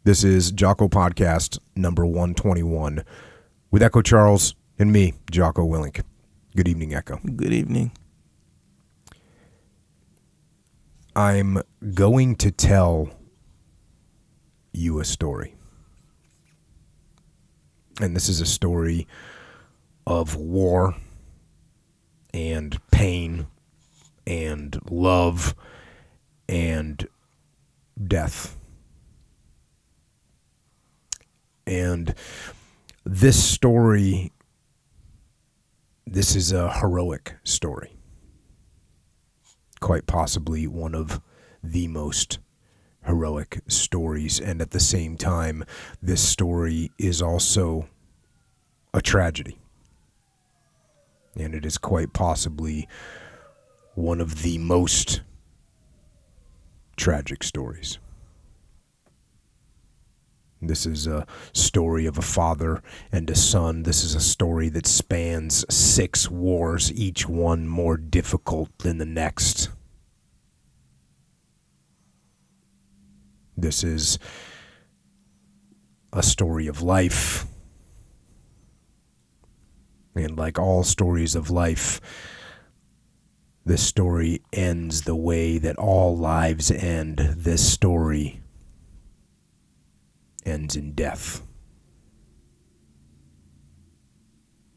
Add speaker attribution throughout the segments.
Speaker 1: This is Jocko Podcast number 121 with Echo Charles and me, Jocko Willink. Good evening, Echo.
Speaker 2: Good evening.
Speaker 1: I'm going to tell you a story. And this is a story of war and pain and love and death. And this story, this is a heroic story. Quite possibly one of the most heroic stories. And at the same time, this story is also a tragedy. And it is quite possibly one of the most tragic stories. This is a story of a father and a son. This is a story that spans 6 wars, each one more difficult than the next. This is a story of life. And like all stories of life, this story ends the way that all lives end. This story ends in death.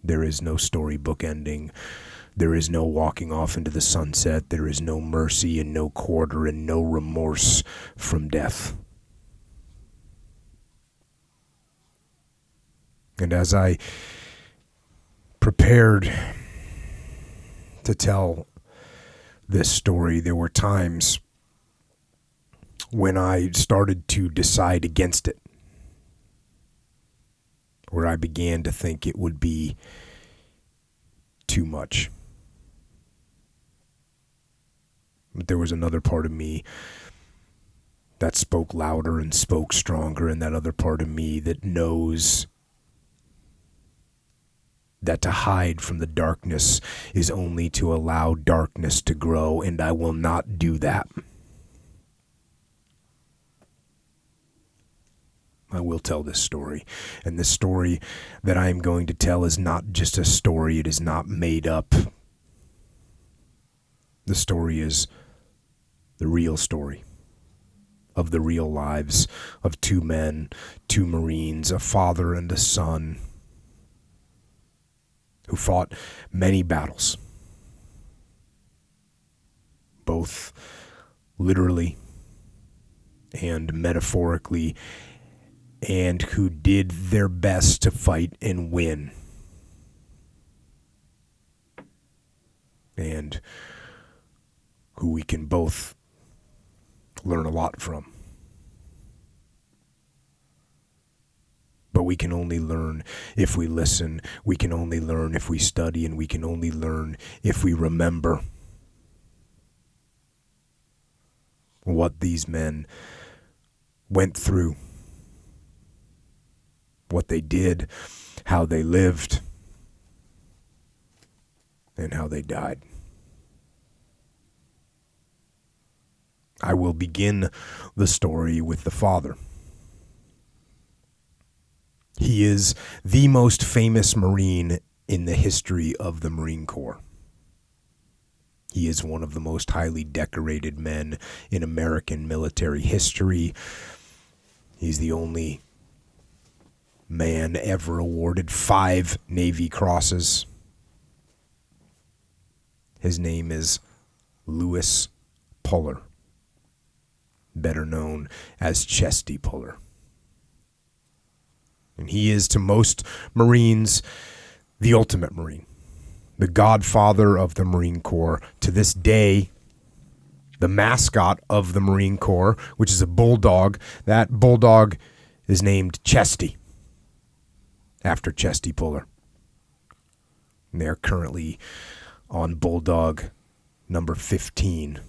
Speaker 1: There is no storybook ending. There is no walking off into the sunset. There is no mercy and no quarter and no remorse from death. And as I prepared to tell this story, there were times when I started to decide against it, where I began to think it would be too much. But there was another part of me that spoke louder and spoke stronger, and that other part of me that knows that to hide from the darkness is only to allow darkness to grow, and I will not do that. I will tell this story, and this story that I am going to tell is not just a story. It is not made up. The story is the real story of the real lives of 2 men, 2 Marines, a father and a son, who fought many battles, both literally and metaphorically, and who did their best to fight and win. And who we can both learn a lot from. But we can only learn if we listen. We can only learn if we study, and we can only learn if we remember what these men went through, what they did, how they lived, and how they died. I will begin the story with the father. He is the most famous Marine in the history of the Marine Corps. He is one of the most highly decorated men in American military history. He's the only man ever awarded 5 Navy Crosses. His name is Louis Puller, better known as Chesty Puller. And he is to most Marines the ultimate Marine, the godfather of the Marine Corps. To this day, the mascot of the Marine Corps, which is a bulldog, that bulldog is named Chesty, after Chesty Puller. And they are currently on bulldog number 15.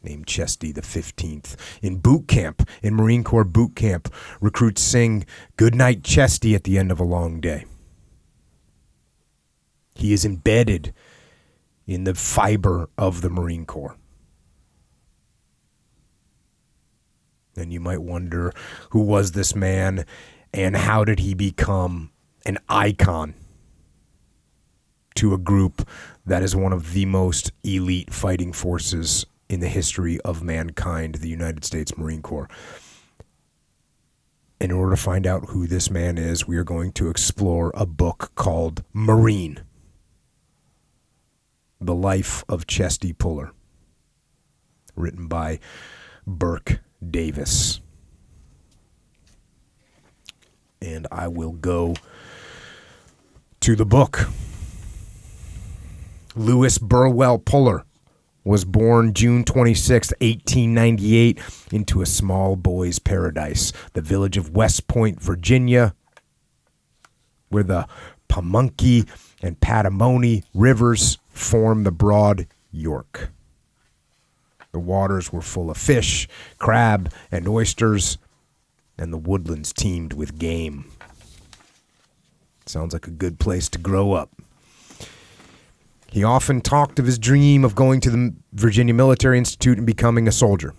Speaker 1: Named Chesty the 15th. In boot camp, in Marine Corps boot camp, recruits sing "Good Night Chesty" at the end of a long day. He is embedded in the fiber of the Marine Corps. And you might wonder, who was this man and how did he become an icon to a group that is one of the most elite fighting forces in the history of mankind, the United States Marine Corps? In order to find out who this man is, we are going to explore a book called Marine: The Life of Chesty Puller, written by Burke Davis. And I will go to the book. Louis Burwell Puller was born June 26, 1898, into a small boy's paradise, the village of West Point, Virginia, where the Pamunkey and Patamony rivers form the broad York. The waters were full of fish, crab, and oysters, and the woodlands teemed with game. Sounds like a good place to grow up. He often talked of his dream of going to the Virginia Military Institute and becoming a soldier.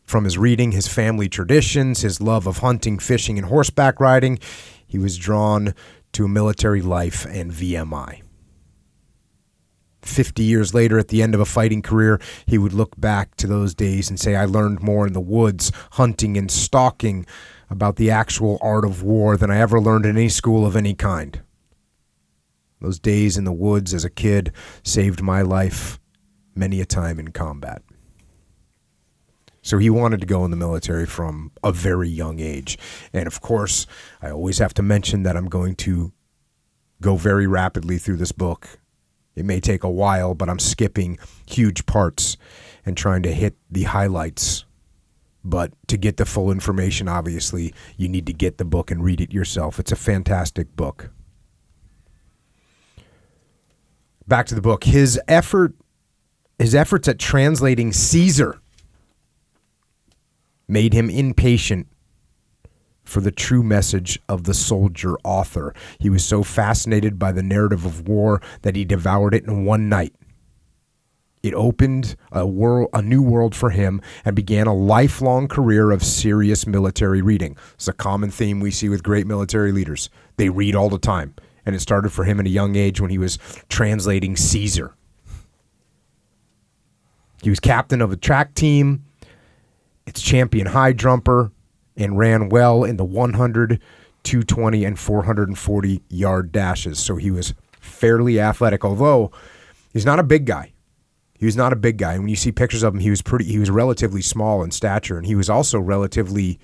Speaker 1: From his reading, his family traditions, his love of hunting, fishing, and horseback riding, he was drawn to a military life and VMI. 50 years later, at the end of a fighting career, he would look back to those days and say, I learned more in the woods, hunting and stalking, about the actual art of war than I ever learned in any school of any kind. Those days in the woods as a kid saved my life many a time in combat. So he wanted to go in the military from a very young age. And of course, I always have to mention that I'm going to go very rapidly through this book. It may take a while, but I'm skipping huge parts and trying to hit the highlights. But to get the full information, obviously, you need to get the book and read it yourself. It's a fantastic book. Back to the book. His efforts at translating Caesar made him impatient for the true message of the soldier author. He was so fascinated by the narrative of war that he devoured it in one night. It opened a new world for him and began a lifelong career of serious military reading. It's a common theme we see with great military leaders. They read all the time. And it started for him at a young age when he was translating Caesar. He was captain of a track team, its champion high jumper, and ran well in the 100, 220, and 440-yard dashes. So he was fairly athletic, although he's not a big guy. He was not a big guy. And when you see pictures of him, he was relatively small in stature, and he was also relatively,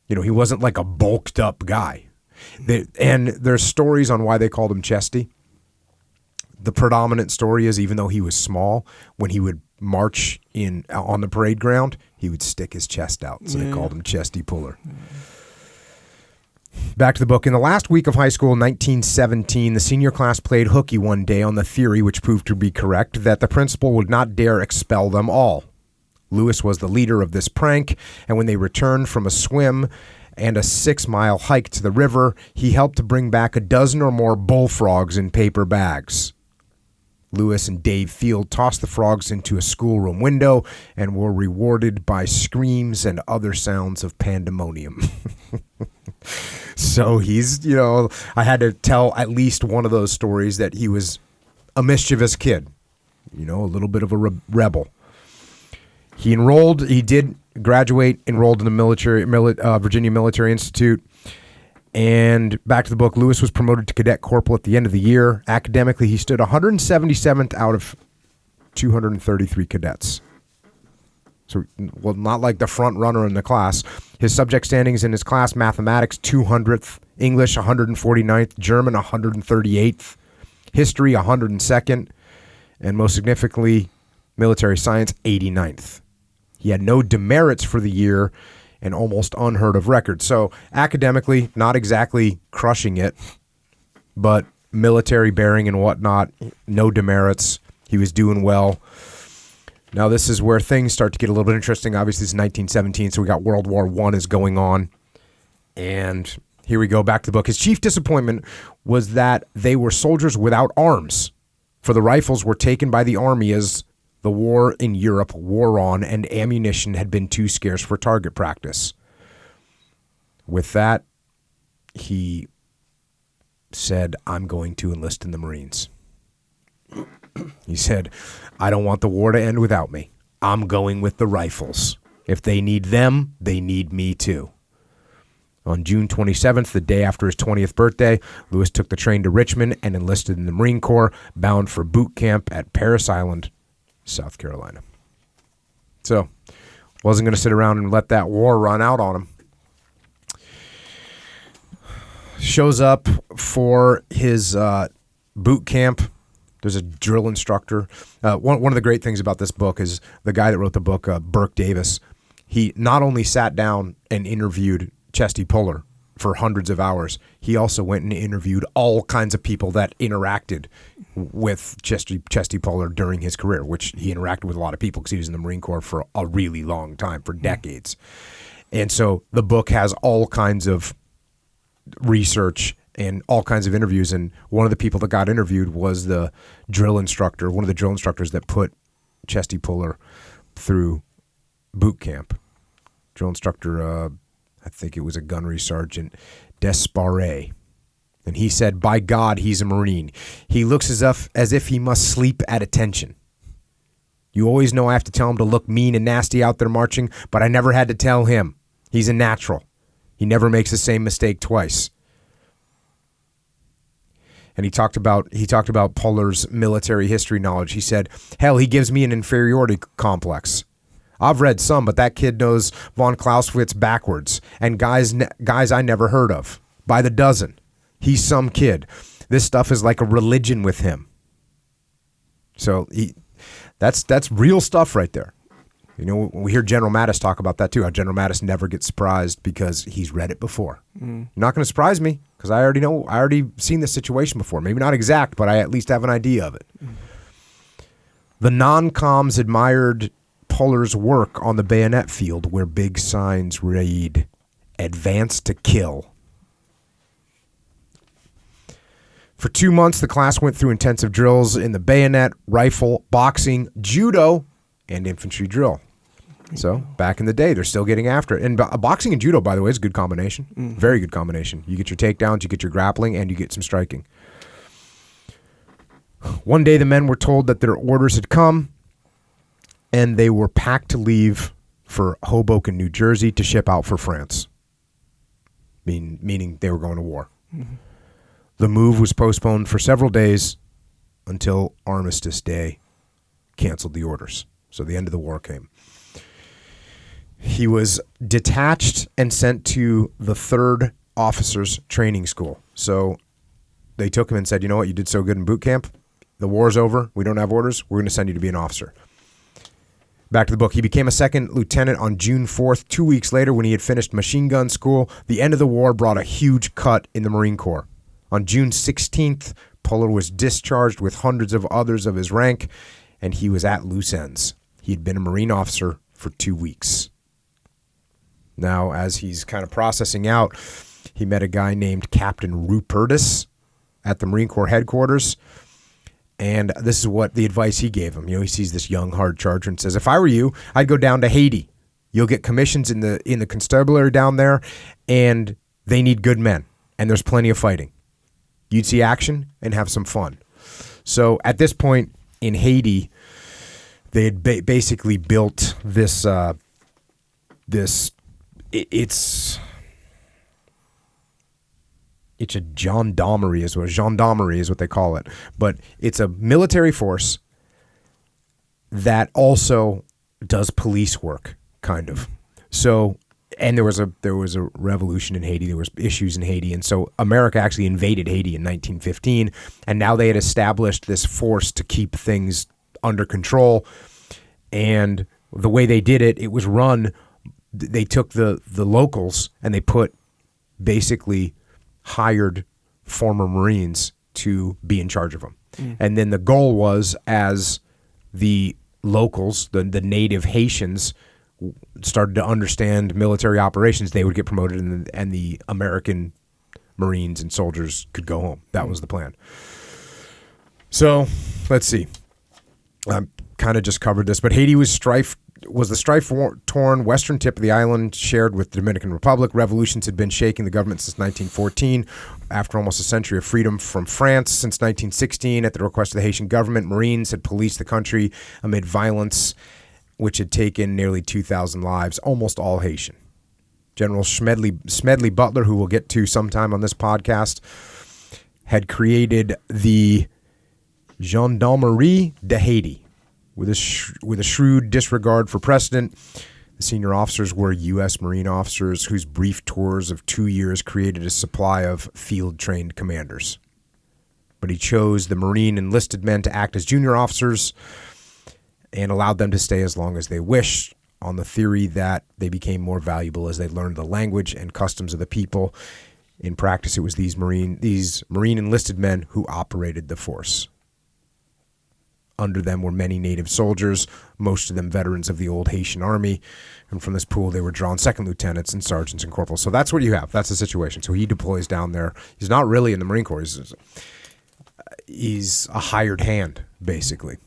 Speaker 1: he wasn't like a bulked up guy. And there's stories on why they called him Chesty. The predominant story is, even though he was small, when he would march on the parade ground, he would stick his chest out. So they called him Chesty Puller. Back to the book. In the last week of high school in 1917, the senior class played hooky one day on the theory, which proved to be correct, that the principal would not dare expel them all. Lewis was the leader of this prank, and when they returned from a swim and a 6-mile hike to the river, he helped to bring back a dozen or more bullfrogs in paper bags. Lewis and Dave Field tossed the frogs into a schoolroom window and were rewarded by screams and other sounds of pandemonium. So he's, I had to tell at least one of those stories that he was a mischievous kid, a little bit of a rebel. He did graduate, enrolled in the Virginia Military Institute. And back to the book, Lewis was promoted to cadet corporal at the end of the year. Academically, he stood 177th out of 233 cadets. So, not like the front runner in the class. His subject standings in his class: mathematics 200th, English 149th, German 138th, history 102nd, and most significantly, military science 89th. He had no demerits for the year and almost unheard of records. So academically, not exactly crushing it, but military bearing and whatnot, no demerits. He was doing well. Now this is where things start to get a little bit interesting. Obviously, it's 1917, so we got World War I is going on. And here we go, back to the book. His chief disappointment was that they were soldiers without arms, for the rifles were taken by the Army as The war in Europe wore on, and ammunition had been too scarce for target practice. With that, he said, I'm going to enlist in the Marines. He said, I don't want the war to end without me. I'm going with the rifles. If they need them, they need me too. On June 27th, the day after his 20th birthday, Lewis took the train to Richmond and enlisted in the Marine Corps, bound for boot camp at Parris Island, South Carolina. So, wasn't going to sit around and let that war run out on him. Shows up for his boot camp. There's a drill instructor. One of the great things about this book is the guy that wrote the book, Burke Davis, he not only sat down and interviewed Chesty Puller for hundreds of hours, he also went and interviewed all kinds of people that interacted with Chesty Puller during his career, which he interacted with a lot of people because he was in the Marine Corps for a really long time, for decades. And so the book has all kinds of research and all kinds of interviews, and one of the people that got interviewed was the drill instructor, one of the drill instructors that put Chesty Puller through boot camp. Drill instructor, I think it was a gunnery sergeant, Desparet. And he said, by God, he's a Marine. He looks as if he must sleep at attention. You always know I have to tell him to look mean and nasty out there marching, but I never had to tell him. He's a natural. He never makes the same mistake twice. And he talked about Puller's military history knowledge. He said, hell, he gives me an inferiority complex. I've read some, but that kid knows von Clausewitz backwards, and guys I never heard of, by the dozen. He's some kid. This stuff is like a religion with him. So that's real stuff right there. You know, we hear General Mattis talk about that too, how General Mattis never gets surprised because he's read it before. You're not going to surprise me because I already seen this situation before. Maybe not exact, but I at least have an idea of it. The non-coms admired Puller's work on the bayonet field where big signs read, "Advance to kill." For 2 months, the class went through intensive drills in the bayonet, rifle, boxing, judo, and infantry drill. So back in the day, they're still getting after it. And boxing and judo, by the way, is a good combination. Very good combination. You get your takedowns, you get your grappling, and you get some striking. One day, the men were told that their orders had come, and they were packed to leave for Hoboken, New Jersey, to ship out for France, meaning they were going to war. The move was postponed for several days until Armistice Day canceled the orders. So the end of the war came. He was detached and sent to the 3rd Officers Training School. So they took him and said, you know what, you did so good in boot camp. The war's over. We don't have orders. We're going to send you to be an officer. Back to the book. He became a 2nd lieutenant on June 4th, 2 weeks later when he had finished machine gun school. The end of the war brought a huge cut in the Marine Corps. On June 16th, Puller was discharged with hundreds of others of his rank, and he was at loose ends. He had been a Marine officer for 2 weeks. Now, as he's kind of processing out, he met a guy named Captain Rupertus at the Marine Corps headquarters, and this is what the advice he gave him. You know, he sees this young hard charger and says, if I were you, I'd go down to Haiti. You'll get commissions in the constabulary down there, and they need good men, and there's plenty of fighting. You'd see action and have some fun. So at this point in Haiti, they had basically built this it's a gendarmerie is what they call it, but it's a military force that also does police work, kind of. So, and there was a revolution in Haiti. There was issues in Haiti, and so America actually invaded Haiti in 1915, and now they had established this force to keep things under control. And the way they did it, it was run. They took the locals and they put basically hired former Marines to be in charge of them. And then the goal was, as the locals, the native Haitians, started to understand military operations, they would get promoted, and the American Marines and soldiers could go home. That was the plan. So let's see. I'm kind of just covered this, but Haiti was the strife-torn western tip of the island shared with the Dominican Republic. Revolutions had been shaking the government since 1914. After almost a century of freedom from France since 1916, at the request of the Haitian government, Marines had policed the country amid violence, which had taken nearly 2,000 lives, almost all Haitian. General Smedley Butler, who we'll get to sometime on this podcast, had created the Gendarmerie de Haiti. With a shrewd disregard for precedent, the senior officers were U.S. Marine officers whose brief tours of 2 years created a supply of field-trained commanders. But he chose the Marine enlisted men to act as junior officers and allowed them to stay as long as they wished, on the theory that they became more valuable as they learned the language and customs of the people. In practice, it was these Marine enlisted men who operated the force. Under them were many native soldiers, most of them veterans of the old Haitian army. And from this pool, they were drawn second lieutenants and sergeants and corporals. So that's what you have. That's the situation. So he deploys down there. He's not really in the Marine Corps. He's a hired hand, basically.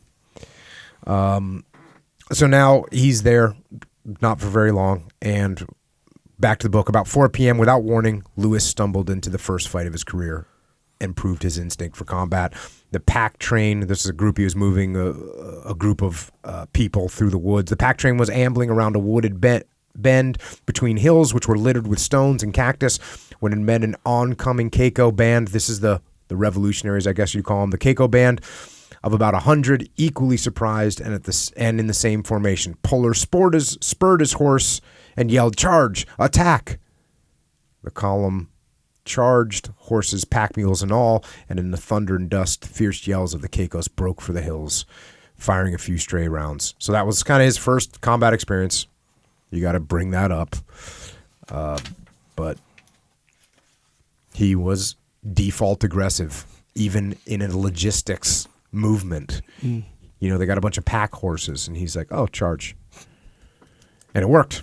Speaker 1: So now he's there, not for very long. And back to the book. About 4 p.m., without warning, Lewis stumbled into the first fight of his career and proved his instinct for combat. The pack train, this is a group he was moving, a group of people through the woods. The pack train was ambling around a wooded bend between hills, which were littered with stones and cactus, when it met an oncoming Keiko band. This is the revolutionaries, I guess you'd call them, the Keiko band of about 100, equally surprised and in the same formation. Puller spurred his horse and yelled, "Charge! Attack!" The column charged, horses, pack mules, and all, and in the thunder and dust, fierce yells of the Caicos broke for the hills, firing a few stray rounds. So that was kind of his first combat experience. You got to bring that up. But he was default aggressive, even in a logistics movement. You know, they got a bunch of pack horses, and he's like, "Oh, charge." And it worked.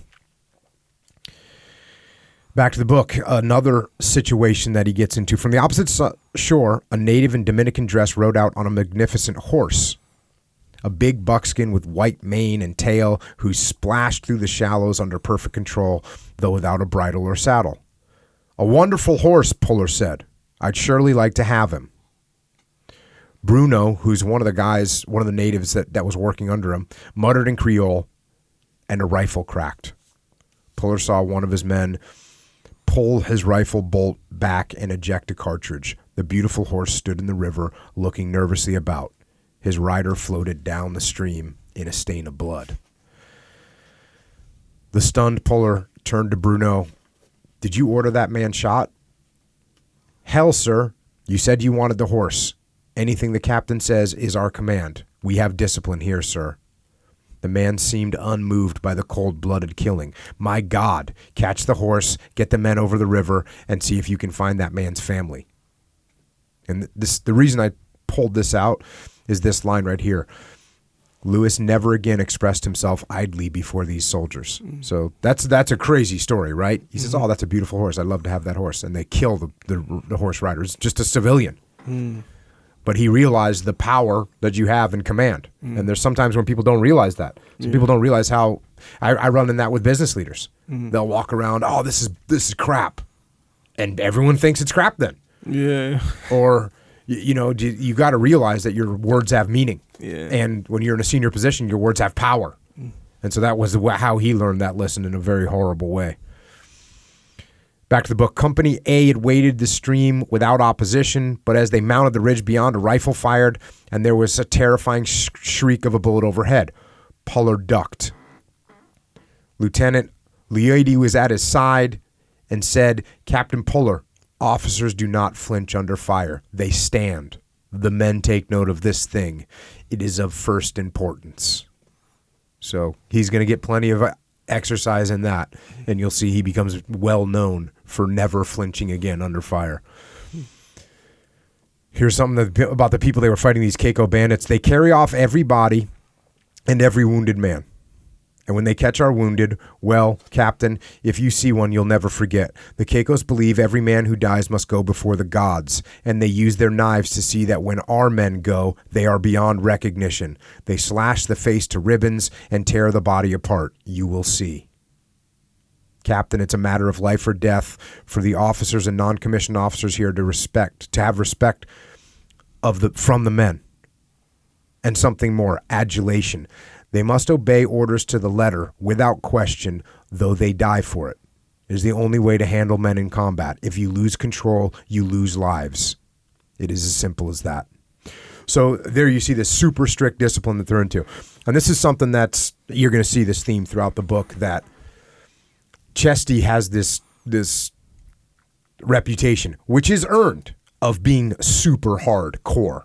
Speaker 1: Back to the book, another situation that he gets into. From the opposite shore, a native in Dominican dress rode out on a magnificent horse, a big buckskin with white mane and tail, who splashed through the shallows under perfect control, though without a bridle or saddle. "A wonderful horse," Puller said. "I'd surely like to have him." Bruno, who's one of the natives that was working under him, muttered in Creole, and a rifle cracked. Puller saw one of his men pull his rifle bolt back and eject a cartridge. The beautiful horse stood in the river, looking nervously about. His rider floated down the stream in a stain of blood. The stunned Puller turned to Bruno. "Did you order that man shot?" "Hell, sir. You said you wanted the horse. Anything the captain says is our command. We have discipline here, sir." The man seemed unmoved by the cold-blooded killing. "My God, catch the horse, get the men over the river, and see if you can find that man's family." And the reason I pulled this out is this line right here. Lewis never again expressed himself idly before these soldiers. So that's a crazy story, right? He says, "Oh, that's a beautiful horse. I'd love to have that horse." And they kill the horse rider. It's just a civilian. But he realized the power that you have in command. And there's sometimes when people don't realize that. Some people don't realize how I run in that with business leaders. They'll walk around, "Oh, this is crap." And everyone thinks it's crap then. Yeah. Or, you got to realize that your words have meaning. Yeah. And when you're in a senior position, your words have power. And so that was how he learned that lesson in a very horrible way. Back to the book. Company A had waded the stream without opposition, but as they mounted the ridge beyond, a rifle fired, and there was a terrifying shriek of a bullet overhead. Puller ducked. Lieutenant Leody was at his side and said, "Captain Puller, officers do not flinch under fire. They stand. The men take note of this thing. It is of first importance." So he's going to get plenty of exercise in that, and you'll see he becomes well known for never flinching again under fire. Here's something about the people they were fighting, these Keiko bandits. They carry off every body and every wounded man. And when they catch our wounded, well, Captain, if you see one, you'll never forget. The Caicos believe every man who dies must go before the gods, and they use their knives to see that when our men go, they are beyond recognition. They slash the face to ribbons and tear the body apart. You will see. Captain, it's a matter of life or death for the officers and non-commissioned officers here to have respect from the men. And something more, adulation. They must obey orders to the letter without question, though they die for it. It is the only way to handle men in combat. If you lose control, you lose lives. It is as simple as that. So there you see this super strict discipline that they're into. And this is something that's, you're going to see this theme throughout the book, that Chesty has this reputation, which is earned, of being super hardcore.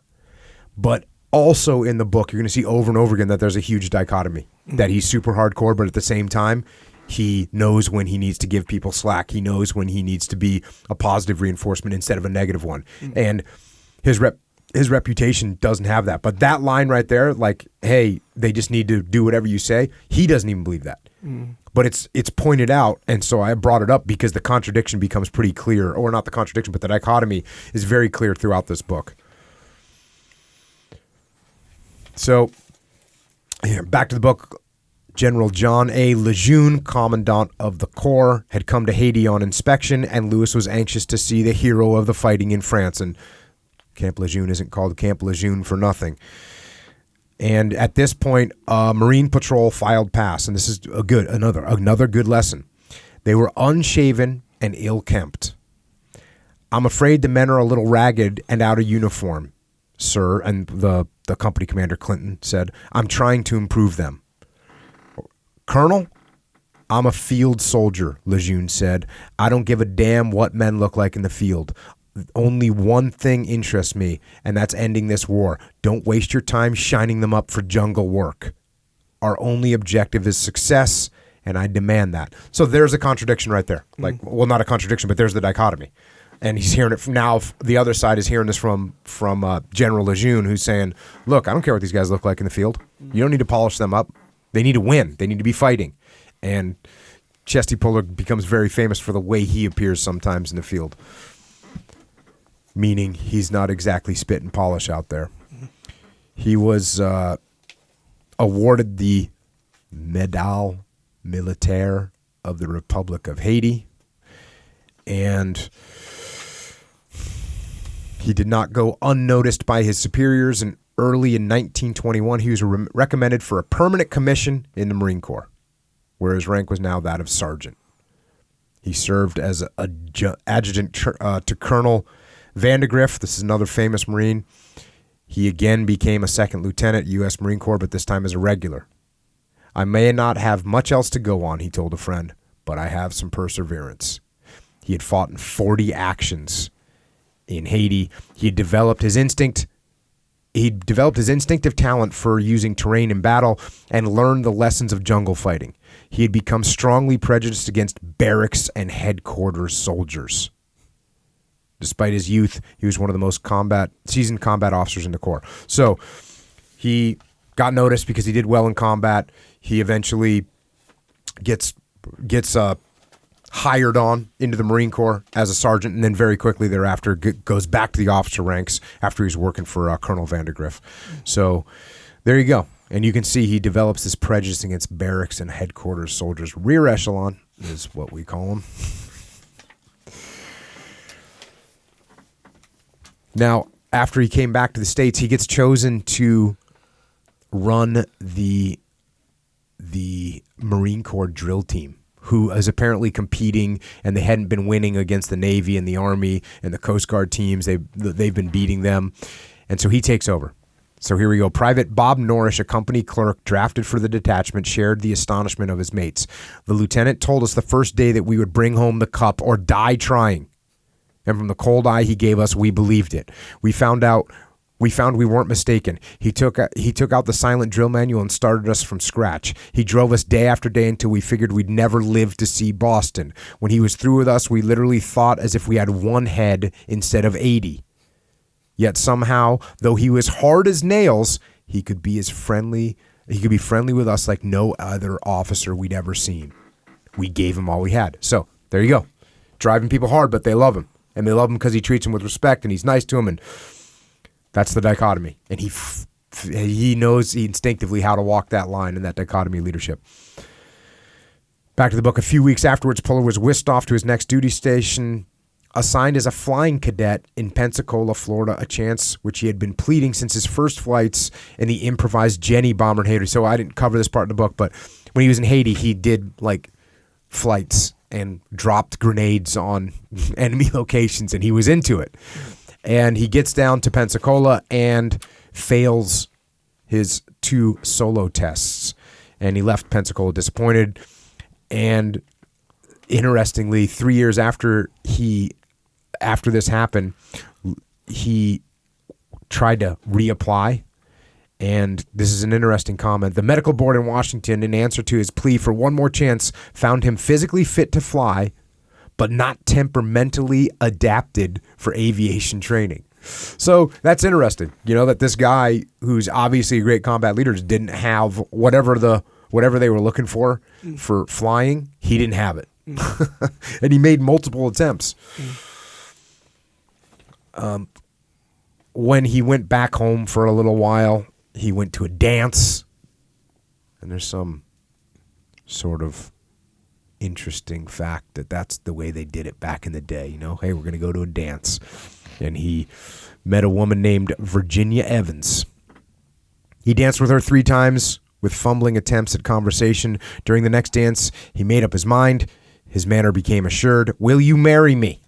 Speaker 1: But also in the book, you're going to see over and over again that there's a huge dichotomy, that he's super hardcore, but at the same time, he knows when he needs to give people slack. He knows when he needs to be a positive reinforcement instead of a negative one. And his reputation doesn't have that. But that line right there, like, hey, they just need to do whatever you say, he doesn't even believe that. But it's pointed out, and so I brought it up because the contradiction becomes pretty clear, or not the contradiction, but the dichotomy is very clear throughout this book. So, back to the book. General John A. Lejeune, Commandant of the Corps, had come to Haiti on inspection, and Louis was anxious to see the hero of the fighting in France. And Camp Lejeune isn't called Camp Lejeune for nothing. And at this point, Marine Patrol filed past, and this is another good lesson. They were unshaven and ill-kempt. I'm afraid the men are a little ragged and out of uniform, sir, and the company commander, Clinton, said, I'm trying to improve them. Colonel, I'm a field soldier, Lejeune said. I don't give a damn what men look like in the field. Only one thing interests me, and that's ending this war. Don't waste your time shining them up for jungle work. Our only objective is success, and I demand that. So there's a contradiction right there. Like, well, not a contradiction, but there's the dichotomy. And he's hearing it from now. The other side is hearing this from General Lejeune, who's saying, look, I don't care what these guys look like in the field. You don't need to polish them up. They need to win. They need to be fighting. And Chesty Puller becomes very famous for the way he appears sometimes in the field. Meaning he's not exactly spit and polish out there. He was awarded the Médaille Militaire of the Republic of Haiti. And he did not go unnoticed by his superiors, and early in 1921, he was recommended for a permanent commission in the Marine Corps, where his rank was now that of sergeant. He served as adjutant to Colonel Vandegrift. This is another famous Marine. He again became a second lieutenant, U.S. Marine Corps, but this time as a regular. I may not have much else to go on, he told a friend, but I have some perseverance. He had fought in 40 actions in Haiti. He developed his instinctive talent for using terrain in battle and learned the lessons of jungle fighting. He had become strongly prejudiced against barracks and headquarters soldiers. Despite his youth, he was one of the most seasoned combat officers in the Corps. So he got noticed because he did well in combat. He eventually gets hired on into the Marine Corps as a sergeant, and then very quickly thereafter goes back to the officer ranks after he's working for Colonel Vandegrift. So there you go. And you can see he develops this prejudice against barracks and headquarters soldiers. Rear echelon is what we call them. Now, after he came back to the States, he gets chosen to run the Marine Corps drill team, who is apparently competing, and they hadn't been winning against the Navy and the Army and the Coast Guard teams. They've been beating them. And so he takes over. So here we go. Private Bob Norrish, a company clerk drafted for the detachment, shared the astonishment of his mates. The lieutenant told us the first day that we would bring home the cup or die trying. And from the cold eye he gave us, we believed it. We found we weren't mistaken. He took out the silent drill manual and started us from scratch. He drove us day after day until we figured we'd never live to see Boston. When he was through with us, we literally thought as if we had one head instead of 80. Yet somehow, though he was hard as nails, he could be as friendly He could be friendly with us like no other officer we'd ever seen. We gave him all we had. So there you go. Driving people hard, but they love him. And they love him because he treats them with respect and he's nice to them. And that's the dichotomy. And he knows instinctively how to walk that line in that dichotomy of leadership. Back to the book. A few weeks afterwards, Puller was whisked off to his next duty station, assigned as a flying cadet in Pensacola, Florida, a chance which he had been pleading since his first flights in the improvised Jenny bomber in Haiti. So I didn't cover this part in the book, but when he was in Haiti, he did like flights and dropped grenades on enemy locations, and he was into it. And he gets down to Pensacola and fails his 2 solo tests. And he left Pensacola disappointed. And interestingly, 3 years after this happened, he tried to reapply. And this is an interesting comment. The medical board in Washington, in answer to his plea for one more chance, found him physically fit to fly, but not temperamentally adapted for aviation training. So that's interesting, that this guy, who's obviously a great combat leader, just didn't have whatever they were looking for flying. He didn't have it. And he made multiple attempts. When he went back home for a little while, he went to a dance. And there's some sort of interesting fact that that's the way they did it back in the day. Hey, we're going to go to a dance. And he met a woman named Virginia Evans. He danced with her 3 times with fumbling attempts at conversation. During the next dance, he made up his mind. His manner became assured. "Will you marry me?"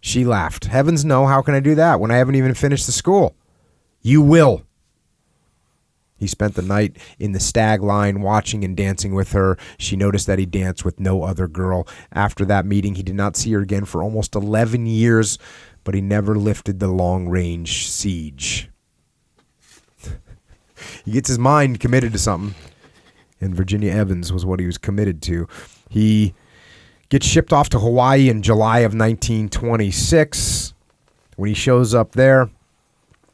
Speaker 1: She laughed. "Heavens no, how can I do that when I haven't even finished the school?" "You will." He spent the night in the stag line watching and dancing with her. She noticed that he danced with no other girl. After that meeting, he did not see her again for almost 11 years, but he never lifted the long-range siege. He gets his mind committed to something, and Virginia Evans was what he was committed to. He gets shipped off to Hawaii in July of 1926. When he shows up there,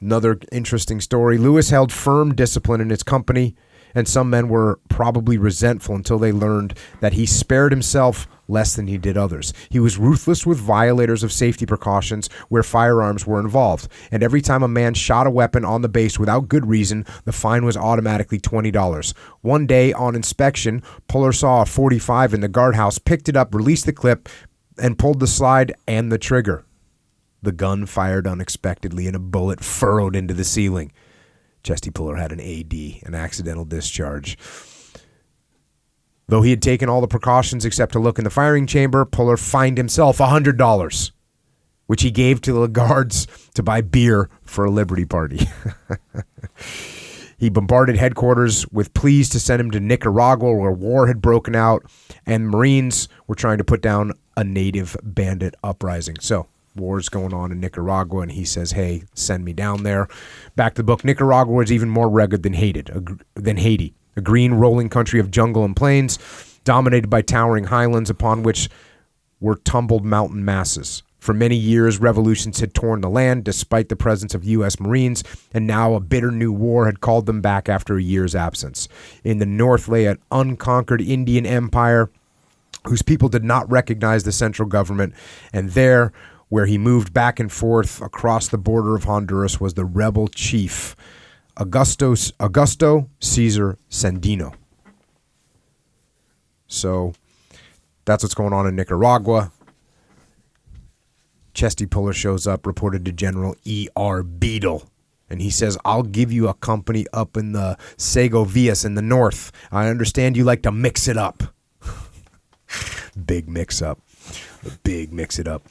Speaker 1: another interesting story. Lewis held firm discipline in his company, and some men were probably resentful until they learned that he spared himself less than he did others. He was ruthless with violators of safety precautions where firearms were involved, and every time a man shot a weapon on the base without good reason, the fine was automatically $20. One day on inspection, Puller saw a .45 in the guardhouse, picked it up, released the clip, and pulled the slide and the trigger. The gun fired unexpectedly, and a bullet furrowed into the ceiling. Chesty Puller had an AD, an accidental discharge. Though he had taken all the precautions except to look in the firing chamber, Puller fined himself $100, which he gave to the guards to buy beer for a Liberty Party. He bombarded headquarters with pleas to send him to Nicaragua, where war had broken out, and Marines were trying to put down a native bandit uprising. So, war's going on in Nicaragua, and he says, hey, send me down there. Back to the book. Nicaragua was even more rugged than Haiti, a green rolling country of jungle and plains, dominated by towering highlands upon which were tumbled mountain masses. For many years, revolutions had torn the land despite the presence of U.S. Marines, and now a bitter new war had called them back after a year's absence. In the north lay an unconquered Indian empire whose people did not recognize the central government, and there, where he moved back and forth across the border of Honduras, was the rebel chief, Augusto Cesar Sandino. So that's what's going on in Nicaragua. Chesty Puller shows up, reported to General E.R. Beadle, and he says, I'll give you a company up in the Segovias in the north. I understand you like to mix it up. Big mix up. Big mix it up.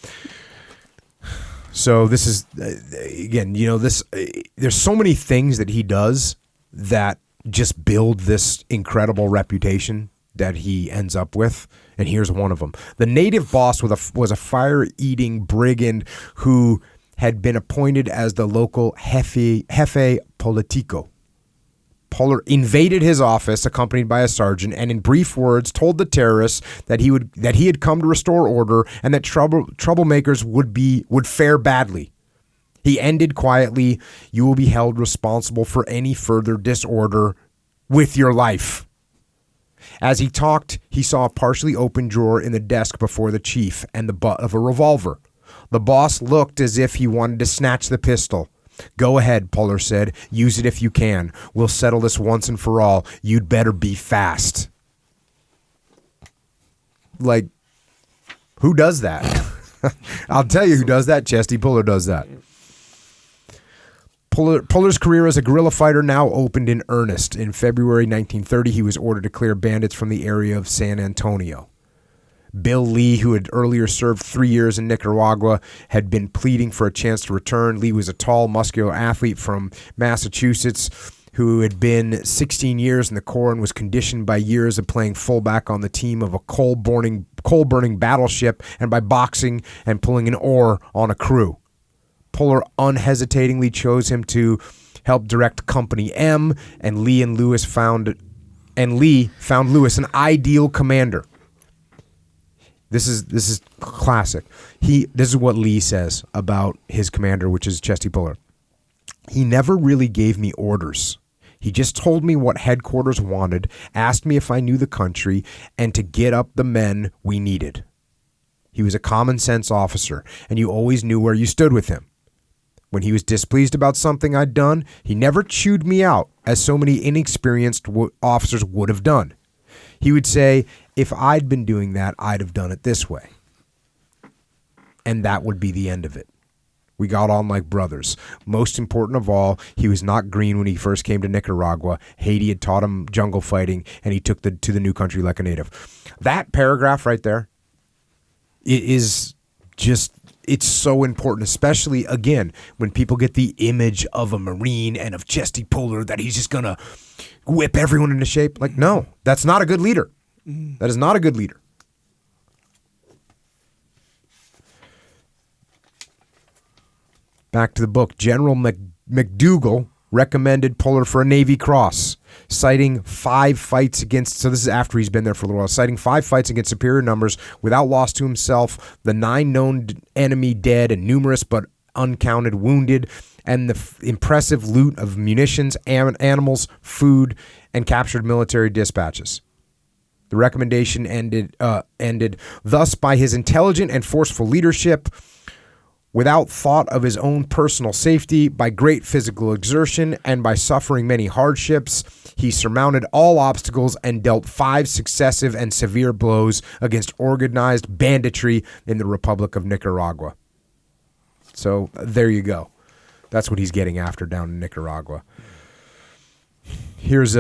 Speaker 1: So this is, again, there's so many things that he does that just build this incredible reputation that he ends up with, and here's one of them. The native boss was a fire-eating brigand who had been appointed as the local jefe politico. Puller invaded his office, accompanied by a sergeant, and in brief words told the terrorists that he had come to restore order and that troublemakers would fare badly. He ended quietly, "You will be held responsible for any further disorder with your life. As he talked, he saw a partially open drawer in the desk before the chief and the butt of a revolver. The boss looked as if he wanted to snatch the pistol. Go ahead, Puller said. Use it if you can. We'll settle this once and for all. You'd better be fast. Like, who does that? I'll tell you who does that. Chesty Puller does that. Puller's career as a guerrilla fighter now opened in earnest. In February 1930, he was ordered to clear bandits from the area of San Antonio. Bill Lee, who had earlier served 3 years in Nicaragua, had been pleading for a chance to return. Lee was a tall, muscular athlete from Massachusetts who had been 16 years in the Corps and was conditioned by years of playing fullback on the team of a coal-burning battleship and by boxing and pulling an oar on a crew. Puller unhesitatingly chose him to help direct Company M, and Lee found Lewis an ideal commander. This is classic. This is what Lee says about his commander, which is Chesty Puller. He never really gave me orders. He just told me what headquarters wanted, asked me if I knew the country, and to get up the men we needed. He was a common sense officer, and you always knew where you stood with him. When he was displeased about something I'd done, he never chewed me out, as so many inexperienced officers would have done. He would say, if I'd been doing that, I'd have done it this way. And that would be the end of it. We got on like brothers. Most important of all, he was not green when he first came to Nicaragua. Haiti had taught him jungle fighting, and he took to the new country like a native. That paragraph right there is just, it's so important, especially, again, when people get the image of a Marine and of Chesty Puller that he's just going to whip everyone into shape. Like, no, that's not a good leader. That is not a good leader. Back to the book. General McDougal recommended Puller for a Navy Cross, citing 5 fights against, so this is after he's been there for a little while, citing 5 fights against superior numbers without loss to himself, the 9 known enemy dead and numerous but uncounted wounded, and the impressive loot of munitions, animals, food, and captured military dispatches. The recommendation ended thus by his intelligent and forceful leadership, without thought of his own personal safety, by great physical exertion, and by suffering many hardships, he surmounted all obstacles and dealt 5 successive and severe blows against organized banditry in the Republic of Nicaragua. So there you go. That's what he's getting after down in Nicaragua. Here's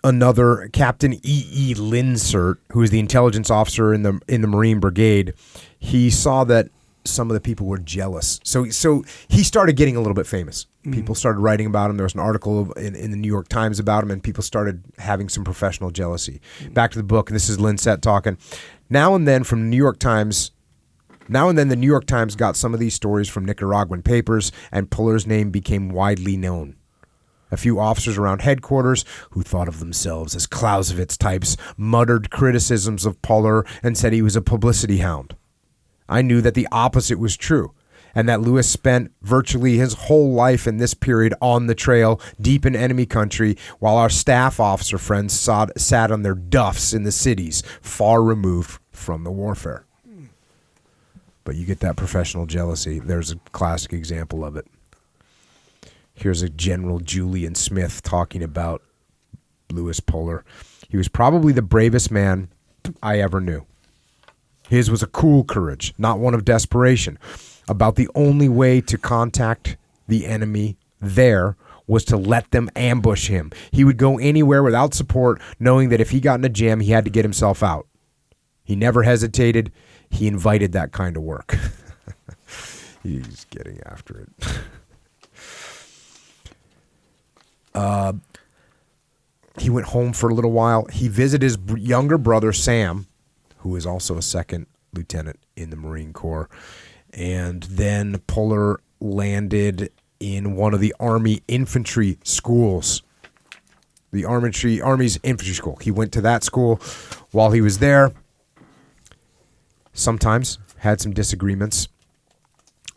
Speaker 1: another Captain E.E. Linsert, who is the intelligence officer in the Marine Brigade. He saw that some of the people were jealous. So he started getting a little bit famous. People started writing about him. There was an article in the New York Times about him, and people started having some professional jealousy. Back to the book. This is Linsett talking. Now and then the New York Times got some of these stories from Nicaraguan papers, and Puller's name became widely known. A few officers around headquarters, who thought of themselves as Clausewitz types, muttered criticisms of Puller and said he was a publicity hound. I knew that the opposite was true, and that Lewis spent virtually his whole life in this period on the trail, deep in enemy country, while our staff officer friends sat on their duffs in the cities, far removed from the warfare. But you get that professional jealousy. There's a classic example of it. Here's a General Julian Smith talking about Lewis Puller. He was probably the bravest man I ever knew. His was a cool courage, not one of desperation. About the only way to contact the enemy there was to let them ambush him. He would go anywhere without support, knowing that if he got in a jam, he had to get himself out. He never hesitated. He invited that kind of work. He's getting after it. He went home for a little while. He visited his younger brother, Sam, who is also a second lieutenant in the Marine Corps. And then Puller landed in one of the Army infantry schools. The Army's infantry school. He went to that school. While he was there, sometimes had some disagreements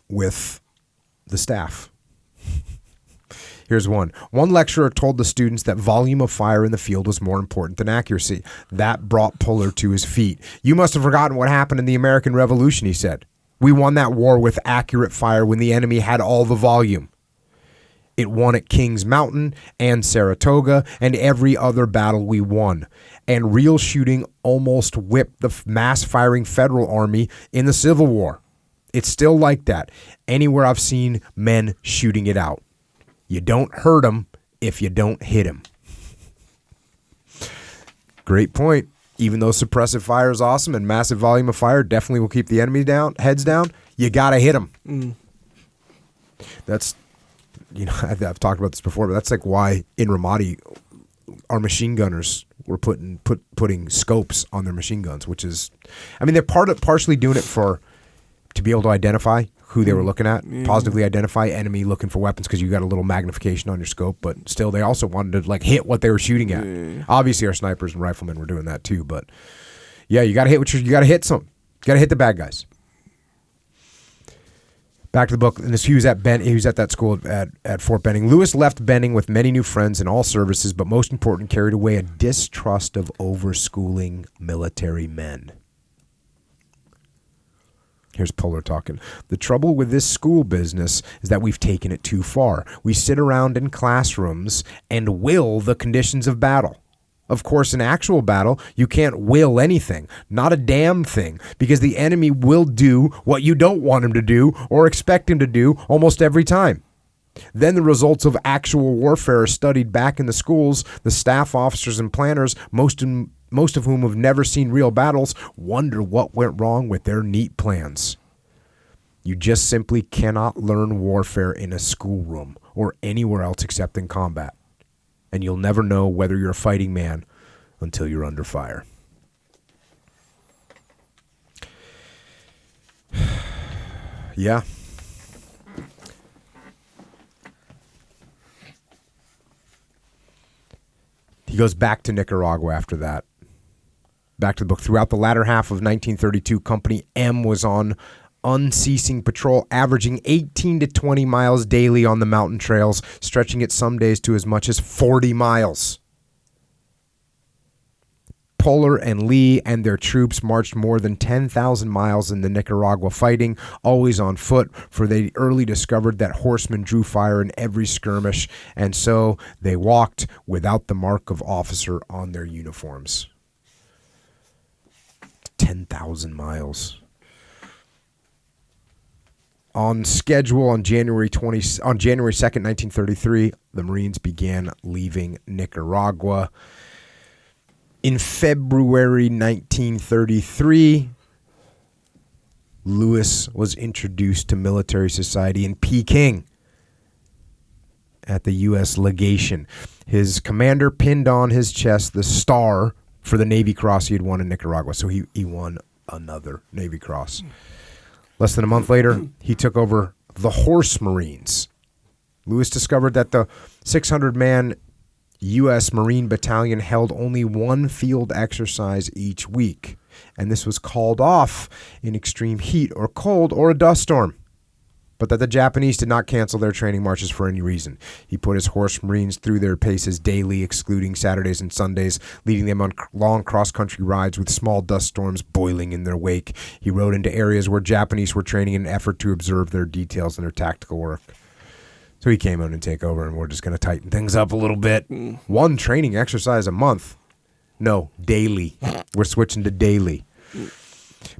Speaker 1: with the staff. Here's one. One lecturer told the students that volume of fire in the field was more important than accuracy. That brought Puller to his feet. You must have forgotten what happened in the American Revolution, he said. We won that war with accurate fire when the enemy had all the volume. It won at Kings Mountain and Saratoga and every other battle we won. And real shooting almost whipped the mass-firing Federal Army in the Civil War. It's still like that. Anywhere I've seen men shooting it out. You don't hurt them if you don't hit them. Great point. Even though suppressive fire is awesome and massive volume of fire definitely will keep the enemy down, heads down, you got to hit them. That's, I've talked about this before, but that's like why in Ramadi, our machine gunners were putting scopes on their machine guns, which is, they're partially doing it to be able to identify who they were looking at, positively identify enemy looking for weapons because you got a little magnification on your scope, but still they also wanted to hit what they were shooting at. Obviously our snipers and riflemen were doing that too, but yeah, you got to hit you got to hit some. You got to hit the bad guys. Back to the book, and he was at that school at Fort Benning. Lewis left Benning with many new friends in all services, but most important, carried away a distrust of overschooling military men. Here's Puller talking. The trouble with this school business is that we've taken it too far. We sit around in classrooms and will the conditions of battle. Of course, in actual battle, you can't will anything, not a damn thing, because the enemy will do what you don't want him to do or expect him to do almost every time. Then the results of actual warfare are studied back in the schools. The staff officers and planners, most of whom have never seen real battles, wonder what went wrong with their neat plans. You just simply cannot learn warfare in a schoolroom or anywhere else except in combat. And you'll never know whether you're a fighting man until you're under fire. Yeah. He goes back to Nicaragua after that. Back to the book. Throughout the latter half of 1932, Company M was on unceasing patrol, averaging 18 to 20 miles daily on the mountain trails, stretching it some days to as much as 40 miles. Puller and Lee and their troops marched more than 10,000 miles in the Nicaragua fighting, always on foot, for they early discovered that horsemen drew fire in every skirmish, and so they walked without the mark of officer on their uniforms. 10,000 miles. On schedule on January 2nd, 1933, the Marines began leaving Nicaragua. In February 1933, Lewis was introduced to military society in Peking at the U.S. legation. His commander pinned on his chest the star for the Navy Cross he had won in Nicaragua. So he won another Navy Cross. Less than a month later, he took over the Horse Marines. Lewis discovered that the 600-man U.S. Marine Battalion held only one field exercise each week, and this was called off in extreme heat or cold or a dust storm, but that the Japanese did not cancel their training marches for any reason. He put his Horse Marines through their paces daily, excluding Saturdays and Sundays, leading them on long cross-country rides with small dust storms boiling in their wake. He rode into areas where Japanese were training in an effort to observe their details and their tactical work. So he came in and take over, and we're just going to tighten things up a little bit. One training exercise a month. No, daily. We're switching to daily.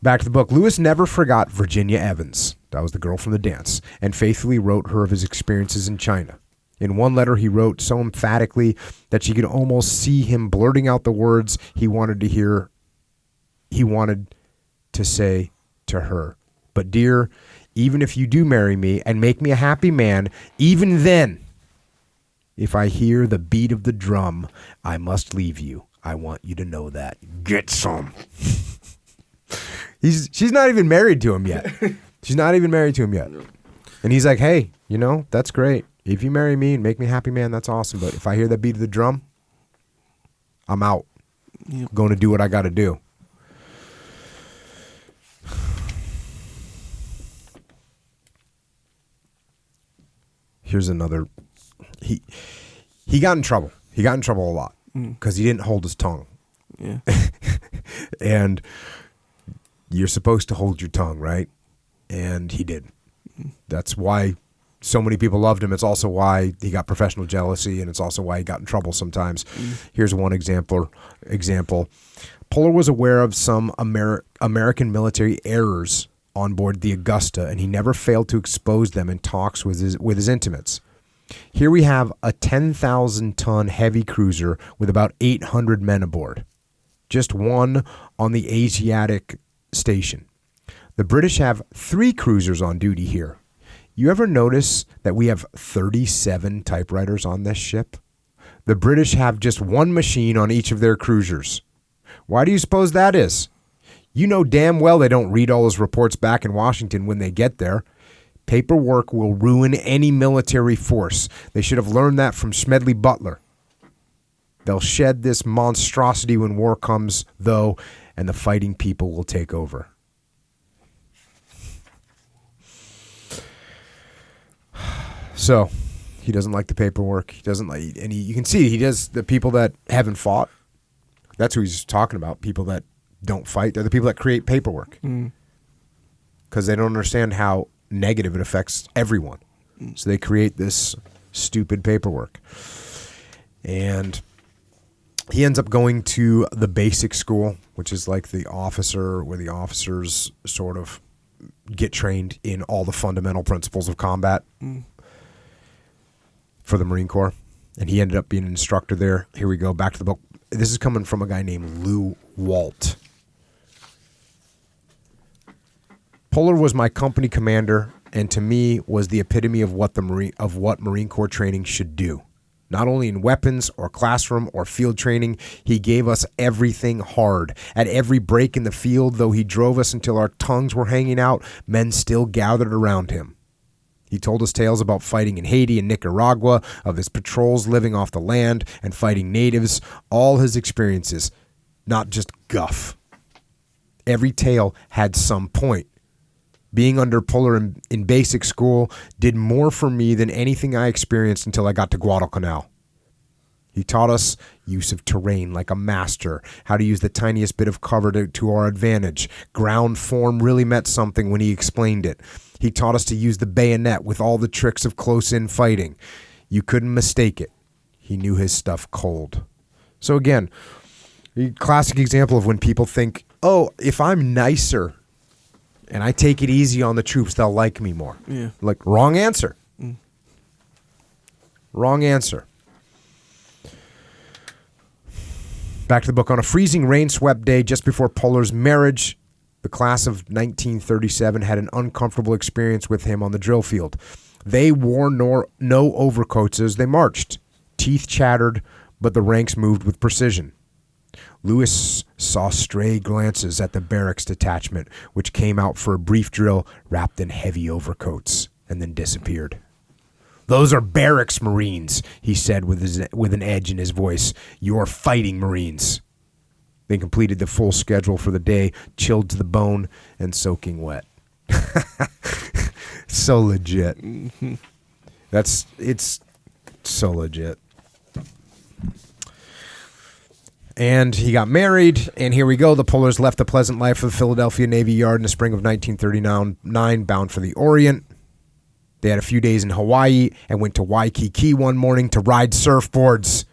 Speaker 1: Back to the book. Lewis never forgot Virginia Evans. That was the girl from the dance, and faithfully wrote her of his experiences in China. In one letter he wrote so emphatically that she could almost see him blurting out the words he wanted to hear, he wanted to say to her. But dear, even if you do marry me and make me a happy man, even then, if I hear the beat of the drum, I must leave you. I want you to know that. Get some. She's not even married to him yet. She's not even married to him yet. And he's like, hey, that's great. If you marry me and make me a happy man, that's awesome. But if I hear the beat of the drum, I'm out. Yep. Going to do what I got to do. Here's another he got in trouble. He got in trouble a lot because he didn't hold his tongue.
Speaker 2: Yeah.
Speaker 1: And you're supposed to hold your tongue, right? And he did. That's why so many people loved him. It's also why he got professional jealousy, and it's also why he got in trouble sometimes. Here's one example. Puller was aware of some American military errors on board the Augusta, and he never failed to expose them in talks with his intimates. Here we have a 10,000-ton heavy cruiser with about 800 men aboard. Just one on the Asiatic station. The British have 3 cruisers on duty here. You ever notice that we have 37 typewriters on this ship? The British have just one machine on each of their cruisers. Why do you suppose that is? You know damn well they don't read all those reports back in Washington when they get there. Paperwork will ruin any military force. They should have learned that from Smedley Butler. They'll shed this monstrosity when war comes, though, and the fighting people will take over. So, he doesn't like the paperwork. He doesn't like, and you can see he does. The people that haven't fought, that's who he's talking about. People that don't fight, they're the people that create paperwork because they don't understand how negative it affects everyone. So they create this stupid paperwork, and he ends up going to the basic school, which is like the officer, where the officers sort of get trained in all the fundamental principles of combat for the Marine Corps. And he ended up being an instructor there. Here we go, back to the book. This is coming from a guy named Lou Walt. Puller was my company commander, and to me was the epitome of what Marine Corps training should do. Not only in weapons or classroom or field training, he gave us everything hard. At every break in the field, though he drove us until our tongues were hanging out, men still gathered around him. He told us tales about fighting in Haiti and Nicaragua, of his patrols living off the land and fighting natives, all his experiences, not just guff. Every tale had some point. Being under Puller in basic school did more for me than anything I experienced until I got to Guadalcanal. He taught us use of terrain like a master, how to use the tiniest bit of cover to our advantage. Ground form really meant something when he explained it. He taught us to use the bayonet with all the tricks of close-in fighting. You couldn't mistake it. He knew his stuff cold. So again, a classic example of when people think, oh, if I'm nicer and I take it easy on the troops, they'll like me more.
Speaker 2: Yeah.
Speaker 1: Like, wrong answer. Wrong answer. Back to the book. On a freezing rain-swept day just before Puller's marriage, the class of 1937 had an uncomfortable experience with him on the drill field. They wore no overcoats as they marched. Teeth chattered, but the ranks moved with precision. Lewis saw stray glances at the barracks detachment, which came out for a brief drill wrapped in heavy overcoats and then disappeared. "Those are barracks Marines," he said with an edge in his voice. "You're fighting Marines." They completed the full schedule for the day, chilled to the bone and soaking wet. So legit. It's so legit. And he got married, and here we go. The Pullers left the pleasant life of the Philadelphia Navy Yard in the spring of 1939, bound for the Orient. They had a few days in Hawaii and went to Waikiki one morning to ride surfboards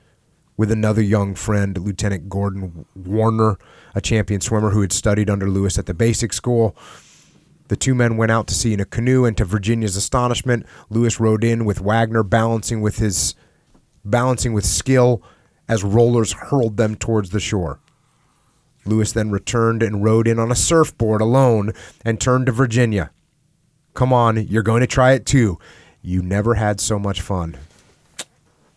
Speaker 1: with another young friend, Lieutenant Gordon Warner, a champion swimmer who had studied under Lewis at the basic school. The two men went out to sea in a canoe, and to Virginia's astonishment, Lewis rowed in with Wagner balancing with skill as rollers hurled them towards the shore. Lewis then returned and rowed in on a surfboard alone and turned to Virginia. "Come on, you're going to try it too. You never had so much fun."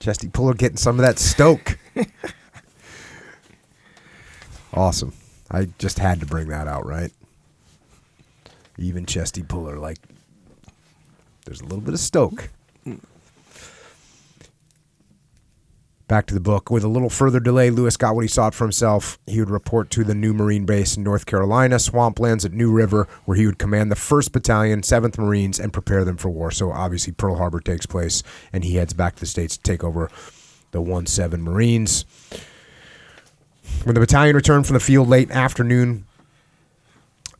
Speaker 1: Chesty Puller getting some of that stoke. Awesome. I just had to bring that out, right? Even Chesty Puller, like, there's a little bit of stoke. Back to the book. With a little further delay, Lewis got what he sought for himself. He would report to the new Marine base in North Carolina, swamplands at New River, where he would command the 1st Battalion, 7th Marines, and prepare them for war. So obviously Pearl Harbor takes place, and he heads back to the States to take over the 1-7 Marines. When the battalion returned from the field late afternoon,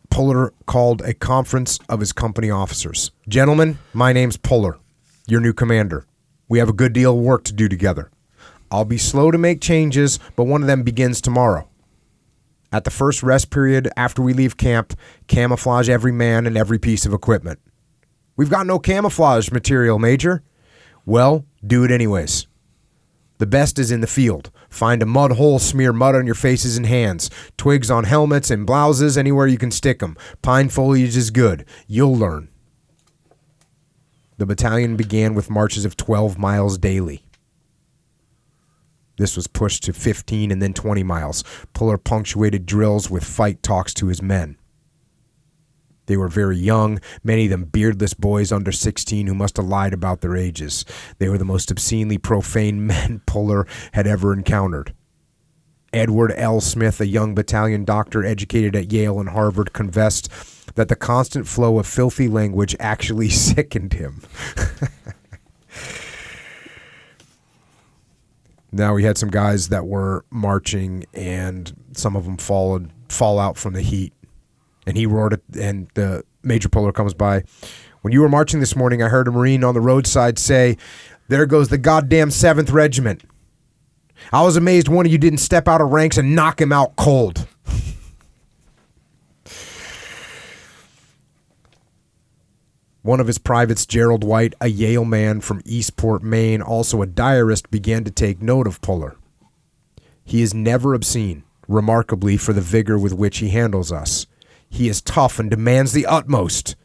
Speaker 1: Puller called a conference of his company officers. Gentlemen, my name's Puller, your new commander. We have a good deal of work to do together. I'll be slow to make changes, but one of them begins tomorrow. At the first rest period after we leave camp, camouflage every man and every piece of equipment. We've got no camouflage material, Major. Well, do it anyways. The best is in the field. Find a mud hole, smear mud on your faces and hands. Twigs on helmets and blouses, anywhere you can stick them. Pine foliage is good. You'll learn. The battalion began with marches of 12 miles daily. This was pushed to 15 and then 20 miles. Puller punctuated drills with fight talks to his men. They were very young, many of them beardless boys under 16 who must have lied about their ages. They were the most obscenely profane men Puller had ever encountered. Edward L. Smith, a young battalion doctor educated at Yale and Harvard, confessed that the constant flow of filthy language actually sickened him. Now, we had some guys that were marching, and some of them fall out from the heat. And he roared, and the Major Puller comes by. When you were marching this morning, I heard a Marine on the roadside say, "There goes the goddamn 7th Regiment." I was amazed one of you didn't step out of ranks and knock him out cold. One of his privates, Gerald White, a Yale man from Eastport, Maine, also a diarist, began to take note of Puller. He is never obscene, remarkably for the vigor with which he handles us. He is tough and demands the utmost.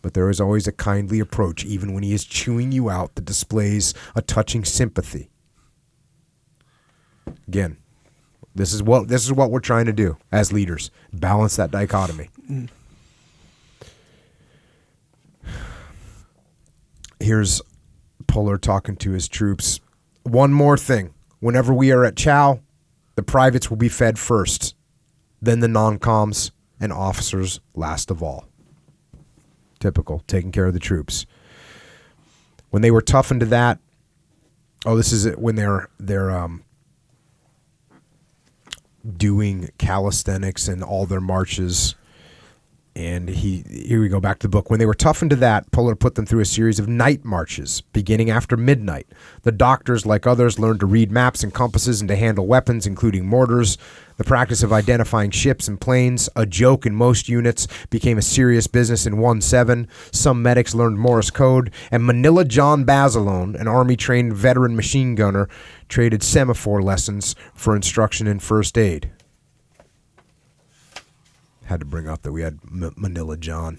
Speaker 1: But there is always a kindly approach, even when he is chewing you out, that displays a touching sympathy. Again, this is what we're trying to do as leaders. Balance that dichotomy. Here's Puller talking to his troops. One more thing. Whenever we are at chow, the privates will be fed first, then the non-coms, and officers last of all. Typical, taking care of the troops. When they were toughened to that, this is it when they're doing calisthenics and all their marches. And here we go back to the book. When they were toughened to that, Puller put them through a series of night marches, beginning after midnight. The doctors, like others, learned to read maps and compasses and to handle weapons, including mortars. The practice of identifying ships and planes, a joke in most units, became a serious business in 1-7. Some medics learned Morse code, and Manila John Basilone, an Army-trained veteran machine gunner, traded semaphore lessons for instruction in first aid. Had to bring up that we had Manila John.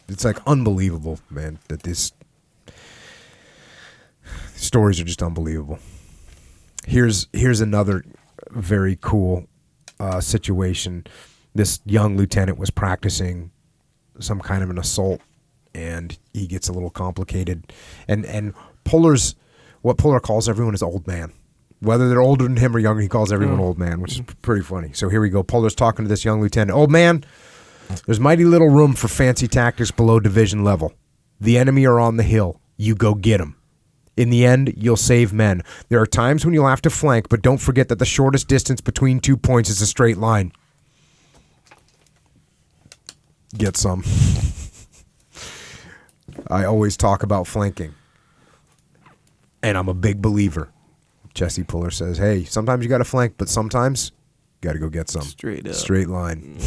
Speaker 1: It's like unbelievable, man, that these stories are just unbelievable. Here's another very cool situation. This young lieutenant was practicing some kind of an assault, and he gets a little complicated. And what Puller calls everyone is old man. Whether they're older than him or younger, he calls everyone old man, which is pretty funny. So here we go. Puller's talking to this young lieutenant. Old man, there's mighty little room for fancy tactics below division level. The enemy are on the hill. You go get them. In the end, you'll save men. There are times when you'll have to flank, but don't forget that the shortest distance between 2 points is a straight line. Get some. I always talk about flanking, and I'm a big believer. Chesty Puller says, hey, sometimes you got to flank, but sometimes you got to go get some.
Speaker 2: Straight up.
Speaker 1: Straight line.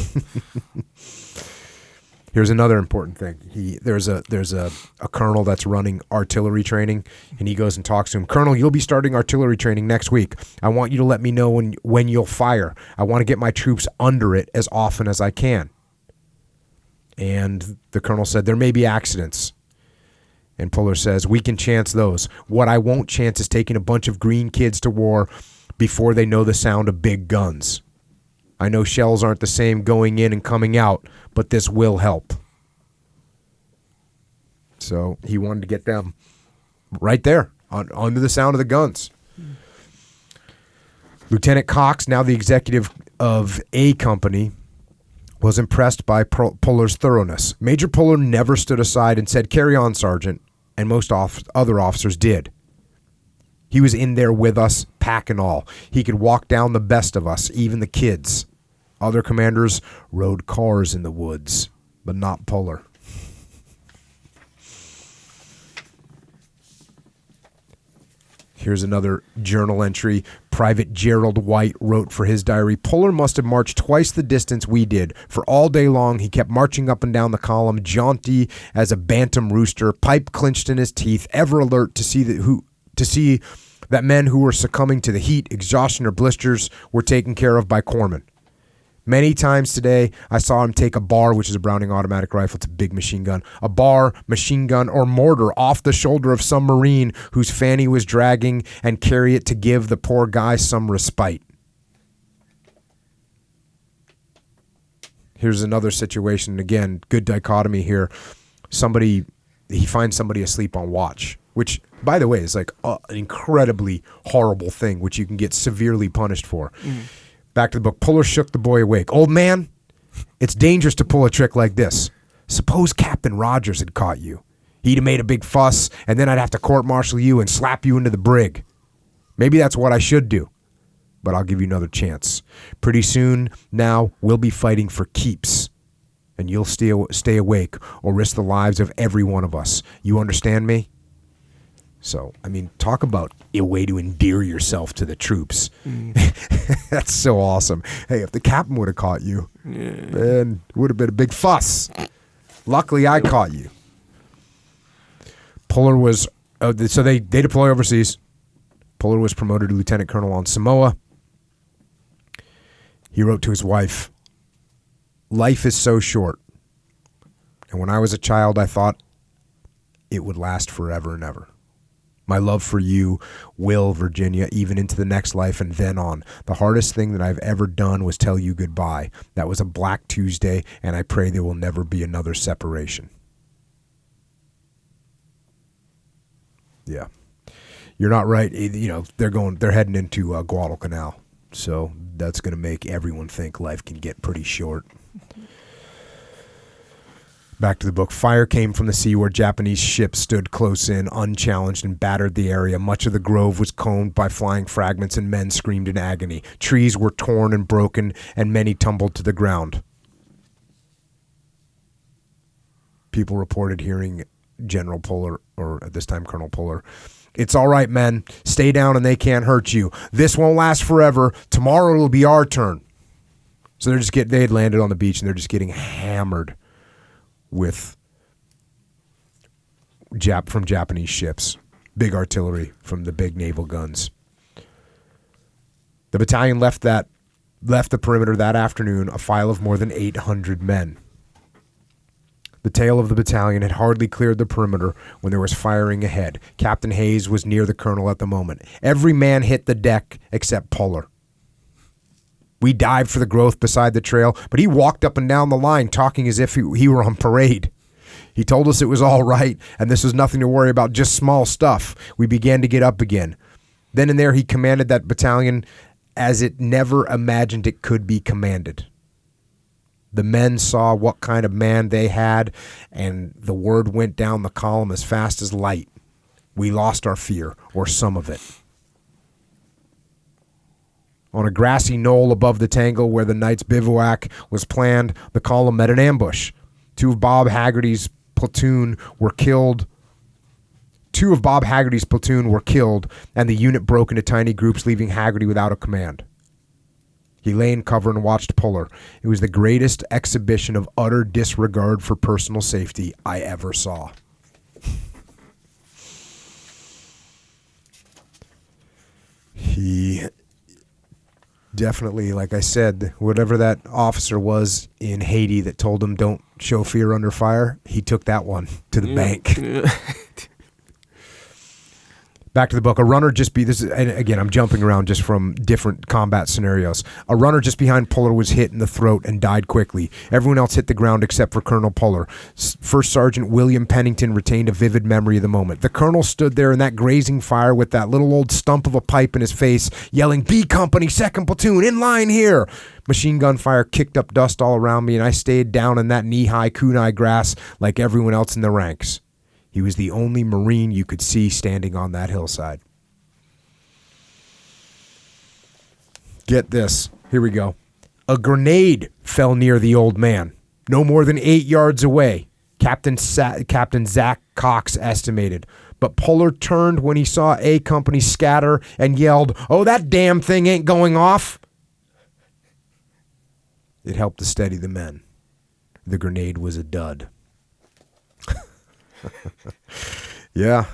Speaker 1: Here's another important thing. There's a colonel that's running artillery training, and he goes and talks to him. Colonel, you'll be starting artillery training next week. I want you to let me know when you'll fire. I want to get my troops under it as often as I can. And the colonel said, there may be accidents. And Puller says, we can chance those. What I won't chance is taking a bunch of green kids to war before they know the sound of big guns. I know shells aren't the same going in and coming out, but this will help. So he wanted to get them right there under the sound of the guns. Lieutenant Cox, now the executive of A Company, was impressed by Puller's thoroughness. Major Puller never stood aside and said, "Carry on, Sergeant," and most other officers did. He was in there with us, pack and all. He could walk down the best of us, even the kids. Other commanders rode cars in the woods, but not Puller. Here's another journal entry. Private Gerald White wrote for his diary, "Puller must have marched twice the distance we did, for all day long he kept marching up and down the column, jaunty as a bantam rooster, pipe clenched in his teeth, ever alert to see that men who were succumbing to the heat, exhaustion, or blisters were taken care of by corpsmen. Many times today, I saw him take a bar, which is a Browning automatic rifle, it's a big machine gun, a bar, machine gun, or mortar off the shoulder of some Marine whose fanny was dragging and carry it to give the poor guy some respite." Here's another situation. Again, good dichotomy here. He finds somebody asleep on watch, which, by the way, is like an incredibly horrible thing, which you can get severely punished for. Back to the book. Puller shook the boy awake. "Old man, it's dangerous to pull a trick like this. Suppose Captain Rogers had caught you. He'd have made a big fuss, and then I'd have to court-martial you and slap you into the brig. Maybe that's what I should do, but I'll give you another chance. Pretty soon now we'll be fighting for keeps, and you'll stay awake or risk the lives of every one of us. You understand me?" So, I mean, talk about a way to endear yourself to the troops. That's so awesome. Hey, if the captain would have caught you, man, it would have been a big fuss. Luckily, I caught you. Puller was, so they deploy overseas. Puller was promoted to lieutenant colonel on Samoa. He wrote to his wife, "Life is so short. And when I was a child, I thought it would last forever and ever. My love for you will, Virginia, even into the next life and then on. The hardest thing that I've ever done was tell you goodbye. That was a Black Tuesday, and I pray there will never be another separation." Yeah. You're not right. You know, they're heading into Guadalcanal. So that's going to make everyone think life can get pretty short. Back to the book. Fire came from the sea where Japanese ships stood close in, unchallenged, and battered the area. Much of the grove was combed by flying fragments, and men screamed in agony. Trees were torn and broken, and many tumbled to the ground. People reported hearing General Puller, or at this time Colonel Puller, "It's all right, men. Stay down and they can't hurt you. This won't last forever. Tomorrow it'll be our turn." So they had landed on the beach, and they're just getting hammered with from Japanese ships, big artillery from the big naval guns. The battalion left the perimeter that afternoon, a file of more than 800 men. The tail of the battalion had hardly cleared the perimeter when there was firing ahead. Captain Hayes was near the colonel at the moment. Every man hit the deck except Puller. We dived for the growth beside the trail, but he walked up and down the line talking as if he were on parade. He told us it was all right, and this was nothing to worry about, just small stuff. We began to get up again. Then and there he commanded that battalion as it never imagined it could be commanded. The men saw what kind of man they had, and the word went down the column as fast as light. We lost our fear, or some of it. On a grassy knoll above the tangle where the night's bivouac was planned, the column met an ambush. Two of Bob Haggerty's platoon were killed, and the unit broke into tiny groups, leaving Haggerty without a command. He lay in cover and watched Puller. It was the greatest exhibition of utter disregard for personal safety I ever saw. He definitely, like I said, whatever that officer was in Haiti that told him don't show fear under fire, he took that one to the bank. Back to the book. A runner just this is, and again, I'm jumping around just from different combat scenarios. A runner just behind Puller was hit in the throat and died quickly. Everyone else hit the ground except for Colonel Puller. First Sergeant William Pennington retained a vivid memory of the moment. The colonel stood there in that grazing fire with that little old stump of a pipe in his face, yelling, "B Company, 2nd Platoon, in line here!" Machine gun fire kicked up dust all around me, and I stayed down in that knee-high kunai grass like everyone else in the ranks. He was the only Marine you could see standing on that hillside. Get this. Here we go. A grenade fell near the old man, no more than 8 yards away, Captain Zach Cox estimated. But Puller turned when he saw A Company scatter and yelled, "Oh, that damn thing ain't going off." It helped to steady the men. The grenade was a dud. Yeah.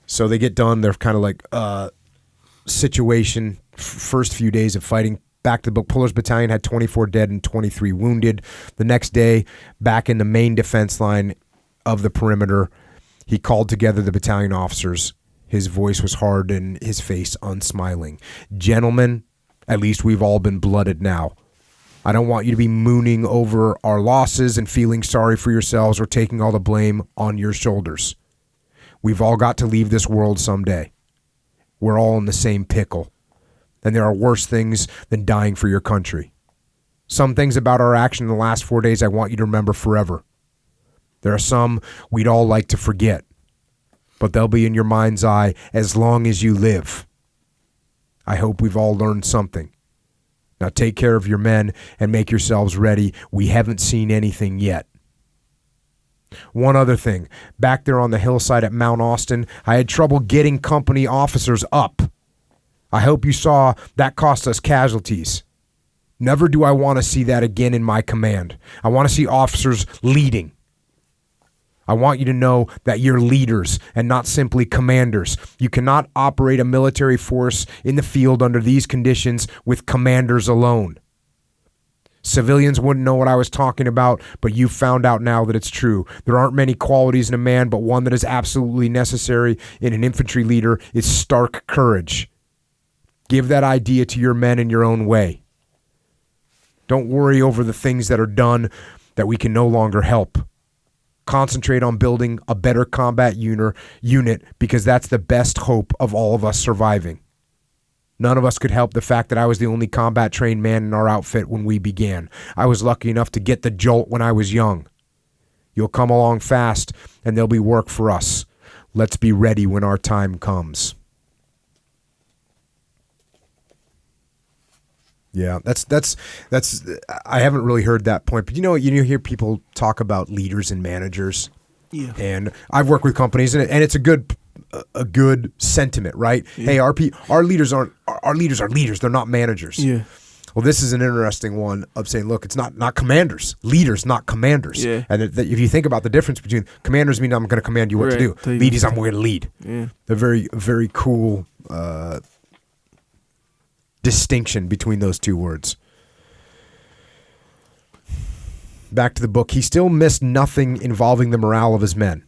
Speaker 1: So they get done. They're kind of like situation. First few days of fighting. Back to the book. Puller's battalion had 24 dead and 23 wounded. The next day, back in the main defense line of the perimeter, he called together the battalion officers. His voice was hard and his face unsmiling. "Gentlemen, at least we've all been blooded now. I don't want you to be mooning over our losses and feeling sorry for yourselves or taking all the blame on your shoulders. We've all got to leave this world someday. We're all in the same pickle, and there are worse things than dying for your country. Some things about our action in the last 4 days I want you to remember forever. There are some we'd all like to forget, but they'll be in your mind's eye as long as you live. I hope we've all learned something. Now take care of your men and make yourselves ready. We haven't seen anything yet." One other thing. Back there on the hillside at Mount Austin, I had trouble getting company officers up. I hope you saw that cost us casualties. Never do I want to see that again in my command. I want to see officers leading. I want you to know that you're leaders and not simply commanders. You cannot operate a military force in the field under these conditions with commanders alone. Civilians wouldn't know what I was talking about, but you found out now that it's true. There aren't many qualities in a man, but one that is absolutely necessary in an infantry leader is stark courage. Give that idea to your men in your own way. Don't worry over the things that are done that we can no longer help. Concentrate on building a better combat unit because that's the best hope of all of us surviving. None of us could help the fact that I was the only combat-trained man in our outfit when we began. I was lucky enough to get the jolt when I was young. You'll come along fast, and there'll be work for us. Let's be ready when our time comes. Yeah, that's. I haven't really heard that point, but you hear people talk about leaders and managers. Yeah. And I've worked with companies, and it's a good sentiment, right? Yeah. Hey, our leaders are leaders. They're not managers. Yeah. Well, this is an interesting one of saying, look, it's not commanders, leaders, not commanders. Yeah. And if you think about the difference between commanders mean I'm going to command you what to do. Leaders, I'm going to lead. Yeah. The very, very cool distinction between those two words. Back to the book. He still missed nothing involving the morale of his men.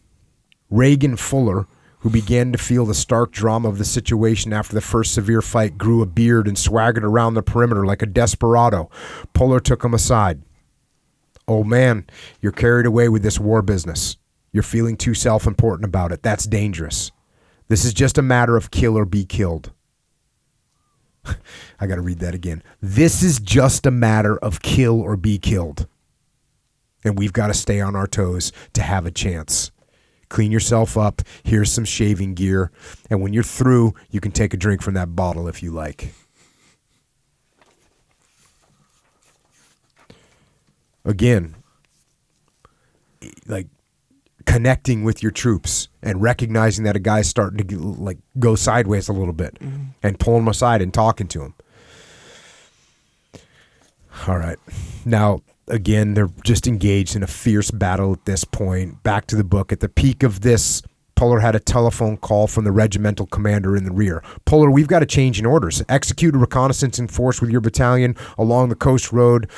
Speaker 1: Reagan Fuller, who began to feel the stark drama of the situation after the first severe fight, grew a beard and swaggered around the perimeter like a desperado. Puller took him aside. "Old man, you're carried away with this war business. You're feeling too self-important about it. That's dangerous. This is just a matter of kill or be killed." I got to read that again. This is just a matter of kill or be killed. And we've got to stay on our toes to have a chance. Clean yourself up. Here's some shaving gear. And when you're through, you can take a drink from that bottle if you like. Again, like connecting with your troops and recognizing that a guy's starting to go sideways a little bit and pulling him aside and talking to him. All right. Now, again, they're just engaged in a fierce battle at this point. Back to the book. At the peak of this, Puller had a telephone call from the regimental commander in the rear. "Puller, we've got a change in orders. Execute a reconnaissance in force with your battalion along the coast road.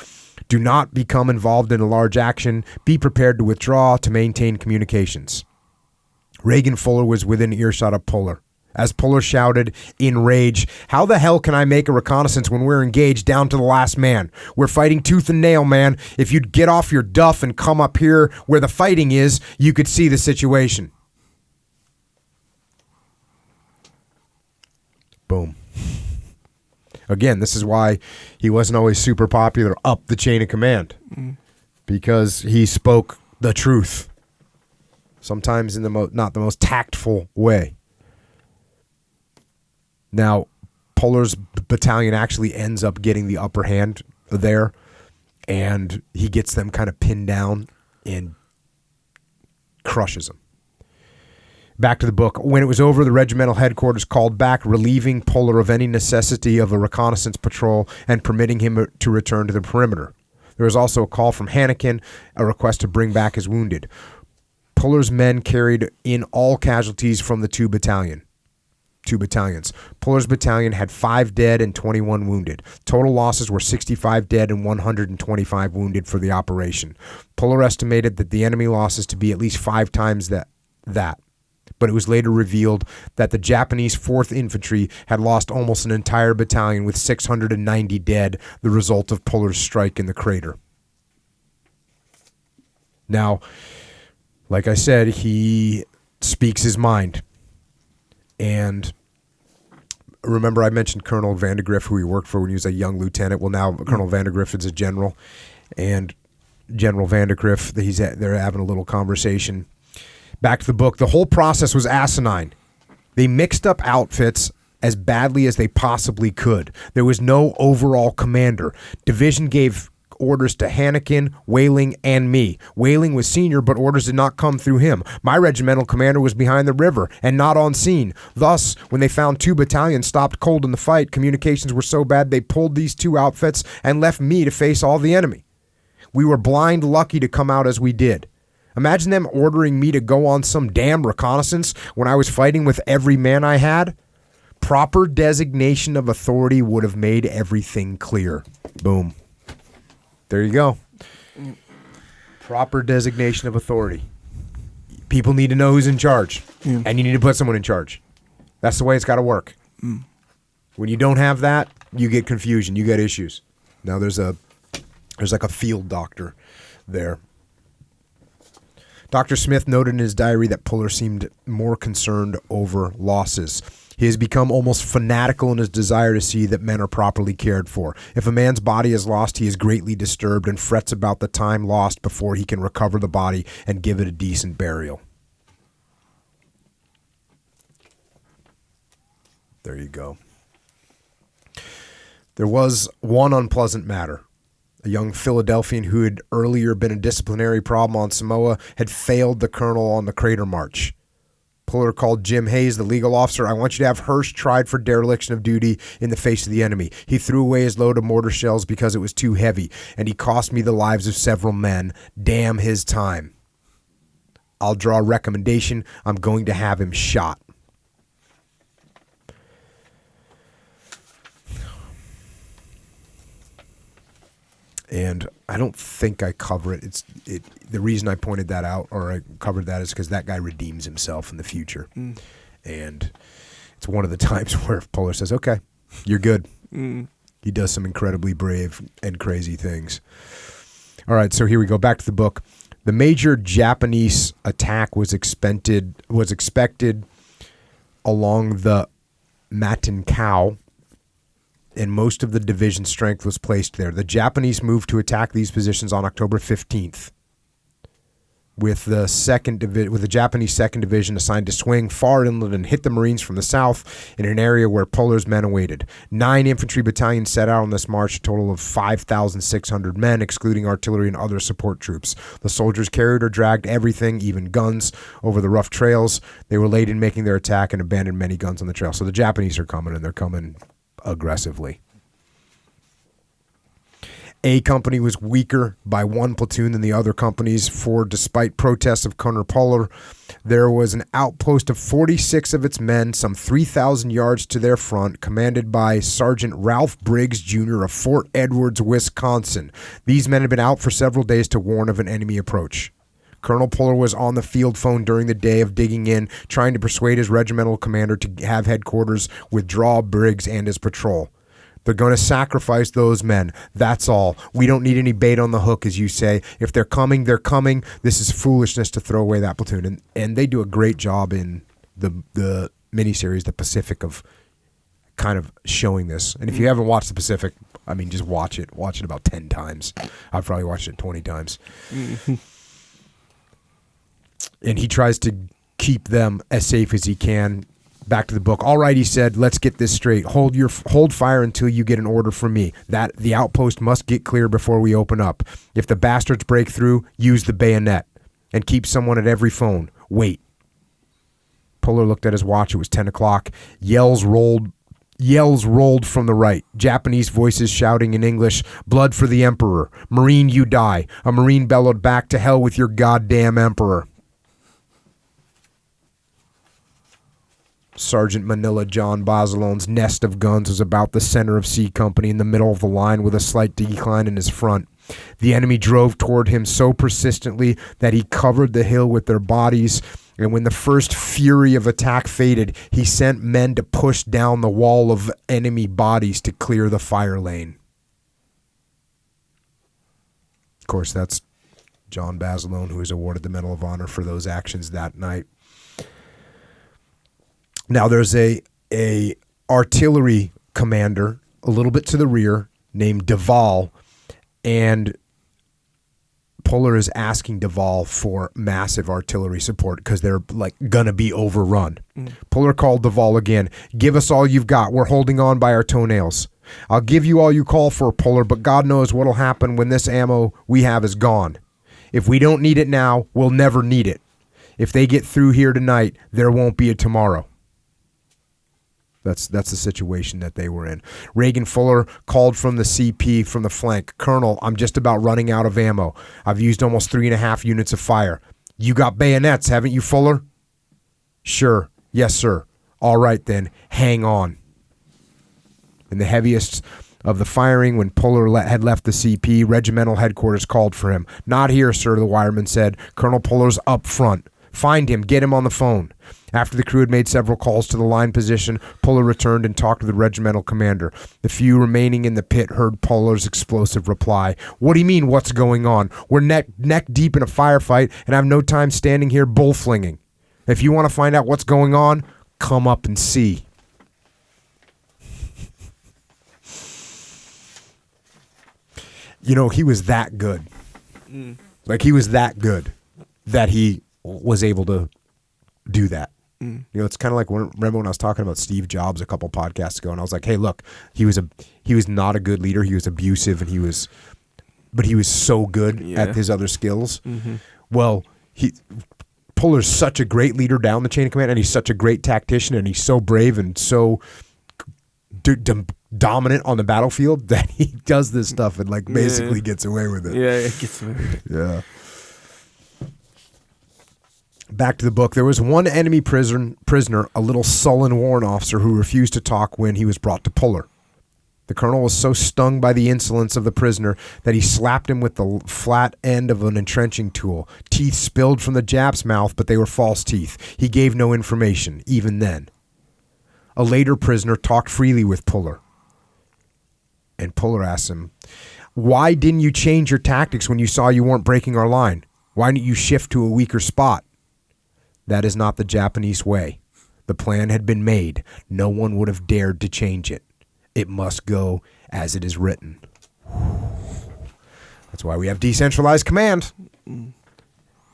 Speaker 1: Do not become involved in a large action. Be prepared to withdraw to maintain communications." Reagan Fuller was within earshot of Puller. As Puller shouted in rage, "How the hell can I make a reconnaissance when we're engaged down to the last man? We're fighting tooth and nail, man. If you'd get off your duff and come up here where the fighting is, you could see the situation." Boom. Again, this is why he wasn't always super popular up the chain of command. Because he spoke the truth. Sometimes in the not the most tactful way. Now, Puller's battalion actually ends up getting the upper hand there, and he gets them kind of pinned down and crushes them. Back to the book. When it was over, the regimental headquarters called back, relieving Puller of any necessity of a reconnaissance patrol and permitting him to return to the perimeter. There was also a call from Hannikin, a request to bring back his wounded. Puller's men carried in all casualties from the two battalions. Puller's battalion had 5 dead and 21 wounded. Total losses were 65 dead and 125 wounded for the operation. Puller estimated that the enemy losses to be at least 5 times that. But it was later revealed that the Japanese 4th Infantry had lost almost an entire battalion with 690 dead, the result of Puller's strike in the crater. Now, like I said, he speaks his mind. And remember I mentioned Colonel Vandergriff, who he worked for when he was a young lieutenant. Well, now Colonel Vandergriff is a general. And General Vandergriff, they're having a little conversation. Back to the book. The whole process was asinine. They mixed up outfits as badly as they possibly could. There was no overall commander. Division gave orders to Hannikin, Whaling, and me. Whaling was senior, but orders did not come through him. My regimental commander was behind the river and not on scene. Thus, when they found 2 battalions stopped cold in the fight, communications were so bad they pulled these 2 outfits and left me to face all the enemy. We were blind lucky to come out as we did. Imagine them ordering me to go on some damn reconnaissance when I was fighting with every man I had. Proper designation of authority would have made everything clear. Boom. There you go. Proper designation of authority. People need to know who's in charge. Yeah. And you need to put someone in charge. That's the way it's got to work. When you don't have that, you get confusion. You get issues. Now there's like a field doctor there. Dr. Smith noted in his diary that Puller seemed more concerned over losses. He has become almost fanatical in his desire to see that men are properly cared for. If a man's body is lost, he is greatly disturbed and frets about the time lost before he can recover the body and give it a decent burial. There you go. There was one unpleasant matter. A young Philadelphian who had earlier been a disciplinary problem on Samoa had failed the colonel on the crater march. Puller called Jim Hayes, the legal officer. "I want you to have Hirsch tried for dereliction of duty in the face of the enemy. He threw away his load of mortar shells because it was too heavy, and he cost me the lives of several men. Damn his time. I'll draw a recommendation. I'm going to have him shot." And I don't think I cover it. The reason I pointed that out, or I covered that, is because that guy redeems himself in the future. And it's one of the times where Puller says, "Okay, you're good." He does some incredibly brave and crazy things. All right, so here we go. Back to the book. The major Japanese attack was expected along the Matankau, and most of the division's strength was placed there. The Japanese moved to attack these positions on October 15th, with the Japanese 2nd Division assigned to swing far inland and hit the Marines from the south in an area where Puller's men awaited. 9 infantry battalions set out on this march, a total of 5,600 men, excluding artillery and other support troops. The soldiers carried or dragged everything, even guns, over the rough trails. They were late in making their attack and abandoned many guns on the trail. So the Japanese are coming, and they're coming aggressively. A company was weaker by 1 platoon than the other companies, for despite protests of Colonel Puller, there was an outpost of 46 of its men, some 3,000 yards to their front, commanded by Sergeant Ralph Briggs, Jr. of Fort Edwards, Wisconsin. These men had been out for several days to warn of an enemy approach. Colonel Puller was on the field phone during the day of digging in, trying to persuade his regimental commander to have headquarters withdraw Briggs and his patrol. They're going to sacrifice those men. That's all. We don't need any bait on the hook, as you say. If they're coming, they're coming. This is foolishness to throw away that platoon. And they do a great job in the miniseries, The Pacific, of kind of showing this. And if you haven't watched The Pacific, I mean, just watch it. Watch it about 10 times. I've probably watched it 20 times. And he tries to keep them as safe as he can. Back to the book. All right, he said, let's get this straight. Hold fire until you get an order from me. That the outpost must get clear before we open up. If the bastards break through, use the bayonet. And keep someone at every phone. Wait. Puller looked at his watch. It was 10 o'clock. Yells rolled from the right. Japanese voices shouting in English, blood for the Emperor. Marine, you die. A Marine bellowed back, to hell with your goddamn Emperor. Sergeant Manila John Basilone's nest of guns was about the center of C Company in the middle of the line with a slight decline in his front. The enemy drove toward him so persistently that he covered the hill with their bodies, and when the first fury of attack faded, he sent men to push down the wall of enemy bodies to clear the fire lane. Of course, that's John Basilone, who was awarded the Medal of Honor for those actions that night. Now there's a artillery commander a little bit to the rear named Duvall, and Puller is asking Duvall for massive artillery support because they're like gonna be overrun. Puller called Duvall again. Give us all you've got. We're holding on by our toenails. I'll give you all you call for, Puller, but God knows what'll happen when this ammo we have is gone. If we don't need it now, we'll never need it. If they get through here tonight, there won't be a tomorrow. That's the situation that they were in. Reagan Fuller called from the CP from the flank. Colonel, I'm just about running out of ammo. I've used almost 3.5 units of fire. You got bayonets, haven't you, Fuller? Sure. Yes, sir. All right, then. Hang on. In the heaviest of the firing, when Puller had left the CP, regimental headquarters called for him. Not here, sir, the wireman said. Colonel Puller's up front. Find him. Get him on the phone. After the crew had made several calls to the line position, Puller returned and talked to the regimental commander. The few remaining in the pit heard Puller's explosive reply. What do you mean, what's going on? We're neck deep in a firefight, and I have no time standing here bullflinging. If you want to find out what's going on, come up and see. You know, he was that good. Like, he was that good that he was able to do that. You know, it's kind of like remember when I was talking about Steve Jobs a couple podcasts ago, and I was like, "Hey, look, he was not a good leader. He was abusive, and he was so good at his other skills." Well, Puller's such a great leader down the chain of command, and he's such a great tactician, and he's so brave and so dominant on the battlefield that he does this stuff and like basically gets away with it.
Speaker 2: Yeah, it gets away with it.
Speaker 1: Yeah. Back to the book. There was one enemy prisoner, a little sullen warrant officer who refused to talk when he was brought to Puller. The colonel was so stung by the insolence of the prisoner that he slapped him with the flat end of an entrenching tool. Teeth spilled from the Jap's mouth, but they were false teeth. He gave no information, even then. A later prisoner talked freely with Puller. And Puller asked him, "Why didn't you change your tactics when you saw you weren't breaking our line? Why didn't you shift to a weaker spot?" "That is not the Japanese way. The plan had been made. No one would have dared to change it. It must go as it is written." That's why we have decentralized command.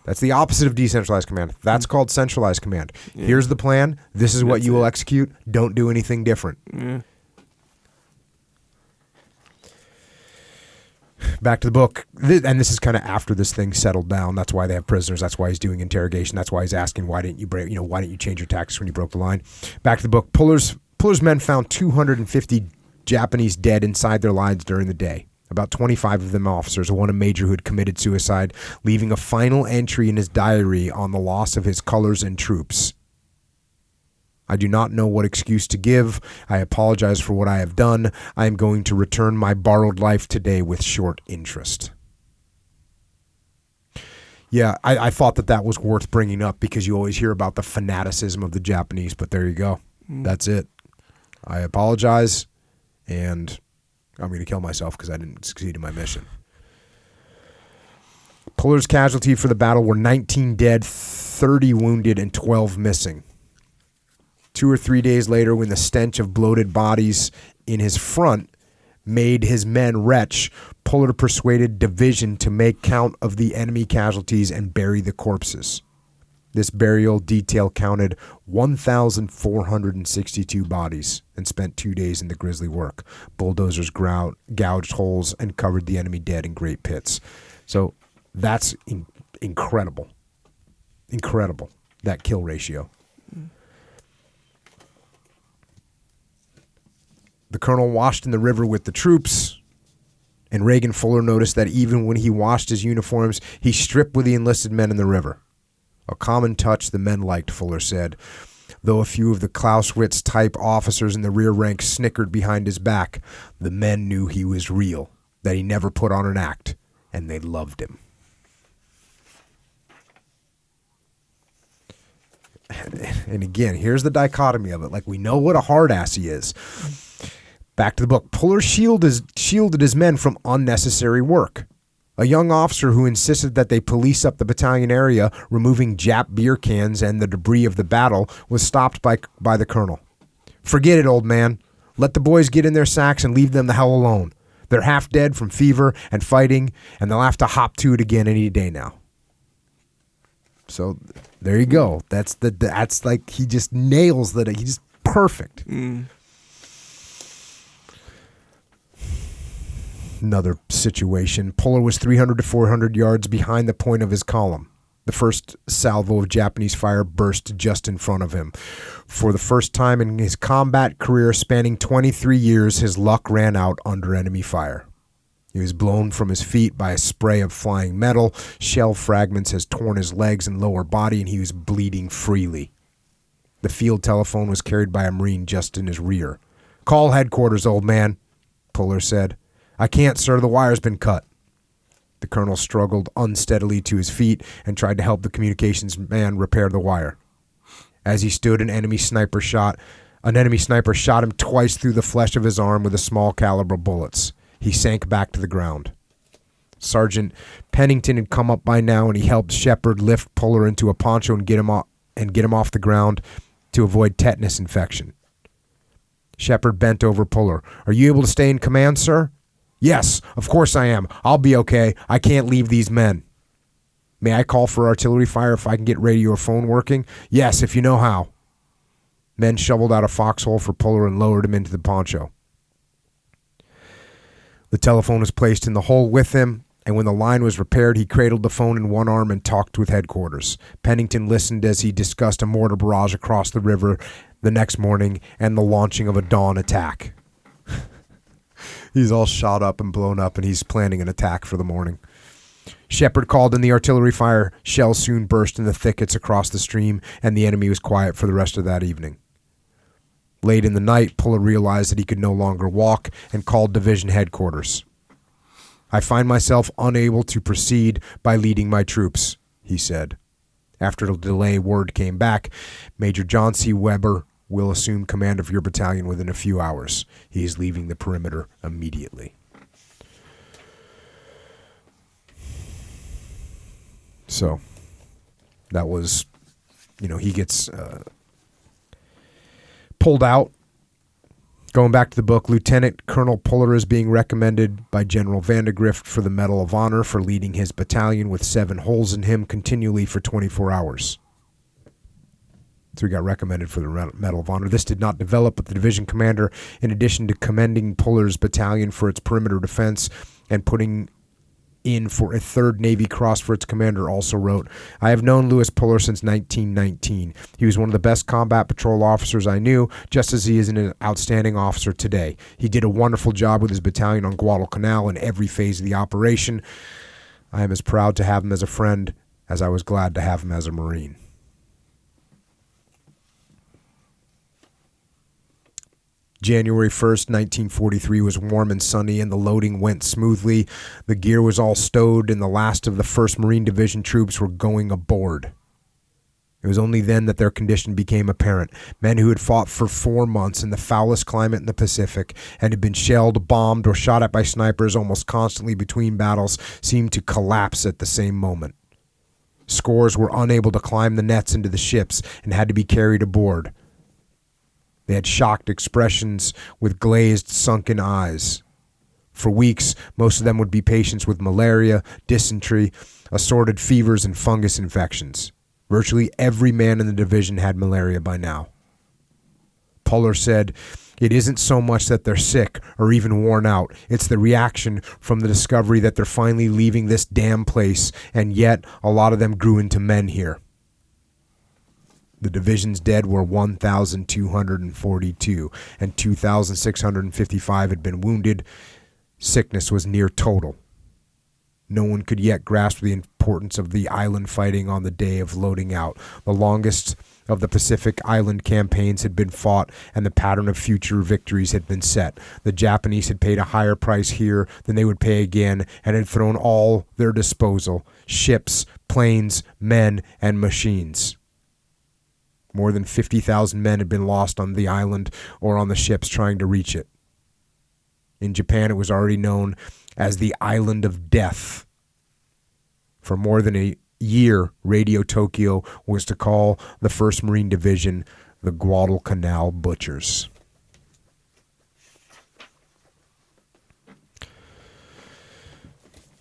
Speaker 1: That's the opposite of decentralized command. That's called centralized command. Yeah. Here's the plan. This is what you will execute. Don't do anything different. Yeah. Back to the book, and this is kind of after this thing settled down. That's why they have prisoners. That's why he's doing interrogation. That's why he's asking, why didn't you change your tactics when you broke the line? Back to the book. Puller's men found 250 Japanese dead inside their lines during the day. About 25 of them officers, one a major who had committed suicide, leaving a final entry in his diary on the loss of his colors and troops. "I do not know what excuse to give. I apologize for what I have done. I am going to return my borrowed life today with short interest." Yeah, I thought that was worth bringing up because you always hear about the fanaticism of the Japanese, but there you go. That's it. I apologize, and I'm going to kill myself because I didn't succeed in my mission. Puller's casualty for the battle were 19 dead, 30 wounded, and 12 missing. 2 or 3 days later, when the stench of bloated bodies in his front made his men retch, Puller persuaded division to make count of the enemy casualties and bury the corpses. This burial detail counted 1,462 bodies and spent 2 days in the grisly work. Bulldozers gouged holes and covered the enemy dead in great pits. So that's incredible. Incredible, that kill ratio. The colonel washed in the river with the troops, and Reagan Fuller noticed that even when he washed his uniforms, he stripped with the enlisted men in the river. A common touch the men liked, Fuller said, though a few of the Clausewitz-type officers in the rear ranks snickered behind his back. The men knew he was real, that he never put on an act, and they loved him. And again, here's the dichotomy of it. Like, we know what a hard ass he is. Back to the book. Puller shielded his men from unnecessary work. A young officer who insisted that they police up the battalion area, removing Jap beer cans and the debris of the battle, was stopped by the colonel. Forget it, old man. Let the boys get in their sacks and leave them the hell alone. They're half dead from fever and fighting, and they'll have to hop to it again any day now. So there you go. That's like, he just nails that. He's just perfect. Another situation. Puller was 300 to 400 yards behind the point of his column. The first salvo of Japanese fire burst just in front of him. For the first time in his combat career spanning 23 years, his luck ran out under enemy fire. He was blown from his feet by a spray of flying metal. Shell fragments has torn his legs and lower body, and he was bleeding freely. The field telephone was carried by a Marine just in his rear. "Call headquarters, old man," Puller said. "I can't, sir. The wire's been cut." The colonel struggled unsteadily to his feet and tried to help the communications man repair the wire. As he stood, an enemy sniper shot him twice through the flesh of his arm with a small caliber bullets. He sank back to the ground. Sergeant Pennington had come up by now, and he helped Shepard lift Puller into a poncho and get him off the ground to avoid tetanus infection. Shepard bent over Puller. "Are you able to stay in command, sir?" "Yes, of course I am. I'll be okay. I can't leave these men." "May I call for artillery fire if I can get radio or phone working?" "Yes, if you know how." Men shoveled out a foxhole for Puller and lowered him into the poncho. The telephone was placed in the hole with him, and when the line was repaired, he cradled the phone in one arm and talked with headquarters. Pennington listened as he discussed a mortar barrage across the river the next morning and the launching of a dawn attack. He's all shot up and blown up, and he's planning an attack for the morning. Shepard called in the artillery fire. Shells soon burst in the thickets across the stream, and the enemy was quiet for the rest of that evening. Late in the night, Puller realized that he could no longer walk and called division headquarters. "I find myself unable to proceed by leading my troops," he said. After a delay, word came back. "Major John C. Weber will assume command of your battalion within a few hours. He is leaving the perimeter immediately." So that was, he gets pulled out. Going back to the book, Lieutenant Colonel Puller is being recommended by General Vandegrift for the Medal of Honor for leading his battalion with 7 holes in him continually for 24 hours. So he got recommended for the Medal of Honor. This did not develop, but the division commander, in addition to commending Puller's battalion for its perimeter defense and putting in for a 3rd Navy Cross for its commander, also wrote, "I have known Louis Puller since 1919. He was one of the best combat patrol officers I knew, just as he is an outstanding officer today. He did a wonderful job with his battalion on Guadalcanal in every phase of the operation. I am as proud to have him as a friend as I was glad to have him as a Marine." January 1st, 1943 was warm and sunny, and the loading went smoothly. The gear was all stowed, and the last of the 1st Marine Division troops were going aboard. It was only then that their condition became apparent. Men who had fought for 4 months in the foulest climate in the Pacific and had been shelled, bombed, or shot at by snipers almost constantly between battles seemed to collapse at the same moment. Scores were unable to climb the nets into the ships and had to be carried aboard. They had shocked expressions with glazed, sunken eyes. For weeks, most of them would be patients with malaria, dysentery, assorted fevers, and fungus infections. Virtually every man in the division had malaria by now. Puller said, "It isn't so much that they're sick or even worn out. It's the reaction from the discovery that they're finally leaving this damn place, and yet a lot of them grew into men here." The division's dead were 1,242, and 2,655 had been wounded. Sickness was near total. No one could yet grasp the importance of the island fighting on the day of loading out. The longest of the Pacific Island campaigns had been fought, and the pattern of future victories had been set. The Japanese had paid a higher price here than they would pay again, and had thrown all their disposal: ships, planes, men, and machines. More than 50,000 men had been lost on the island or on the ships trying to reach it. In Japan, it was already known as the Island of Death. For more than a year, Radio Tokyo was to call the 1st Marine Division the Guadalcanal Butchers.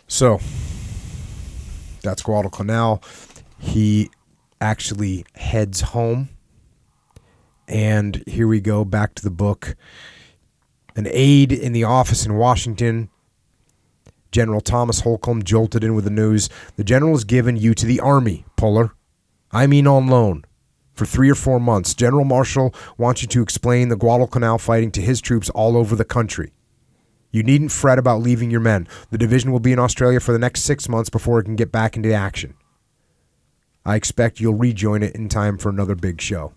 Speaker 1: So, that's Guadalcanal. He actually heads home, and here we go back to the book. An aide in the office in Washington, General Thomas Holcomb, jolted in with the news. "The general has given you to the Army, Puller. I mean on loan. For 3 or 4 months. General Marshall wants you to explain the Guadalcanal fighting to his troops all over the country. You needn't fret about leaving your men. The division will be in Australia for the next 6 months before it can get back into action. I expect you'll rejoin it in time for another big show."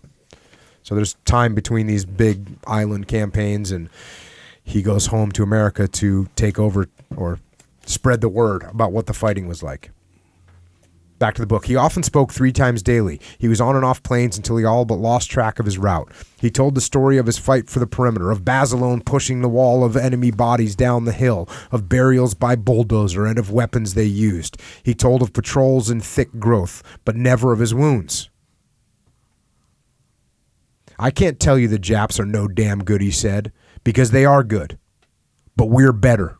Speaker 1: So there's time between these big island campaigns, and he goes home to America to take over or spread the word about what the fighting was like. Back to the book. He often spoke 3 times daily. He was on and off planes until he all but lost track of his route. He told the story of his fight for the perimeter, of Basilone pushing the wall of enemy bodies down the hill, of burials by bulldozer, and of weapons they used. He told of patrols in thick growth, but never of his wounds. "I can't tell you the Japs are no damn good," he said, "because they are good. But we're better.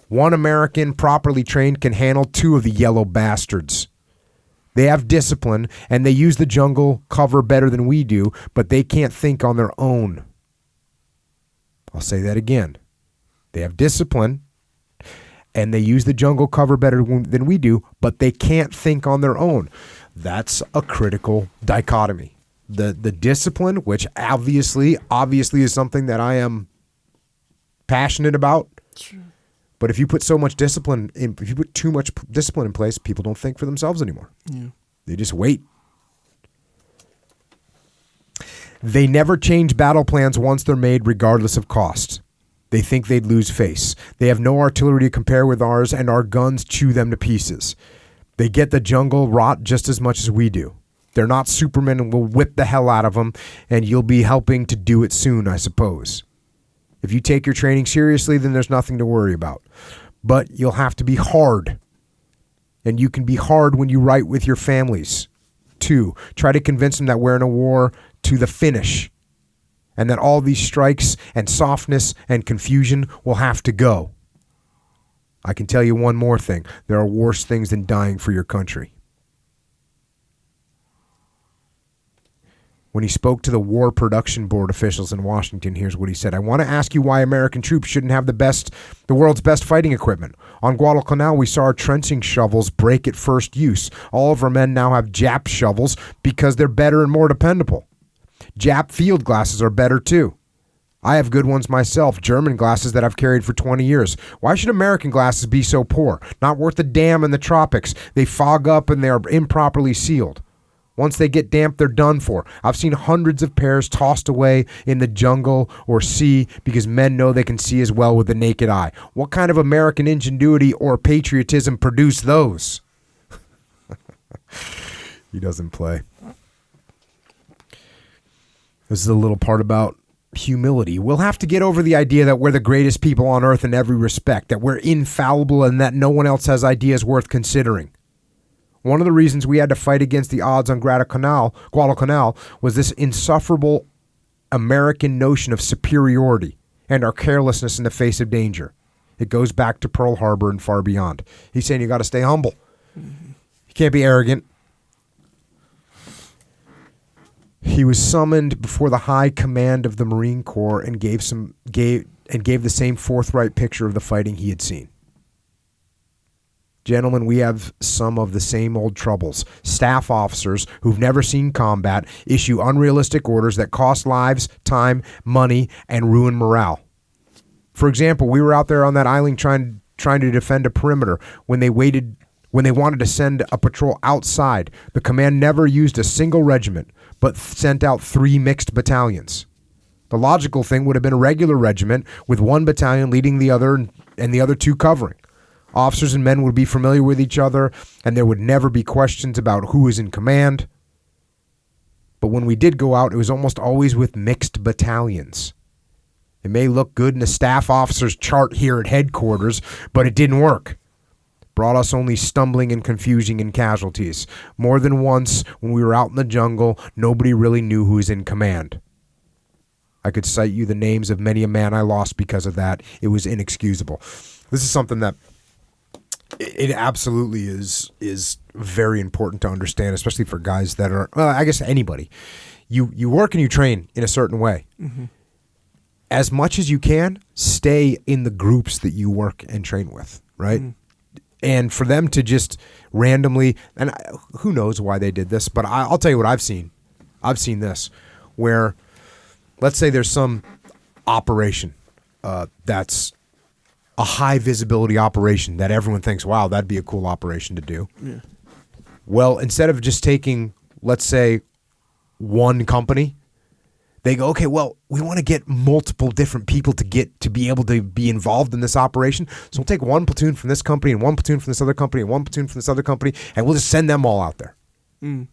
Speaker 1: One American properly trained can handle 2 of the yellow bastards. They have discipline, and they use the jungle cover better than we do, but they can't think on their own." I'll say that again. They have discipline, and they use the jungle cover better than we do, but they can't think on their own. That's a critical dichotomy. The discipline, which obviously is something that I am passionate about. Sure. But if you put too much discipline in place, people don't think for themselves anymore. Yeah. They just wait. "They never change battle plans once they're made, regardless of cost. They think they'd lose face. They have no artillery to compare with ours, and our guns chew them to pieces. They get the jungle rot just as much as we do. They're not Superman, and we'll whip the hell out of them, and you'll be helping to do it soon, I suppose. If you take your training seriously, then there's nothing to worry about. But you'll have to be hard. And you can be hard when you write with your families. 2, try to convince them that we're in a war to the finish, and that all these strikes and softness and confusion will have to go. I can tell you one more thing. There are worse things than dying for your country." When he spoke to the War Production Board officials in Washington, here's what he said. "I want to ask you why American troops shouldn't have the world's best fighting equipment. On Guadalcanal, we saw our trenching shovels break at first use. All of our men now have Jap shovels because they're better and more dependable. Jap field glasses are better too. I have good ones myself, German glasses that I've carried for 20 years. Why should American glasses be so poor? Not worth a damn in the tropics. They fog up and they are improperly sealed. Once they get damp, they're done for. I've seen hundreds of pairs tossed away in the jungle or sea because men know they can see as well with the naked eye. What kind of American ingenuity or patriotism produced those? He doesn't play. This is a little part about humility. We'll have to get over the idea that we're the greatest people on earth in every respect, that we're infallible and that no one else has ideas worth considering. One of the reasons we had to fight against the odds on Guadalcanal was this insufferable American notion of superiority and our carelessness in the face of danger. It goes back to Pearl Harbor and far beyond. He's saying you got to stay humble. You can't be arrogant. He was summoned before the high command of the Marine Corps and gave the same forthright picture of the fighting he had seen. Gentlemen, we have some of the same old troubles. Staff officers who've never seen combat issue unrealistic orders that cost lives, time, money, and ruin morale. For example, we were out there on that island trying to defend a perimeter when they wanted to send a patrol outside. The command never used a single regiment, but sent out 3 mixed battalions. The logical thing would have been a regular regiment with 1 battalion leading the other and the other 2 covering. Officers and men would be familiar with each other, and there would never be questions about who is in command. But when we did go out, it was almost always with mixed battalions. It may look good in a staff officer's chart here at headquarters, but it didn't work. Brought us only stumbling and confusion and casualties. More than once, when we were out in the jungle, nobody really knew who was in command. I could cite you the names of many a man I lost because of that. It was inexcusable. This is something that it absolutely is very important to understand, especially for guys that are, well, I guess anybody. You work and you train in a certain way. Mm-hmm. As much as you can, stay in the groups that you work and train with, right? Mm. And for them to just randomly, and who knows why they did this, but I'll tell you what I've seen. I've seen this, where let's say there's some operation that's a high visibility operation that everyone thinks, wow, that'd be a cool operation to do. Yeah. Well, instead of just taking, let's say, one company, they go, okay, well, we want to get multiple different people to be able to be involved in this operation. So we'll take 1 platoon from this company and 1 platoon from this other company and 1 platoon from this other company, and we'll just send them all out there. Mm.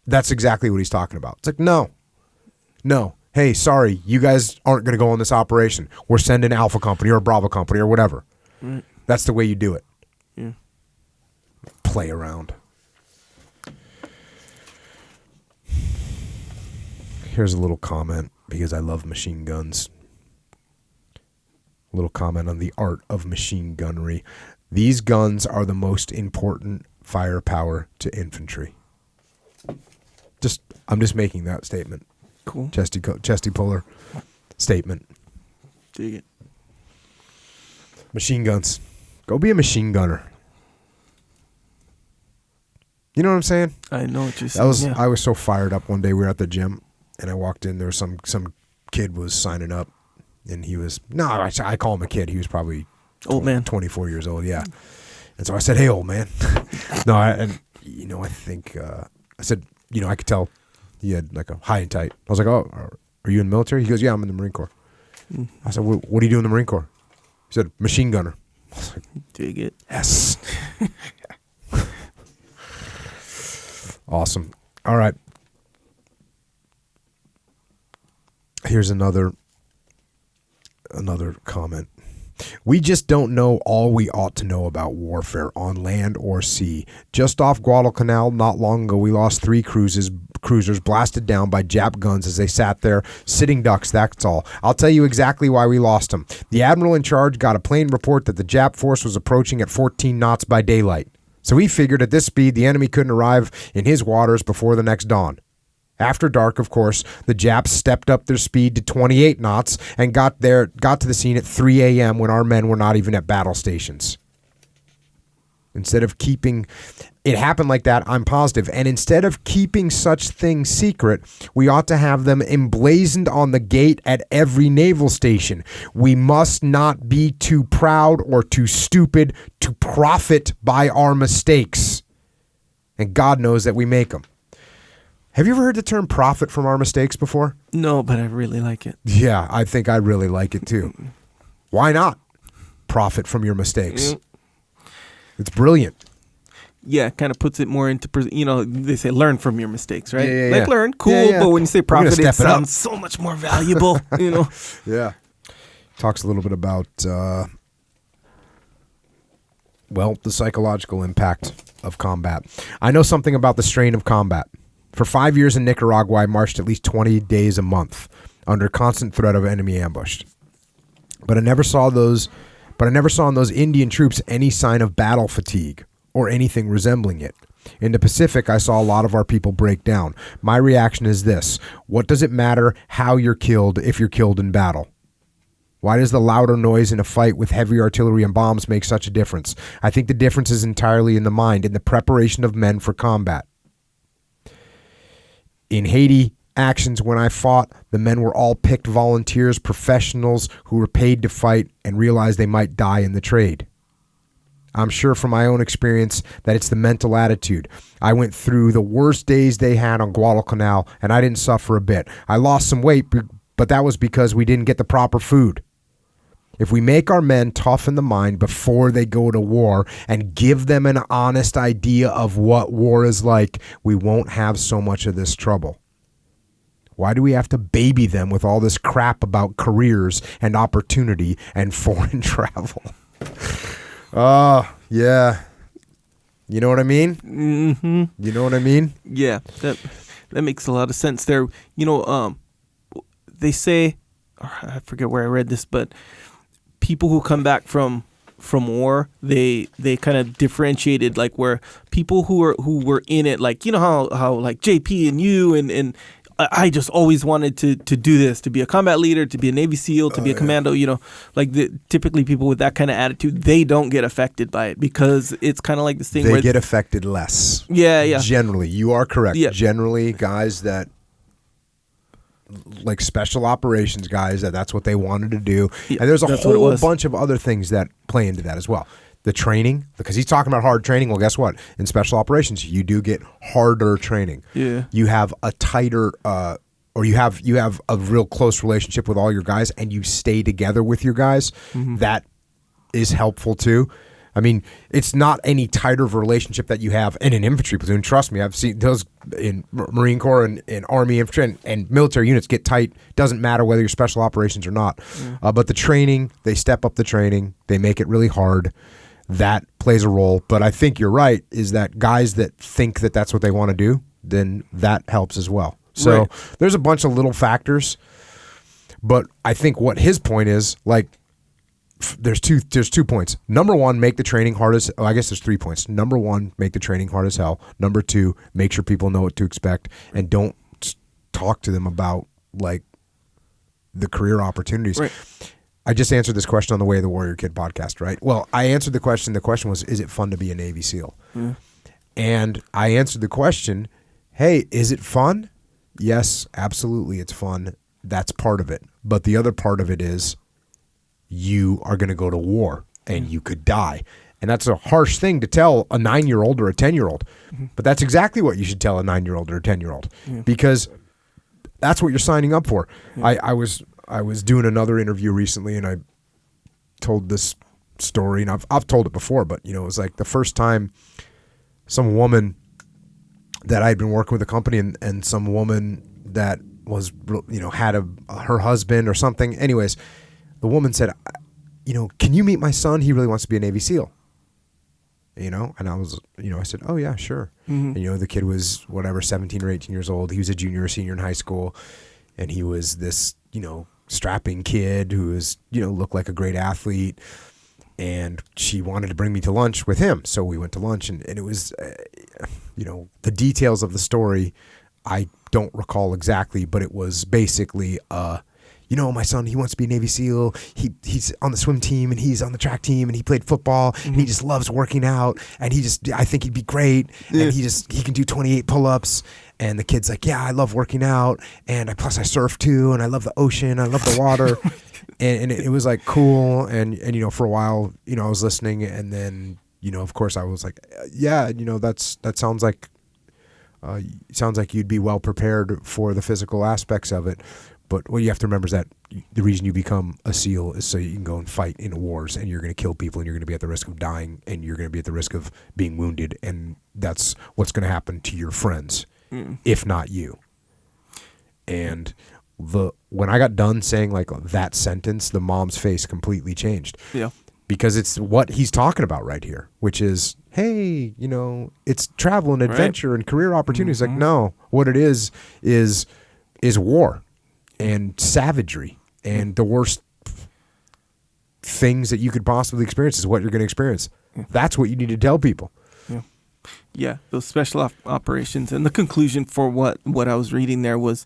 Speaker 1: That's exactly what he's talking about. It's like, no. Hey, sorry, you guys aren't going to go on this operation. We're sending Alpha Company or Bravo Company or whatever. Right. That's the way you do it. Yeah. Play around. Here's a little comment, because I love machine guns. A little comment on the art of machine gunnery. These guns are the most important firepower to infantry. I'm just making that statement. Cool. Chesty puller statement.
Speaker 2: Dig it.
Speaker 1: Machine guns. Go be a machine gunner. You know what I'm saying?
Speaker 2: I know what you're saying.
Speaker 1: I was so fired up one day. We were at the gym, and I walked in. There was some kid was signing up, and he was I call him a kid. He was probably
Speaker 2: old man,
Speaker 1: 24 years old. Yeah. And so I said, "Hey, old man." I think I said, I could tell he had like a high and tight. I was like, "Oh, are you in the military?" He goes, "Yeah, I'm in the Marine Corps." Mm. I said, "What do you do in the Marine Corps?" He said, "Machine gunner." I was like,
Speaker 2: dig it.
Speaker 1: Yes. Awesome. All right. Here's another comment. We just don't know all we ought to know about warfare on land or sea. Just off Guadalcanal, not long ago, we lost 3 cruisers blasted down by Jap guns as they sat there, sitting ducks, that's all. I'll tell you exactly why we lost them. The admiral in charge got a plane report that the Jap force was approaching at 14 knots by daylight. So he figured at this speed, the enemy couldn't arrive in his waters before the next dawn. After dark, of course, the Japs stepped up their speed to 28 knots and got to the scene at 3 a.m. when our men were not even at battle stations. Instead of keeping it happen like that, I'm positive. And instead of keeping such things secret, we ought to have them emblazoned on the gate at every naval station. We must not be too proud or too stupid to profit by our mistakes. And God knows that we make them. Have you ever heard the term profit from our mistakes before?
Speaker 2: No, but I really like it.
Speaker 1: Yeah, I think I really like it too. Why not profit from your mistakes? It's brilliant.
Speaker 2: Yeah, it kind of puts it more into, they say learn from your mistakes, right?
Speaker 1: Yeah.
Speaker 2: Learn, cool, but when you say profit, it sounds so much more valuable,
Speaker 1: Yeah. Talks a little bit about, the psychological impact of combat. I know something about the strain of combat. For 5 years in Nicaragua, I marched at least 20 days a month under constant threat of enemy ambush. But I never saw in those Indian troops any sign of battle fatigue or anything resembling it. In the Pacific, I saw a lot of our people break down. My reaction is this: what does it matter how you're killed if you're killed in battle? Why does the louder noise in a fight with heavy artillery and bombs make such a difference? I think the difference is entirely in the mind, in the preparation of men for combat. In Haiti actions, when I fought, the men were all picked volunteers, professionals who were paid to fight and realized they might die in the trade. I'm sure from my own experience that it's the mental attitude. I went through the worst days they had on Guadalcanal, and I didn't suffer a bit. I lost some weight, but that was because we didn't get the proper food. If we make our men tough in the mind before they go to war and give them an honest idea of what war is like, we won't have so much of this trouble. Why do we have to baby them with all this crap about careers and opportunity and foreign travel? Yeah. You know what I mean?
Speaker 2: Mm-hmm.
Speaker 1: You know what I mean?
Speaker 2: Yeah, that makes a lot of sense there. They say, I forget where I read this, but people who come back from war, they kind of differentiated, like, where people who were in it, like, how like JP and you and I just always wanted to do this, to be a combat leader, to be a Navy SEAL, to be a commando, like typically people with that kind of attitude, they don't get affected by it because it's kind of like this thing
Speaker 1: they
Speaker 2: where
Speaker 1: get affected less.
Speaker 2: Yeah.
Speaker 1: Generally, you are correct.
Speaker 2: Yeah.
Speaker 1: Generally, guys that like special operations guys, that's what they wanted to do. Yeah, and there's a whole bunch of other things that play into that as well. The training, because he's talking about hard training. Well, guess what? In special operations, you do get harder training.
Speaker 2: Yeah.
Speaker 1: You have a tighter, or you have a real close relationship with all your guys, and you stay together with your guys. Mm-hmm. That is helpful too. I mean, it's not any tighter of a relationship that you have in an infantry platoon. Trust me, I've seen those in Marine Corps and Army infantry and military units get tight. Doesn't matter whether you're special operations or not. Yeah. But the training, they step up the training. They make it really hard. That plays a role. But I think you're right, is that guys that think that that's what they want to do, then that helps as well. So There's a bunch of little factors. But I think what his point is, like, there's two points. Number one, make the training hard as I guess there's 3 points. Number one, make the training hard as hell. Number two, make sure people know what to expect and don't talk to them about like the career opportunities. Right. I just answered this question on the Way of the Warrior Kid podcast, right? Well, I answered the question. The question was, is it fun to be a Navy SEAL? Yeah. And I answered the question, hey, is it fun? Yes, absolutely, it's fun. That's part of it. But the other part of it is, you are going to go to war and you could die. And that's a harsh thing to tell a 9-year-old or a 10-year-old. Mm-hmm. But that's exactly what you should tell a 9-year-old or a 10-year-old because that's what you're signing up for. Yeah. I was doing another interview recently and I told this story, and I've told it before, but it was like the first time some woman that I had been working with a company and some woman that was, had her husband or something. Anyways, the woman said, can you meet my son? He really wants to be a Navy SEAL. And I was, I said, oh yeah, sure. Mm-hmm. And the kid was 17 or 18 years old. He was a junior or senior in high school. And he was this, strapping kid who was, looked like a great athlete. And she wanted to bring me to lunch with him. So we went to lunch and it was, the details of the story, I don't recall exactly, but it was basically, my son, he wants to be a Navy SEAL. He's on the swim team and he's on the track team and he played football and he just loves working out and I think he'd be great. Yeah. And he can do 28 pull-ups. And the kid's like, yeah, I love working out and plus I surf too and I love the ocean. I love the water. and it was like cool. And for a while, I was listening and then, of course I was like, yeah, that sounds like sounds like you'd be well prepared for the physical aspects of it. But what you have to remember is that the reason you become a SEAL is so you can go and fight in wars, and you're going to kill people, and you're going to be at the risk of dying, and you're going to be at the risk of being wounded, and that's what's going to happen to your friends, if not you. And when I got done saying like that sentence, the mom's face completely changed. Yeah. Because it's what he's talking about right here, which is, hey, it's travel and adventure and career opportunities. Like, no, what it is war and savagery, and the worst things that you could possibly experience is what you're going to experience. That's what you need to tell people.
Speaker 2: Yeah, those special operations. And the conclusion for what I was reading there was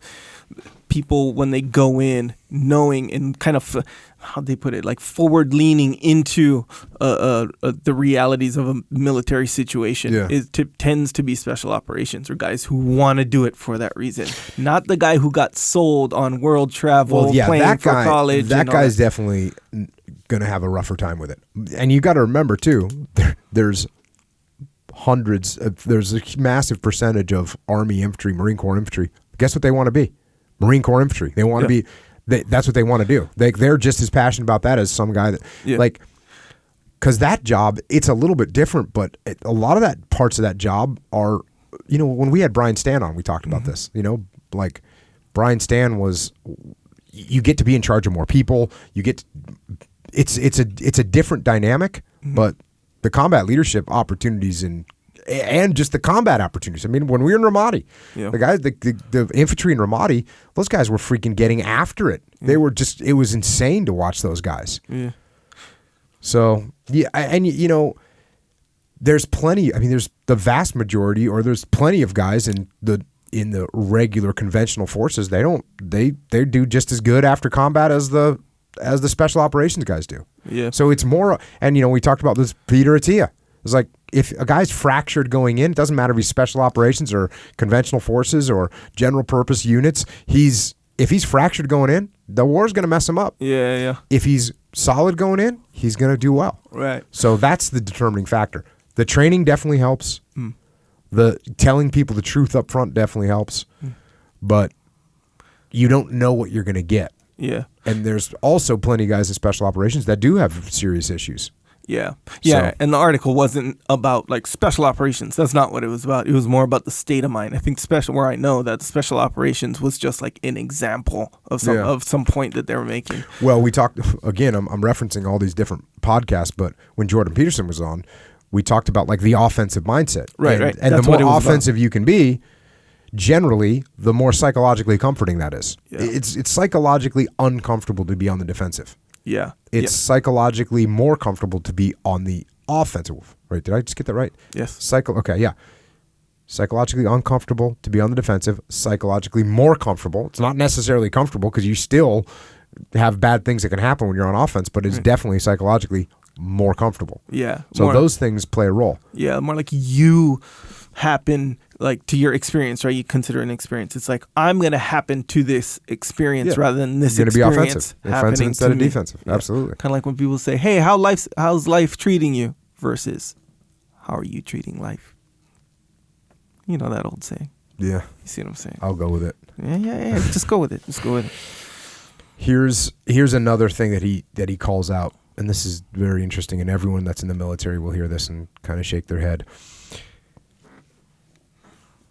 Speaker 2: people, when they go in knowing and kind of, how'd they put it, like forward leaning into the realities of a military situation, tends to be special operations, or guys who want to do it for that reason. Not the guy who got sold on world travel, playing for college.
Speaker 1: That guy's definitely going to have a rougher time with it. And you got to remember, too, there's a massive percentage of Army infantry, Marine Corps infantry. Guess what they want to be? Marine Corps infantry. They want to be. That's what they want to do. They're just as passionate about that as some guy that because that job, it's a little bit different, but a lot of that parts of that job are, when we had Brian Stan on, we talked about this. Like Brian Stan was, you get to be in charge of more people. You get, it's a different dynamic, but the combat leadership opportunities and just the combat opportunities. I mean, when we were in Ramadi, the guys, the infantry in Ramadi, those guys were freaking getting after it. They were just, it was insane to watch those guys. Yeah. So, there's plenty, there's the vast majority, or there's plenty of guys in the regular conventional forces. They do just as good after combat as the special operations guys do. Yeah. So it's more, and we talked about this, Peter Attia. It's like, if a guy's fractured going in, it doesn't matter if he's special operations or conventional forces or general purpose units. If he's fractured going in, the war's going to mess him up. Yeah, yeah. If he's solid going in, he's going to do well. Right. So that's the determining factor. The training definitely helps. The telling people the truth up front definitely helps. But you don't know what you're going to get. Yeah. And there's also plenty of guys in special operations that do have serious issues.
Speaker 2: Yeah. Yeah. So, and the article wasn't about like special operations. That's not what it was about. It was more about the state of mind. I think where I know that special operations was just like an example of some point that they were making.
Speaker 1: Well, we talked, again, I'm referencing all these different podcasts, but when Jordan Peterson was on, we talked about like the offensive mindset. Right. And the more offensive you can be, generally, the more psychologically comforting that is. Yeah. It's psychologically uncomfortable to be on the defensive. Yeah. It's psychologically more comfortable to be on the offensive. Right? Did I just get that right? Yes. Okay, yeah. Psychologically uncomfortable to be on the defensive, psychologically more comfortable. It's not necessarily comfortable because you still have bad things that can happen when you're on offense, but it's definitely psychologically more comfortable. Yeah. So those things play a role.
Speaker 2: Yeah, more like you happen like to your experience, right? You consider an experience. It's like, I'm going to happen to this experience rather than this experience. You're going to be
Speaker 1: offensive instead of defensive. Yeah. Absolutely.
Speaker 2: Kind of like when people say, hey, how's life treating you versus how are you treating life? You know that old saying. Yeah. You see what I'm saying?
Speaker 1: I'll go with it.
Speaker 2: Yeah. Just go with it.
Speaker 1: Here's another thing that he calls out, and this is very interesting, and everyone that's in the military will hear this and kind of shake their head.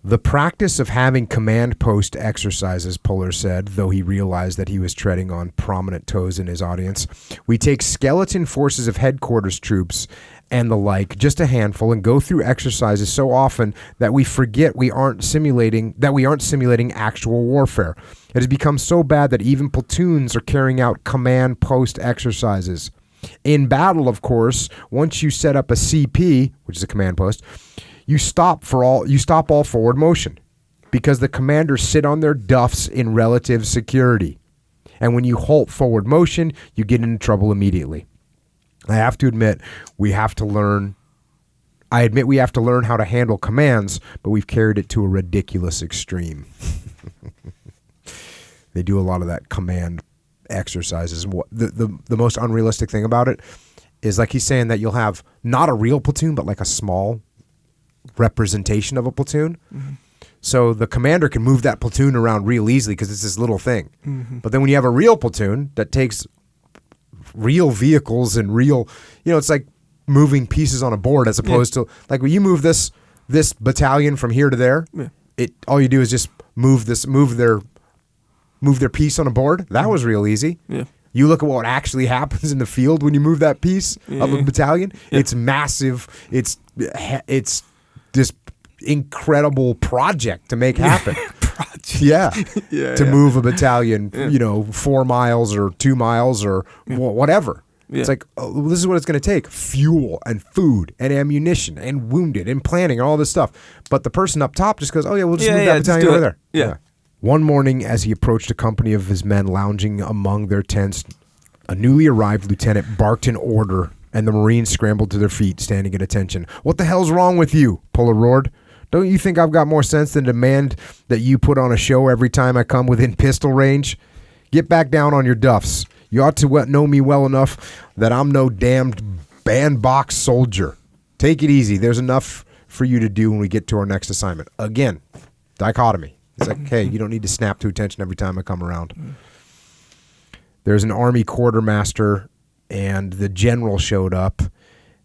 Speaker 1: The practice of having command post exercises, Puller said, though he realized that he was treading on prominent toes in his audience. We take skeleton forces of headquarters troops and the like, just a handful, and go through exercises so often that we forget we aren't simulating actual warfare. It has become so bad that even platoons are carrying out command post exercises. In battle, of course, once you set up a CP, which is a command post, you stop all forward motion because the commanders sit on their duffs in relative security. And when you halt forward motion, you get into trouble immediately. I have to admit, we have to learn how to handle commands, but we've carried it to a ridiculous extreme. They do a lot of that command exercises. The most unrealistic thing about it is, like he's saying, that you'll have not a real platoon, but like a small representation of a platoon. Mm-hmm. So the commander can move that platoon around real easily because it's this little thing. But then when you have a real platoon that takes real vehicles and real, it's like moving pieces on a board as opposed to like when you move this battalion from here to there. All you do is just move their piece on a board. That was real easy.
Speaker 2: Yeah.
Speaker 1: You look at what actually happens in the field when you move that piece of a battalion.
Speaker 2: Yeah.
Speaker 1: It's massive. It's this incredible project to make happen. To move a battalion, 4 miles or 2 miles or whatever. Yeah. It's like, this is what it's going to take: fuel and food and ammunition and wounded and planning and all this stuff. But the person up top just goes, we'll just move that battalion over there.
Speaker 2: Yeah.
Speaker 1: One morning, as he approached a company of his men lounging among their tents, a newly arrived lieutenant barked an order, and the Marines scrambled to their feet, standing at attention. "What the hell's wrong with you?" Puller roared. "Don't you think I've got more sense than to demand that you put on a show every time I come within pistol range? Get back down on your duffs. You ought to know me well enough that I'm no damned bandbox soldier. Take it easy. There's enough for you to do when we get to our next assignment." Again, dichotomy. It's like, hey, you don't need to snap to attention every time I come around. There's an army quartermaster, and the general showed up,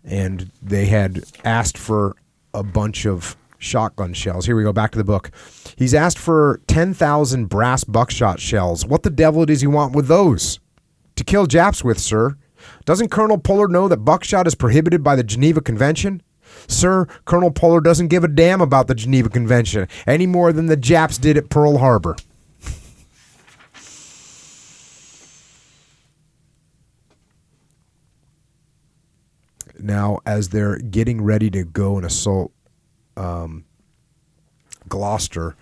Speaker 1: and they had asked for a bunch of shotgun shells. Here we go, back to the book. He's asked for 10,000 brass buckshot shells. What the devil does he want with those? To kill Japs with, sir. Doesn't Colonel Puller know that buckshot is prohibited by the Geneva Convention? Sir, Colonel Puller doesn't give a damn about the Geneva Convention any more than the Japs did at Pearl Harbor. Now, as they're getting ready to go and assault Gloucester,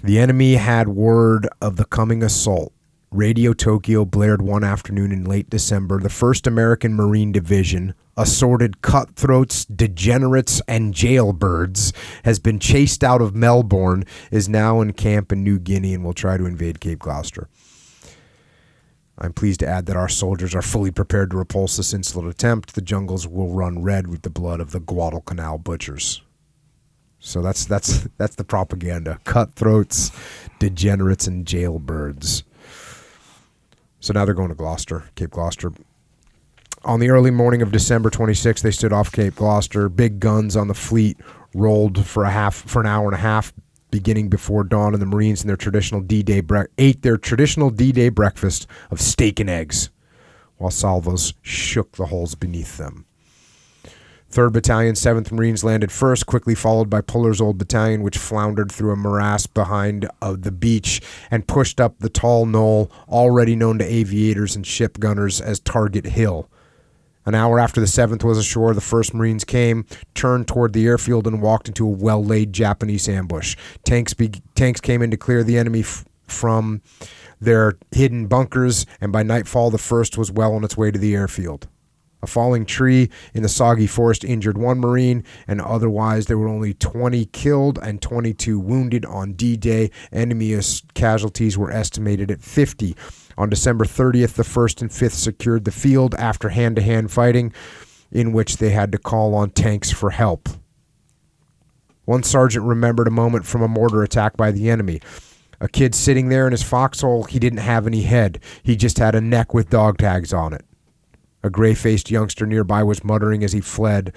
Speaker 1: the enemy had word of the coming assault. Radio Tokyo blared one afternoon in late December. The 1st American Marine Division, assorted cutthroats, degenerates, and jailbirds, has been chased out of Melbourne, is now in camp in New Guinea, and will try to invade Cape Gloucester. I'm pleased to add that our soldiers are fully prepared to repulse this insolent attempt. The jungles will run red with the blood of the Guadalcanal butchers. So that's the propaganda. Cutthroats, degenerates, and jailbirds. So now they're going to Gloucester, Cape Gloucester. On the early morning of December 26th, they stood off Cape Gloucester. Big guns on the fleet rolled for an hour and a half, beginning before dawn, and the Marines in their traditional ate their traditional D-Day breakfast of steak and eggs, while salvos shook the hulls beneath them. 3rd Battalion, 7th Marines landed first, quickly followed by Puller's old battalion, which floundered through a morass behind the beach and pushed up the tall knoll already known to aviators and ship gunners as Target Hill. An hour after the 7th was ashore, the 1st Marines came, turned toward the airfield, and walked into a well-laid Japanese ambush. Tanks came in to clear the enemy from their hidden bunkers, and by nightfall, the 1st was well on its way to the airfield. A falling tree in the soggy forest injured 1 Marine, and otherwise there were only 20 killed and 22 wounded on D-Day. Enemy casualties were estimated at 50. On December 30th, the 1st and 5th secured the field after hand-to-hand fighting, in which they had to call on tanks for help. One sergeant remembered a moment from a mortar attack by the enemy. A kid sitting there in his foxhole, he didn't have any head. He just had a neck with dog tags on it. A gray-faced youngster nearby was muttering as he fired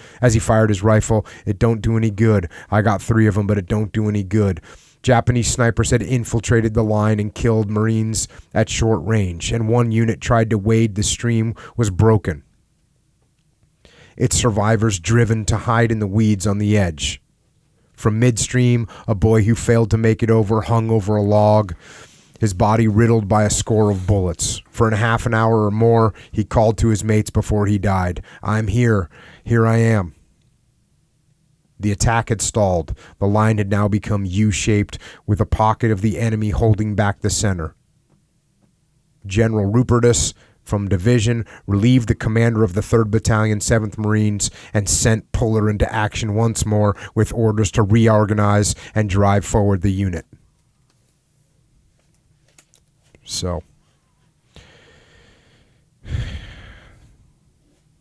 Speaker 1: his rifle. "It don't do any good. I got 3 of them, but it don't do any good." Japanese snipers had infiltrated the line and killed Marines at short range, and 1 unit tried to wade the stream was broken. Its survivors driven to hide in the weeds on the edge. From midstream, a boy who failed to make it over hung over a log, his body riddled by a score of bullets. For half an hour or more, he called to his mates before he died. "I'm here. Here I am." The attack had stalled. The line had now become U-shaped, with a pocket of the enemy holding back the center. General Rupertus, from division, relieved the commander of the 3rd Battalion, 7th Marines, and sent Puller into action once more with orders to reorganize and drive forward the unit. So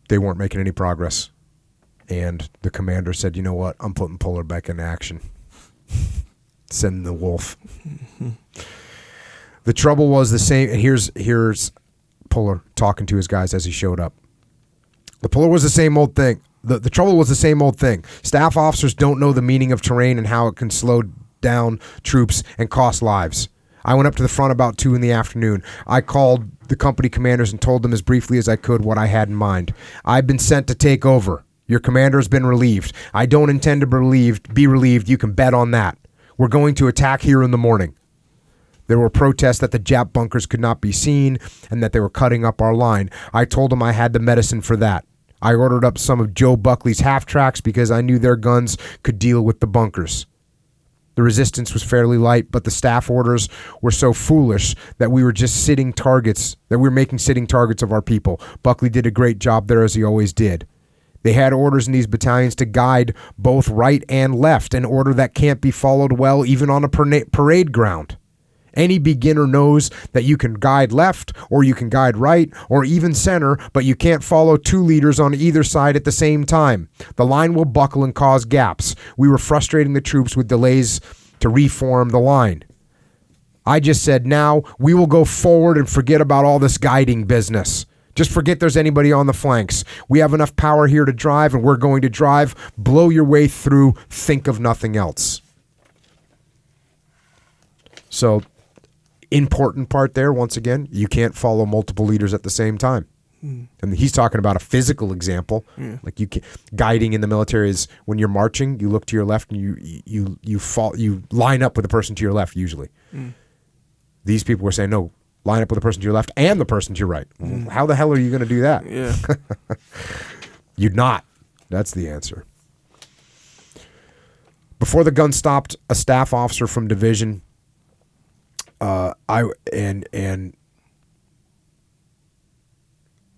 Speaker 1: they weren't making any progress. And the commander said, "You know what? I'm putting Puller back in action." Send the wolf. The trouble was the same. And here's Puller talking to his guys as he showed up. The puller was the same old thing. The trouble was the same old thing. Staff officers don't know the meaning of terrain and how it can slow down troops and cost lives. I went up to the front about 2 in the afternoon. I called the company commanders and told them as briefly as I could what I had in mind. I've been sent to take over. Your commander has been relieved. I don't intend to be relieved. You can bet on that. We're going to attack here in the morning. There were protests that the Jap bunkers could not be seen and that they were cutting up our line. I told them I had the medicine for that. I ordered up some of Joe Buckley's half-tracks because I knew their guns could deal with the bunkers. The resistance was fairly light, but the staff orders were so foolish that we were just making sitting targets of our people. Buckley did a great job there, as he always did. They had orders in these battalions to guide both right and left, an order that can't be followed well even on a parade ground. Any beginner knows that you can guide left, or you can guide right, or even center, but you can't follow 2 leaders on either side at the same time. The line will buckle and cause gaps. We were frustrating the troops with delays to reform the line. I just said, now we will go forward and forget about all this guiding business. Just forget there's anybody on the flanks. We have enough power here to drive, and we're going to drive. Blow your way through. Think of nothing else. So, important part there, once again, you can't follow multiple leaders at the same time. And he's talking about a physical example. Like guiding in the military is when you're marching, you look to your left and you line up with the person to your left usually. These people were saying, no, line up with the person to your left and the person to your right. How the hell are you going to do that?
Speaker 2: Yeah.
Speaker 1: You'd not. That's the answer. Before the gun stopped, a staff officer from division a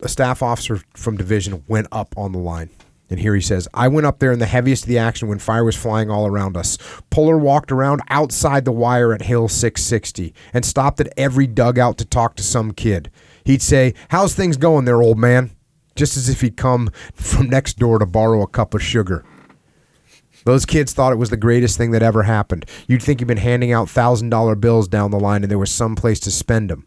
Speaker 1: staff officer from division went up on the line. And here he says, I went up there in the heaviest of the action when fire was flying all around us. Puller walked around outside the wire at Hill 660 and stopped at every dugout to talk to some kid. He'd say, how's things going there, old man? Just as if he'd come from next door to borrow a cup of sugar. Those kids thought it was the greatest thing that ever happened. You'd think he'd been handing out $1,000 bills down the line and there was some place to spend them.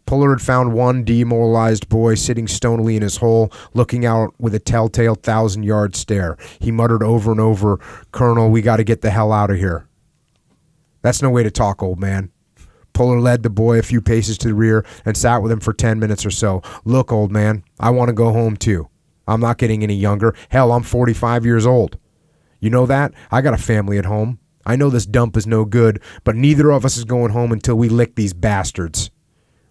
Speaker 1: Puller had found one demoralized boy sitting stonily in his hole, looking out with a telltale 1,000-yard stare. He muttered over and over, Colonel, we got to get the hell out of here. That's no way to talk, old man. Puller led the boy a few paces to the rear and sat with him for 10 minutes or so. Look, old man, I want to go home too. I'm not getting any younger. Hell, I'm 45 years old. You know that? I got a family at home. I know this dump is no good, but neither of us is going home until we lick these bastards.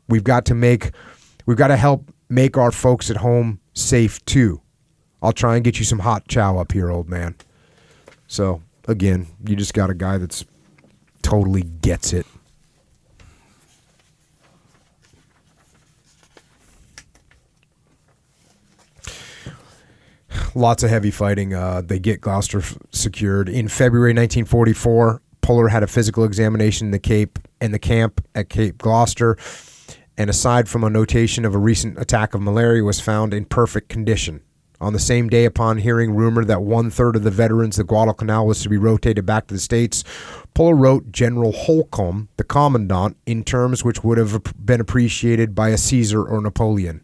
Speaker 1: We've got to help make our folks at home safe too. I'll try and get you some hot chow up here, old man. So, again, you just got a guy that's totally gets it. Lots of heavy fighting. They get Gloucester secured. In February 1944, Puller had a physical examination in the camp at Cape Gloucester, and aside from a notation of a recent attack of malaria, was found in perfect condition. On the same day, upon hearing rumor that 1/3 of the veterans of Guadalcanal was to be rotated back to the States, Puller wrote General Holcomb, the commandant, in terms which would have been appreciated by a Caesar or Napoleon.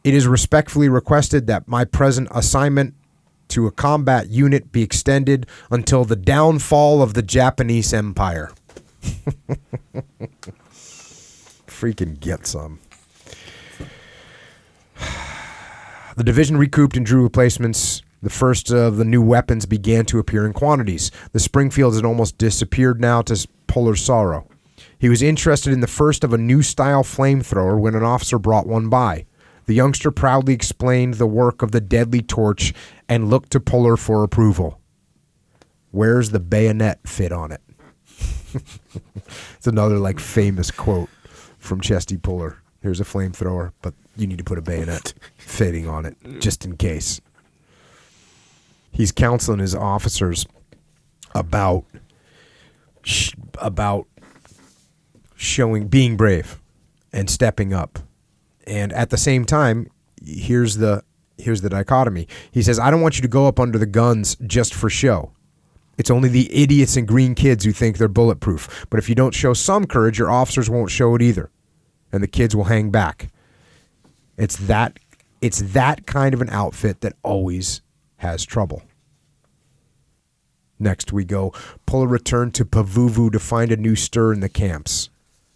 Speaker 1: It is respectfully requested that my present assignment to a combat unit be extended until the downfall of the Japanese Empire. Freaking get some. The division recouped and drew replacements. The first of the new weapons began to appear in quantities. The Springfields had almost disappeared now, to Puller's sorrow. He was interested in the first of a new style flamethrower when an officer brought one by. The youngster proudly explained the work of the deadly torch and looked to Puller for approval. Where's the bayonet fit on it? It's another famous quote from Chesty Puller. Here's a flamethrower, but you need to put a bayonet fitting on it just in case. He's counseling his officers about being brave and stepping up. And at the same time, here's the dichotomy. He says, I don't want you to go up under the guns just for show. It's only the idiots and green kids who think they're bulletproof. But if you don't show some courage, your officers won't show it either. And the kids will hang back. It's that kind of an outfit that always has trouble. Next we go. Puller returned to Pavuvu to find a new stir in the camps.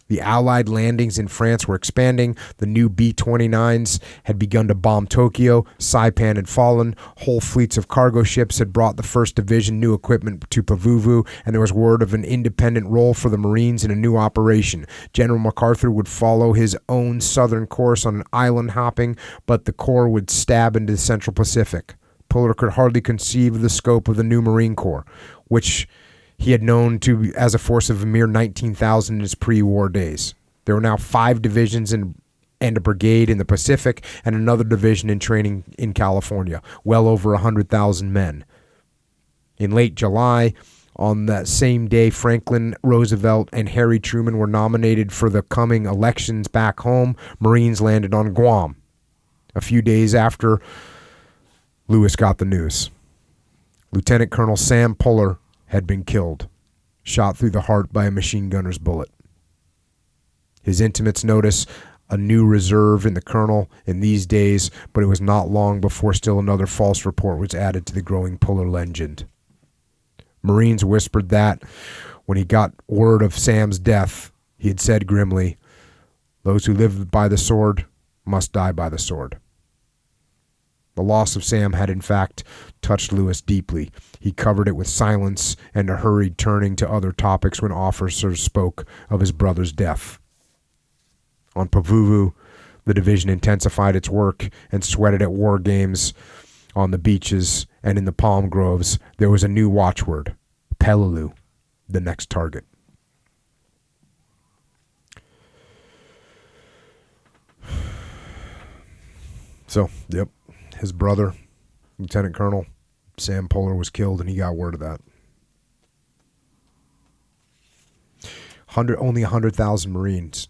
Speaker 1: The Allied landings in France were expanding. The new B-29s had begun to bomb Tokyo. Saipan had fallen. Whole fleets of cargo ships had brought the 1st Division new equipment to Pavuvu, and there was word of an independent role for the Marines in a new operation. General MacArthur would follow his own southern course on an island hopping, but the Corps would stab into the Central Pacific. Puller could hardly conceive of the scope of the new Marine Corps, which he had known to as a force of a mere 19,000 in his pre-war days. There were now 5 divisions and a brigade in the Pacific and another division in training in California, well over 100,000 men. In late July, on that same day, Franklin Roosevelt and Harry Truman were nominated for the coming elections back home. Marines landed on Guam. A few days after, Lewis got the news. Lieutenant Colonel Sam Puller had been killed, shot through the heart by a machine gunner's bullet. His intimates notice a new reserve in the colonel in these days, but it was not long before still another false report was added to the growing Puller legend. Marines whispered that, when he got word of Sam's death, he had said grimly, "Those who live by the sword must die by the sword." The loss of Sam had in fact touched Lewis deeply. He covered it with silence and a hurried turning to other topics when officers spoke of his brother's death. On Pavuvu, the division intensified its work and sweated at war games on the beaches and in the palm groves. There was a new watchword: Peleliu, the next target. So, yep. His brother, Lieutenant Colonel Sam Puller, was killed, and he got word of that. Only 100,000 Marines.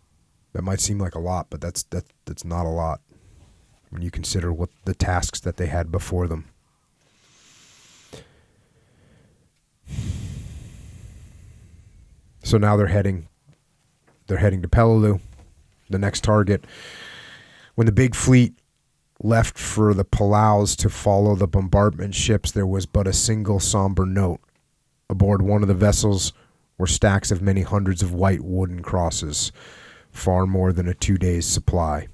Speaker 1: That might seem like a lot, but that's not a lot when you consider what the tasks that they had before them. So now they're heading to Peleliu, the next target. When the big fleet left for the Palaus to follow the bombardment ships, there was but a single somber note. Aboard one of the vessels were stacks of many hundreds of white wooden crosses, far more than a 2 days' supply.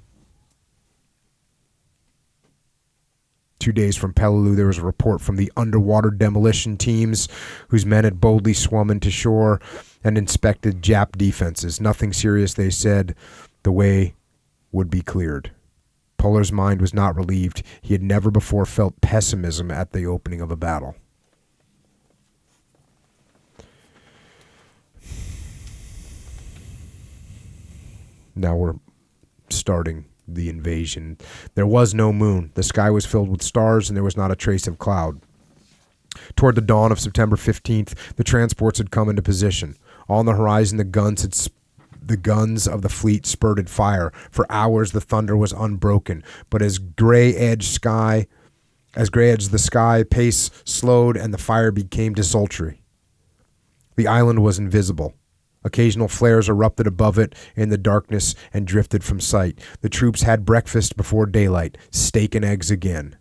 Speaker 1: 2 days from Peleliu, there was a report from the underwater demolition teams whose men had boldly swum into shore and inspected Jap defenses. Nothing serious, they said. The way would be cleared. Puller's mind was not relieved. He had never before felt pessimism at the opening of a battle. Now we're starting the invasion. There was no moon. The sky was filled with stars, and there was not a trace of cloud. Toward the dawn of September 15th, the transports had come into position. On the horizon, the guns of the fleet spurted fire. For hours the thunder was unbroken, but as gray-edged the sky, pace slowed and the fire became desultory. The island was invisible. Occasional flares erupted above it in the darkness and drifted from sight. The troops had breakfast before daylight, steak and eggs again.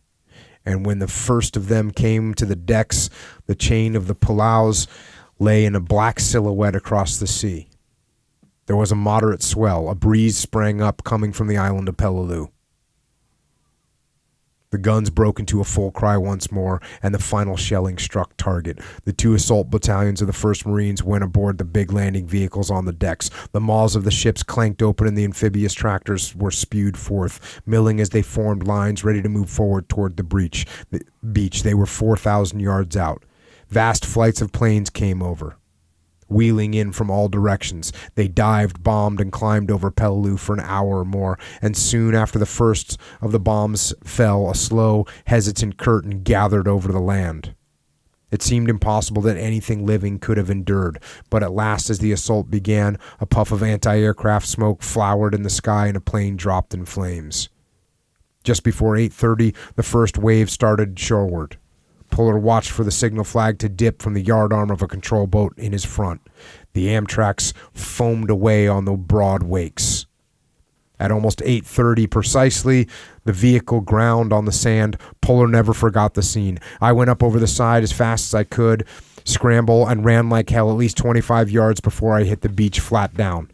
Speaker 1: And when the first of them came to the decks, the chain of the Palaus lay in a black silhouette across the sea. There was a moderate swell. A breeze sprang up coming from the island of Peleliu. The guns broke into a full cry once more, and the final shelling struck target. The 2 assault battalions of the 1st Marines went aboard the big landing vehicles on the decks. The maws of the ships clanked open, and the amphibious tractors were spewed forth, milling as they formed lines ready to move forward toward the beach. They were 4,000 yards out. Vast flights of planes came over, wheeling in from all directions. They dived, bombed, and climbed over Peleliu for an hour or more, and soon after the first of the bombs fell, a slow, hesitant curtain gathered over the land. It seemed impossible that anything living could have endured, but at last, as the assault began, a puff of anti-aircraft smoke flowered in the sky and a plane dropped in flames. Just before 8:30, the first wave started shoreward. Puller watched for the signal flag to dip from the yardarm of a control boat in his front. The Amtraks foamed away on the broad wakes. At almost 8:30 precisely, the vehicle ground on the sand. Puller never forgot the scene. I went up over the side as fast as I could, scramble, and ran like hell at least 25 yards before I hit the beach flat down.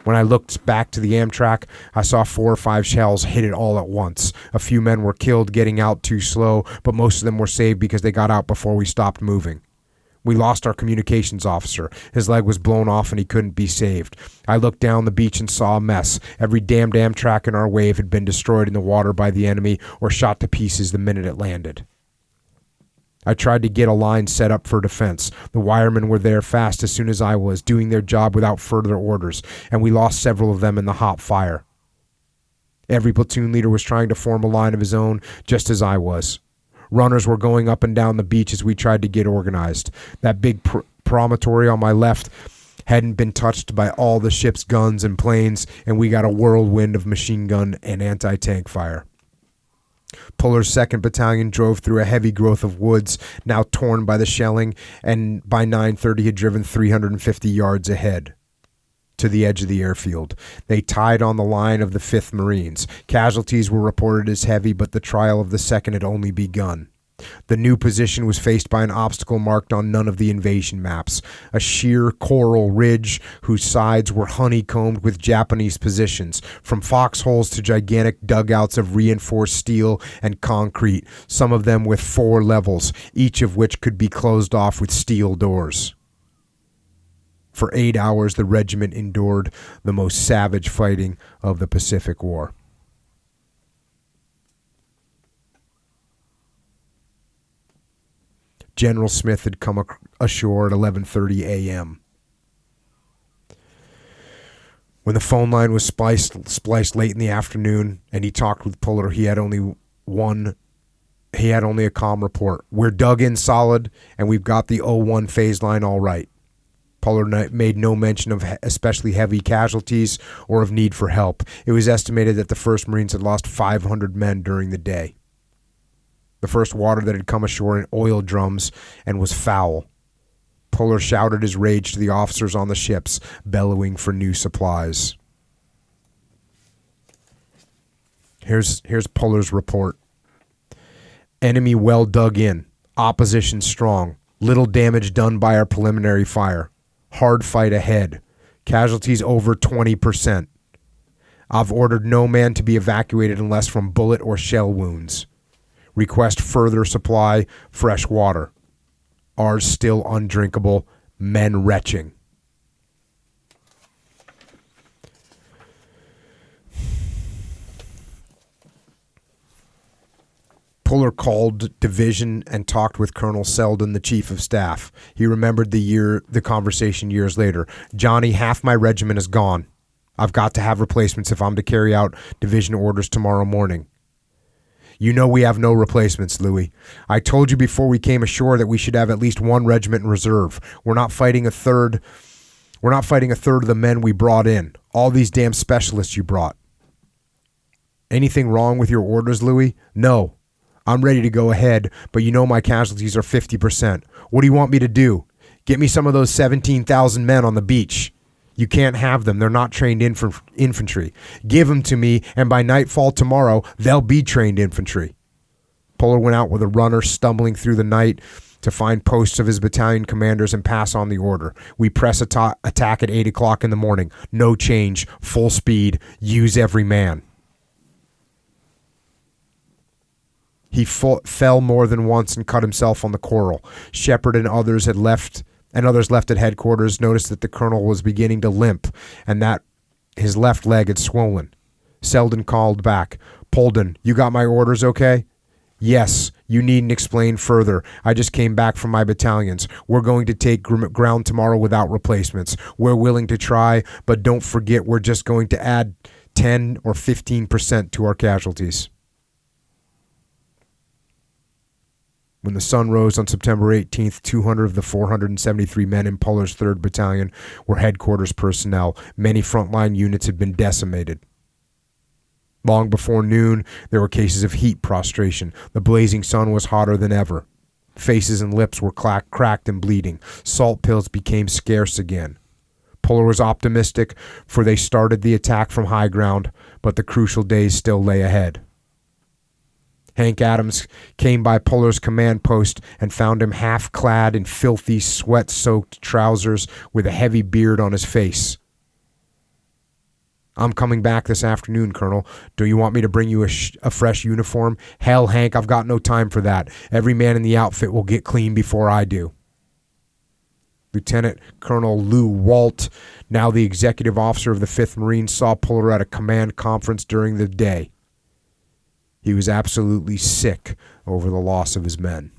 Speaker 1: When I looked back to the Amtrak, I saw 4 or 5 shells hit it all at once. A few men were killed getting out too slow, but most of them were saved because they got out before we stopped moving. We lost our communications officer. His leg was blown off and he couldn't be saved. I looked down the beach and saw a mess. Every damned Amtrak in our wave had been destroyed in the water by the enemy or shot to pieces the minute it landed. I tried to get a line set up for defense. The wiremen were there fast as soon as I was, doing their job without further orders, and we lost several of them in the hot fire. Every platoon leader was trying to form a line of his own, just as I was. Runners were going up and down the beach as we tried to get organized. That big promontory on my left hadn't been touched by all the ship's guns and planes, and we got a whirlwind of machine gun and anti-tank fire. Puller's 2nd Battalion drove through a heavy growth of woods, now torn by the shelling, and by 9:30 had driven 350 yards ahead to the edge of the airfield. They tied on the line of the 5th Marines. Casualties were reported as heavy, but the trial of the 2nd had only begun. The new position was faced by an obstacle marked on none of the invasion maps, a sheer coral ridge whose sides were honeycombed with Japanese positions, from foxholes to gigantic dugouts of reinforced steel and concrete, some of them with 4 levels, each of which could be closed off with steel doors. For 8 hours, the regiment endured the most savage fighting of the Pacific War. General Smith had come ashore at 11:30 a.m. When the phone line was spliced late in the afternoon and he talked with Puller, he had only a calm report. We're dug in solid and we've got the 01 phase line all right. Puller made no mention of especially heavy casualties or of need for help. It was estimated that the 1st Marines had lost 500 men during the day. The first water that had come ashore in oil drums and was foul. Puller shouted his rage to the officers on the ships, bellowing for new supplies. Here's Puller's report. Enemy well dug in. Opposition strong. Little damage done by our preliminary fire. Hard fight ahead. Casualties over 20%. I've ordered no man to be evacuated unless from bullet or shell wounds. Request further supply fresh water. Ours still undrinkable. Men retching. Puller called division and talked with Colonel Selden, the chief of staff. He remembered the conversation years later. Johnny, half my regiment is gone. I've got to have replacements if I'm to carry out division orders tomorrow morning. You know we have no replacements, Louis. I told you before we came ashore that we should have at least 1 regiment in reserve. We're not fighting a third of the men we brought in. All these damn specialists you brought. Anything wrong with your orders, Louis? No. I'm ready to go ahead, but you know my casualties are 50%. What do you want me to do? Get me some of those 17,000 men on the beach. You can't have them. They're not trained infantry. Give them to me, and by nightfall tomorrow, they'll be trained infantry. Puller went out with a runner, stumbling through the night to find posts of his battalion commanders and pass on the order. We press attack at 8 o'clock in the morning. No change. Full speed. Use every man. He fell more than once and cut himself on the coral. Shepard and others left at headquarters noticed that the colonel was beginning to limp and that his left leg had swollen. Selden called back, Polden, you got my orders okay? Yes, you needn't explain further. I just came back from my battalions. We're going to take ground tomorrow without replacements. We're willing to try, but don't forget we're just going to add 10 or 15% to our casualties. When the sun rose on September 18th, 200 of the 473 men in Puller's 3rd Battalion were headquarters personnel. Many frontline units had been decimated. Long before noon, there were cases of heat prostration. The blazing sun was hotter than ever. Faces and lips were cracked and bleeding. Salt pills became scarce again. Puller was optimistic, for they started the attack from high ground, but the crucial days still lay ahead. Hank Adams came by Puller's command post and found him half-clad in filthy, sweat-soaked trousers with a heavy beard on his face. "I'm coming back this afternoon, Colonel. Do you want me to bring you a fresh uniform?" "Hell, Hank, I've got no time for that. Every man in the outfit will get clean before I do." Lieutenant Colonel Lou Walt, now the executive officer of the 5th Marines, saw Puller at a command conference during the day. He was absolutely sick over the loss of his men.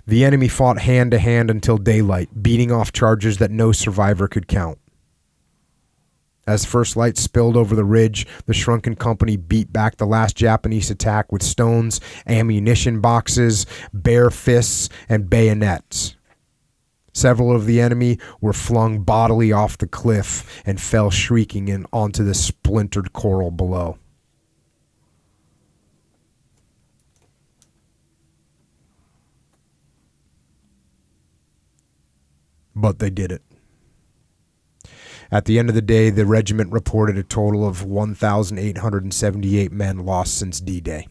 Speaker 1: The enemy fought hand to hand until daylight, beating off charges that no survivor could count. As first light spilled over the ridge, the shrunken company beat back the last Japanese attack with stones, ammunition boxes, bare fists, and bayonets. Several of the enemy were flung bodily off the cliff and fell shrieking onto the splintered coral below. But they did it. At the end of the day, the regiment reported a total of 1,878 men lost since D-Day.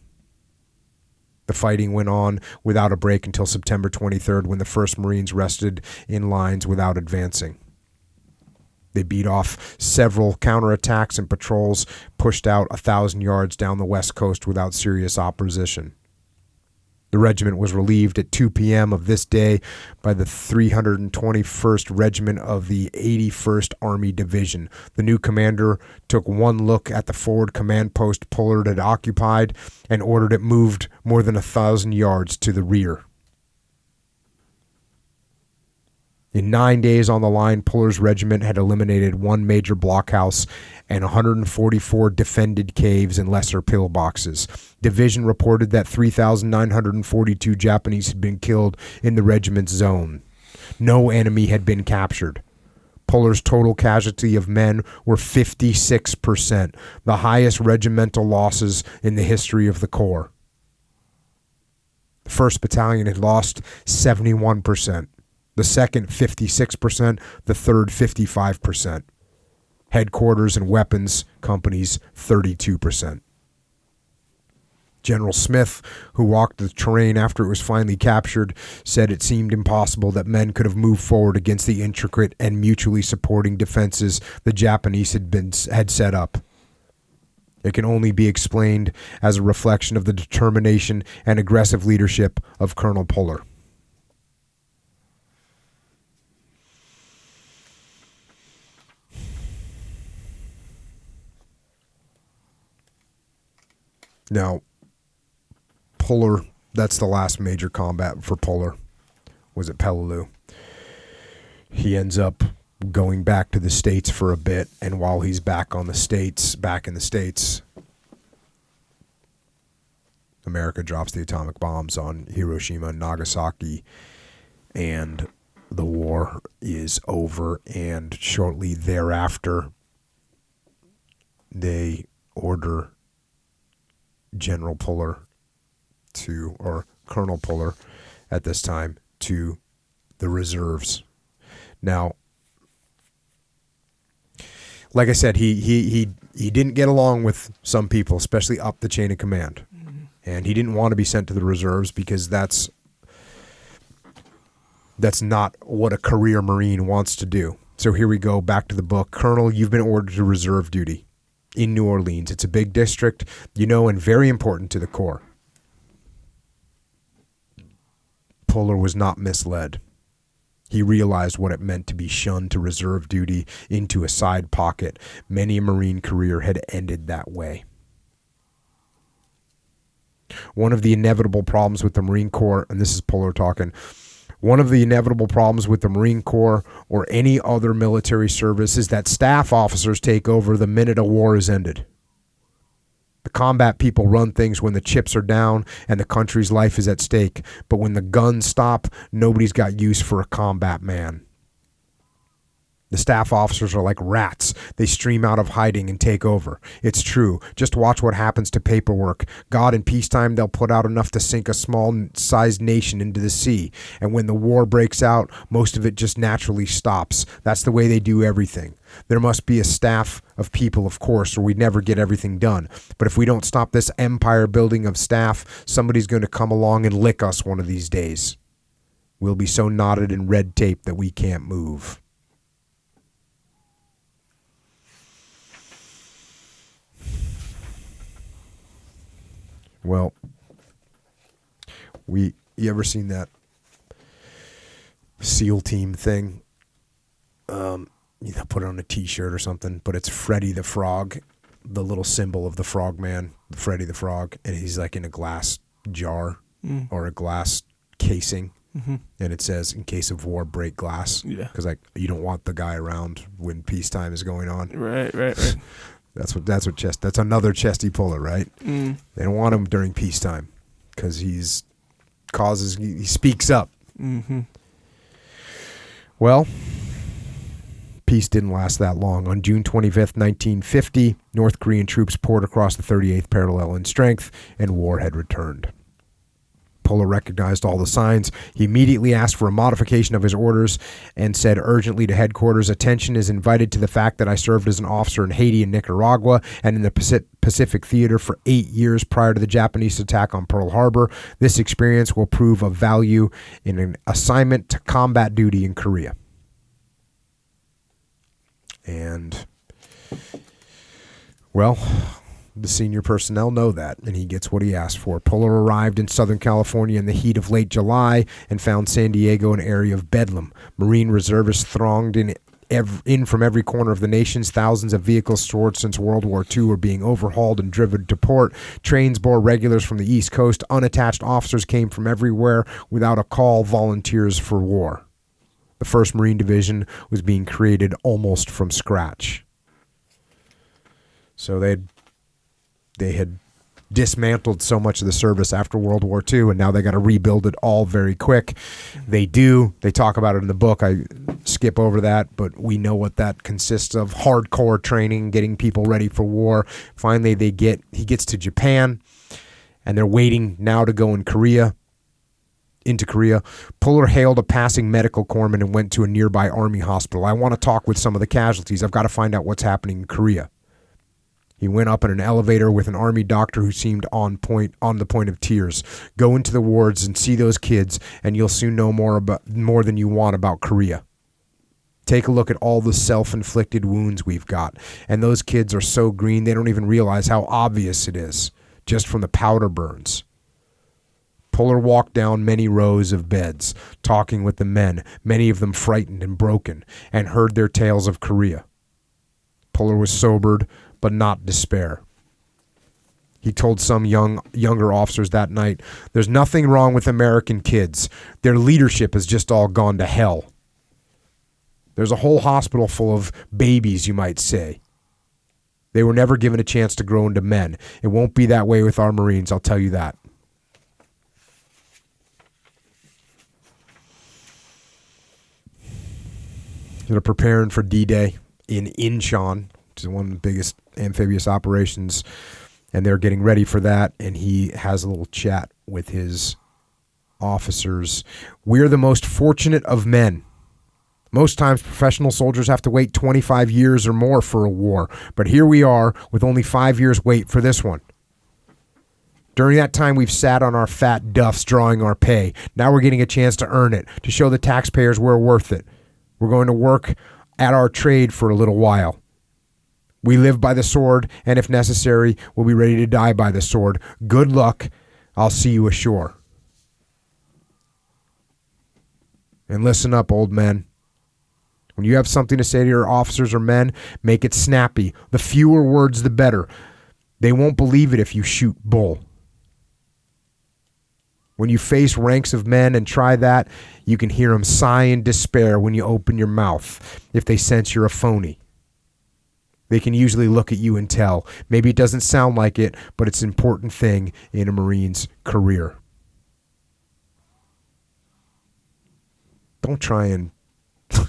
Speaker 1: The fighting went on without a break until September 23rd, when the 1st Marines rested in lines without advancing. They beat off several counterattacks and patrols, pushed out 1,000 yards down the west coast without serious opposition. The regiment was relieved at 2 p.m. of this day by the 321st Regiment of the 81st Army Division. The new commander took one look at the forward command post Puller had occupied and ordered it moved more than 1,000 yards to the rear. In 9 days on the line, Puller's regiment had eliminated one major blockhouse and 144 defended caves and lesser pillboxes. Division reported that 3,942 Japanese had been killed in the regiment's zone. No enemy had been captured. Puller's total casualty of men were 56%, the highest regimental losses in the history of the Corps. The 1st Battalion had lost 71%. The 2nd, 56%, the 3rd, 55%. Headquarters and weapons companies, 32%. General Smith, who walked the terrain after it was finally captured, said it seemed impossible that men could have moved forward against the intricate and mutually supporting defenses the Japanese had set up. It can only be explained as a reflection of the determination and aggressive leadership of Colonel Puller. Now, Puller, that's the last major combat for Puller, was at Peleliu. He ends up going back to the States for a bit, and while he's back in the States, America drops the atomic bombs on Hiroshima and Nagasaki, and the war is over, and shortly thereafter, they order General Puller or Colonel Puller at this time, to the reserves. Now, like I said, he didn't get along with some people, especially up the chain of command. Mm-hmm. And he didn't want to be sent to the reserves because that's not what a career Marine wants to do. So here we go, back to the book. Colonel, you've been ordered to reserve duty in New Orleans. It's a big district, and very important to the Corps. Puller was not misled. He realized what it meant to be shunned to reserve duty into a side pocket. Many a Marine career had ended that way. One of the inevitable problems with the Marine Corps, and this is Puller talking, one of the inevitable problems with the Marine Corps or any other military service is that staff officers take over the minute a war is ended. The combat people run things when the chips are down and the country's life is at stake. But when the guns stop, nobody's got use for a combat man. The staff officers are like rats. They stream out of hiding and take over. It's true. Just watch what happens to paperwork. God, in peacetime, they'll put out enough to sink a small-sized nation into the sea. And when the war breaks out, most of it just naturally stops. That's the way they do everything. There must be a staff of people, of course, or we'd never get everything done. But if we don't stop this empire building of staff, somebody's going to come along and lick us one of these days. We'll be so knotted in red tape that we can't move. Well, you ever seen that SEAL team thing? Put it on a T-shirt or something, but it's Freddy the Frog, the little symbol of the Frogman, Freddy the Frog, and he's like in a glass jar or a glass casing, and it says, "In case of war, break glass." Yeah, because like you don't want the guy around when peacetime is going on.
Speaker 2: Right.
Speaker 1: That's another Chesty puller, right? They don't want him during peacetime because he speaks up. Well, peace didn't last that long. On June 25th, 1950, North Korean troops poured across the 38th parallel in strength, and war had returned. Puller recognized all the signs. He immediately asked for a modification of his orders and said urgently to headquarters, "Attention is invited to the fact that I served as an officer in Haiti and Nicaragua and in the Pacific Theater for 8 years prior to the Japanese attack on Pearl Harbor. This experience will prove of value in an assignment to combat duty in Korea." And, well, the senior personnel know that, and he gets what he asked for. Puller arrived in Southern California in the heat of late July and found San Diego an area of bedlam. Marine reservists thronged in from every corner of the nation. Thousands of vehicles stored since World War II were being overhauled and driven to port. Trains bore regulars from the East Coast. Unattached officers came from everywhere without a call, volunteers for war. The 1st Marine Division was being created almost from scratch. So they had dismantled so much of the service after World War II, and now they got to rebuild it all very quick. They do. They talk about it in the book. I skip over that, but we know what that consists of. Hardcore training, getting people ready for war. Finally, he gets to Japan, and they're waiting now to go into Korea. Puller hailed a passing medical corpsman and went to a nearby army hospital. "I want to talk with some of the casualties. I've got to find out what's happening in Korea." He went up in an elevator with an army doctor who seemed on the point of tears. "Go into the wards and see those kids, and you'll soon know more than you want about Korea. Take a look at all the self-inflicted wounds we've got. And those kids are so green they don't even realize how obvious it is, just from the powder burns." Puller walked down many rows of beds, talking with the men, many of them frightened and broken, and heard their tales of Korea. Puller was sobered, but not despair. He told some younger officers that night, "There's nothing wrong with American kids. Their leadership has just all gone to hell. There's a whole hospital full of babies, you might say. They were never given a chance to grow into men. It won't be that way with our Marines, I'll tell you that." They're preparing for D-Day in Incheon, which is one of the biggest amphibious operations, and they're getting ready for that, and he has a little chat with his officers. "We're the most fortunate of men. Most times professional soldiers have to wait 25 years or more for a war, but here we are with only 5 years wait for this one. During that time, we've sat on our fat duffs drawing our pay. Now we're getting a chance to earn it, to show the taxpayers we're worth it. We're going to work at our trade for a little while. We live by the sword, and if necessary, we'll be ready to die by the sword. Good luck. I'll see you ashore. And listen up, old men. When you have something to say to your officers or men, make it snappy. The fewer words, the better. They won't believe it if you shoot bull. When you face ranks of men and try that, you can hear them sigh in despair when you open your mouth if they sense you're a phony. They can usually look at you and tell. Maybe it doesn't sound like it, but it's an important thing in a Marine's career. Don't try and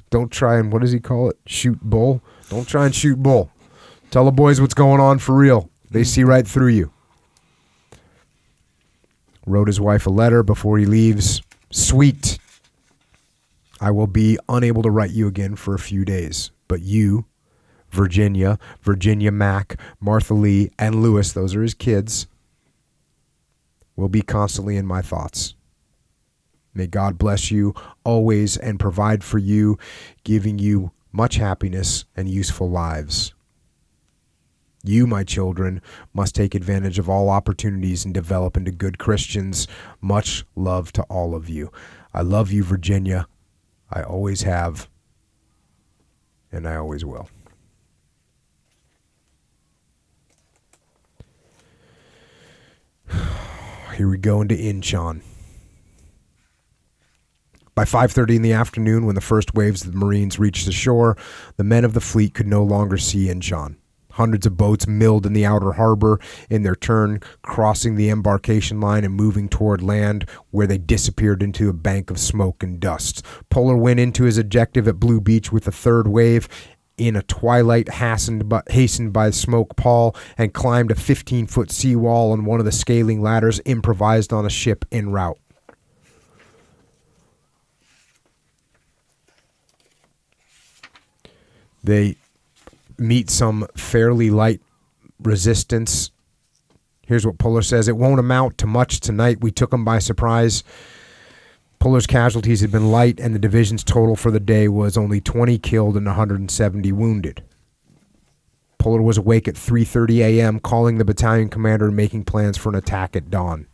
Speaker 1: Don't try and, what does he call it? Shoot bull? Don't try and shoot bull. Tell the boys what's going on for real. They see right through you. Wrote his wife a letter before he leaves. Sweet. I will be unable to write you again for a few days. But you, Virginia, Mac, Martha Lee, and Lewis, those are his kids, will be constantly in my thoughts. May God bless you always and provide for you, giving you much happiness and useful lives. You, my children, must take advantage of all opportunities and develop into good Christians. Much love to all of you. I love you, Virginia. I always have, and I always will. Here we go into Incheon. By 5:30 in the afternoon, when the first waves of the Marines reached the shore, the men of the fleet could no longer see Incheon. Hundreds of boats milled in the outer harbor, in their turn crossing the embarkation line and moving toward land, where they disappeared into a bank of smoke and dust. Polar went into his objective at Blue Beach with the third wave in a twilight hastened by smoke pall, and climbed a 15-foot seawall on one of the scaling ladders improvised on a ship en route. They meet some fairly light resistance. Here's what Puller says. It won't amount to much tonight. We took them by surprise. Puller's casualties had been light, and the division's total for the day was only 20 killed and 170 wounded. Puller was awake at 3:30 a.m., calling the battalion commander and making plans for an attack at dawn.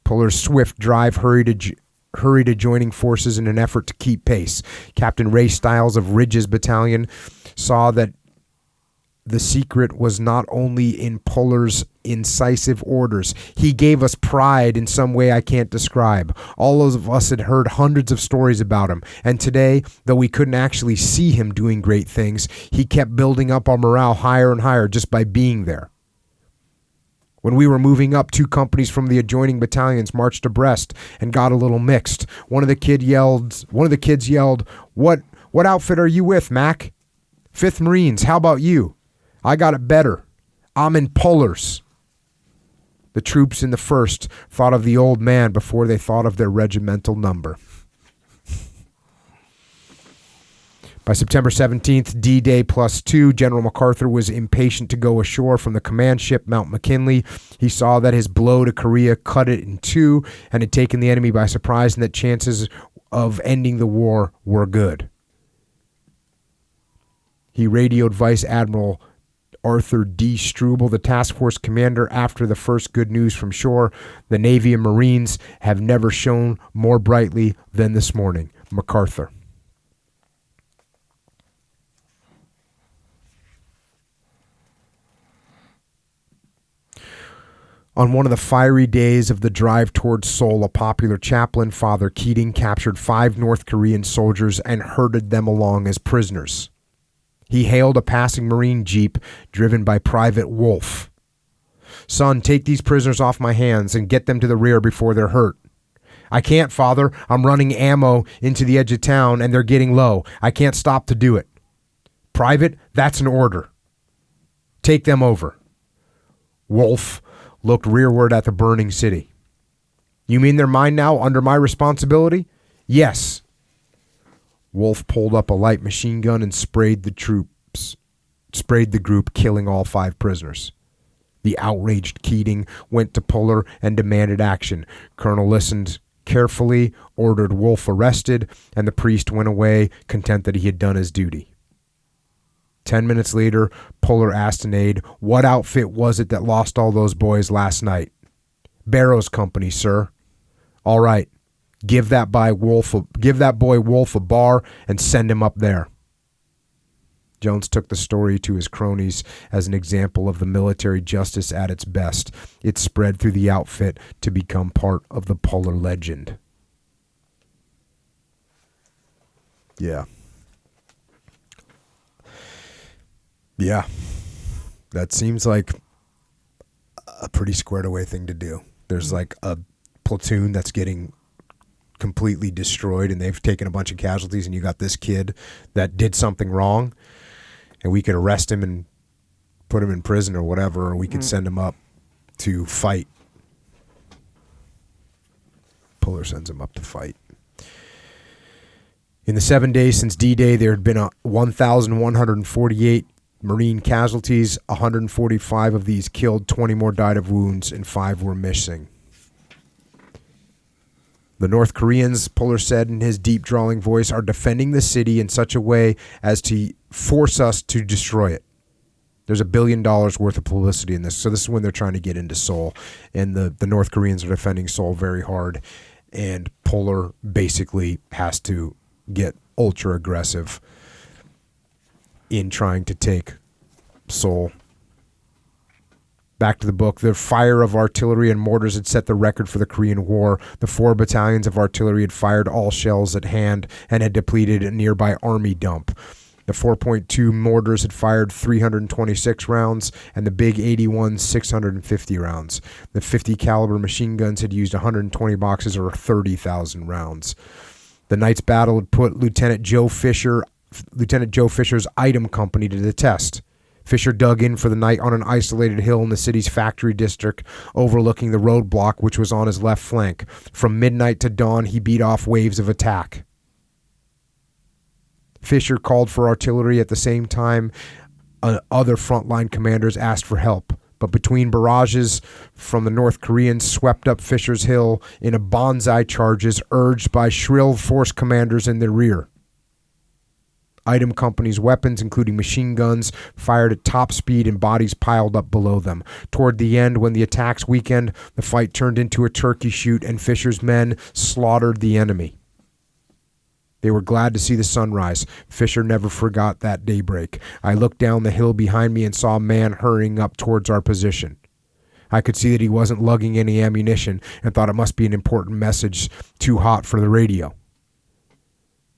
Speaker 1: Puller's swift drive hurried adjoining forces in an effort to keep pace. Captain Ray Stiles of Ridge's battalion saw that the secret was not only in Puller's incisive orders. He gave us pride in some way I can't describe. All of us had heard hundreds of stories about him, and today, though we couldn't actually see him doing great things, he kept building up our morale higher and higher just by being there. When we were moving up, two companies from the adjoining battalions marched abreast and got a little mixed. One of the kids yelled, What outfit are you with, Mac? 5th Marines, how about you? I got it better. I'm in Puller's. The troops in the 1st thought of the old man before they thought of their regimental number. By September 17th, D-Day +2, General MacArthur was impatient to go ashore from the command ship Mount McKinley. He saw that his blow to Korea cut it in two and had taken the enemy by surprise, and that chances of ending the war were good. He radioed Vice Admiral Arthur D. Struble, the task force commander, after the first good news from shore. The Navy and Marines have never shone more brightly than this morning. MacArthur. On one of the fiery days of the drive towards Seoul, a popular chaplain, Father Keating, captured 5 North Korean soldiers and herded them along as prisoners. He hailed a passing Marine jeep driven by Private Wolf. Son, take these prisoners off my hands and get them to the rear before they're hurt. I can't, Father. I'm running ammo into the edge of town and they're getting low. I can't stop to do it. Private, that's an order. Take them over. Wolf looked rearward at the burning city. You mean they're mine now, under my responsibility? Yes. Wolf pulled up a light machine gun and sprayed the group, killing all 5 prisoners. The outraged Keating went to Puller and demanded action. Colonel listened carefully, ordered Wolf arrested, and the priest went away, content that he had done his duty. 10 minutes later, Puller asked an aide, what outfit was it that lost all those boys last night? Barrow's company, sir. All right. Give that boy Wolf a bar and send him up there. Jones took the story to his cronies as an example of the military justice at its best. It spread through the outfit to become part of the Puller legend. Yeah. Yeah. That seems like a pretty squared away thing to do. There's like a platoon that's getting completely destroyed and they've taken a bunch of casualties, and you got this kid that did something wrong, and we could arrest him and put him in prison or whatever, or we could send him up to fight. Puller sends him up to fight. In the 7 days since D-Day, there had been 1,148 Marine casualties. 145 of these killed, 20 more died of wounds, and 5 were missing. The North Koreans, Puller said in his deep drawling voice, are defending the city in such a way as to force us to destroy it. There's $1 billion worth of publicity in this. So this is when they're trying to get into Seoul. And the North Koreans are defending Seoul very hard. And Puller basically has to get ultra aggressive in trying to take Seoul. Back to the book. The fire of artillery and mortars had set the record for the Korean War. The 4 battalions of artillery had fired all shells at hand and had depleted a nearby army dump. The 4.2 mortars had fired 326 rounds, and the Big 81 650 rounds. The 50 caliber machine guns had used 120 boxes or 30,000 rounds. The night's battle had put Lieutenant Joe Fisher's item company to the test. Fisher dug in for the night on an isolated hill in the city's factory district, overlooking the roadblock which was on his left flank. From midnight to dawn, he beat off waves of attack. Fisher called for artillery at the same time. Other frontline commanders asked for help. But between barrages from the North Koreans swept up Fisher's Hill in a bonsai charges urged by shrill force commanders in their rear. Item company's weapons, including machine guns, fired at top speed and bodies piled up below them. Toward the end, when the attacks weakened, the fight turned into a turkey shoot and Fisher's men slaughtered the enemy. They were glad to see the sunrise. Fisher never forgot that daybreak. I looked down the hill behind me and saw a man hurrying up towards our position. I could see that he wasn't lugging any ammunition and thought it must be an important message too hot for the radio.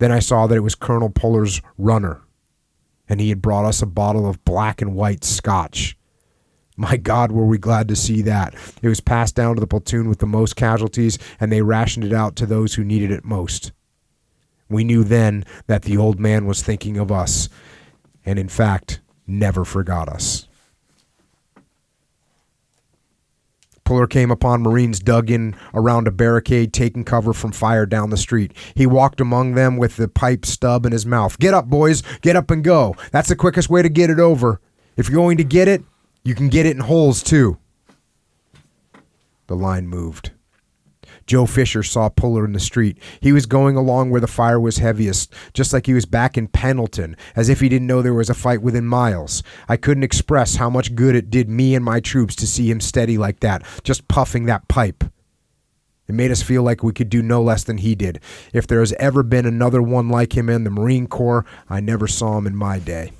Speaker 1: Then I saw that it was Colonel Puller's runner, and he had brought us a bottle of black and white scotch. My God, were we glad to see that. It was passed down to the platoon with the most casualties, and they rationed it out to those who needed it most. We knew then that the old man was thinking of us, and in fact, never forgot us. Puller came upon Marines dug in around a barricade, taking cover from fire down the street. He walked among them with the pipe stub in his mouth. Get up, boys. Get up and go. That's the quickest way to get it over. If you're going to get it, you can get it in holes, too. The line moved. Joe Fisher saw Puller in the street. He was going along where the fire was heaviest, just like he was back in Pendleton, as if he didn't know there was a fight within miles. I couldn't express how much good it did me and my troops to see him steady like that, just puffing that pipe. It made us feel like we could do no less than he did. If there has ever been another one like him in the Marine Corps, I never saw him in my day.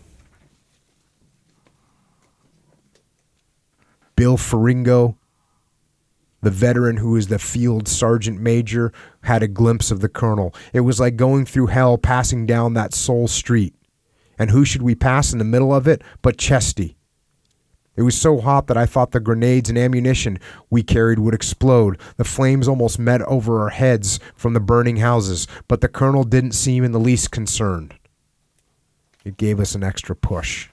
Speaker 1: Bill Faringo, the veteran who is the field sergeant major, had a glimpse of the colonel. It was like going through hell, passing down that Seoul street. And who should we pass in the middle of it but Chesty? It was so hot that I thought the grenades and ammunition we carried would explode. The flames almost met over our heads from the burning houses, but the colonel didn't seem in the least concerned. It gave us an extra push.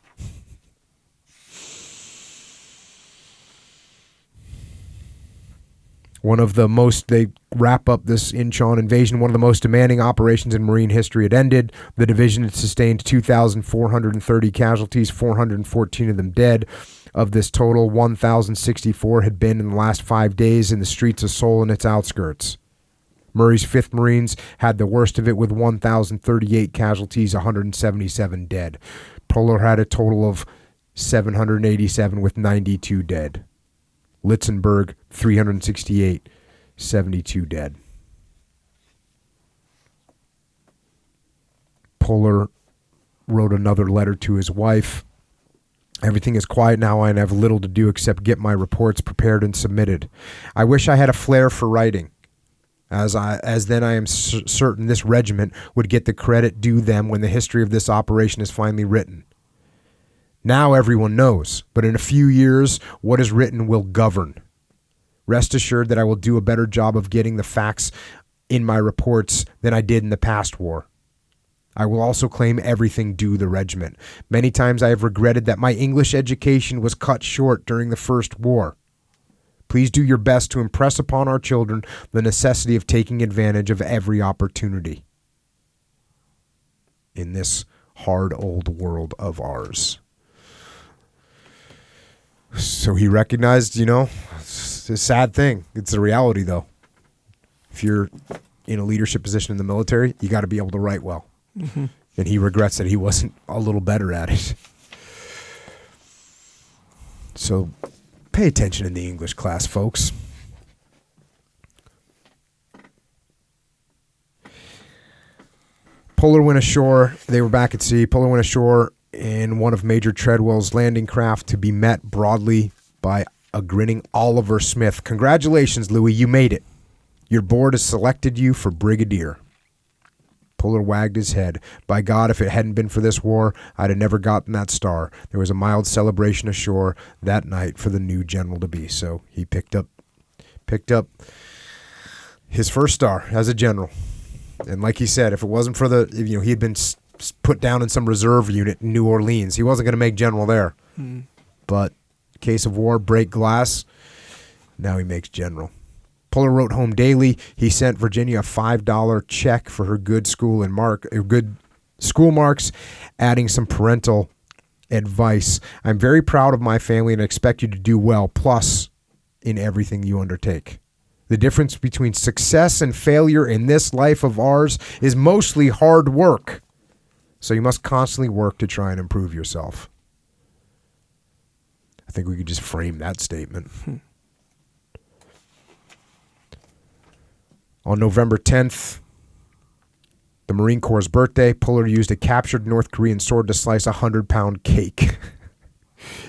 Speaker 1: They wrap up this Incheon invasion, one of the most demanding operations in Marine history had ended. The division had sustained 2,430 casualties, 414 of them dead. Of this total, 1,064 had been in the last 5 days in the streets of Seoul and its outskirts. Murray's 5th Marines had the worst of it with 1,038 casualties, 177 dead. Puller had a total of 787 with 92 dead. Litzenberg, 368, 72 dead. Puller wrote another letter to his wife. Everything is quiet now and I have little to do except get my reports prepared and submitted. I wish I had a flair for writing, as then I am certain this regiment would get the credit due them when the history of this operation is finally written. Now everyone knows, but in a few years, what is written will govern. Rest assured that I will do a better job of getting the facts in my reports than I did in the past war. I will also claim everything due the regiment. Many times I have regretted that my English education was cut short during the First War. Please do your best to impress upon our children the necessity of taking advantage of every opportunity in this hard old world of ours. So he recognized, it's a sad thing. It's a reality, though. If you're in a leadership position in the military, you got to be able to write well. Mm-hmm. And he regrets that he wasn't a little better at it. So pay attention in the English class, folks. Puller went ashore. They were back at sea. Puller went ashore in one of Major Treadwell's landing craft to be met broadly by a grinning Oliver Smith. Congratulations, Louis. You made it. Your board has selected you for brigadier. Puller wagged his head. By God, if it hadn't been for this war, I'd have never gotten that star. There was a mild celebration ashore that night for the new general to be. So he picked up his first star as a general. And like he said, if it wasn't for he had been put down in some reserve unit in New Orleans, he wasn't going to make general there. But case of war, break glass. Now he makes general. Puller wrote home daily. He sent Virginia a $5 check for her good school marks, adding some parental advice. I'm very proud of my family and expect you to do well, plus in everything you undertake. The difference between success and failure in this life of ours is mostly hard work. So you must constantly work to try and improve yourself. I think we could just frame that statement. On November 10th, the Marine Corps' birthday, Puller used a captured North Korean sword to slice a 100-pound cake.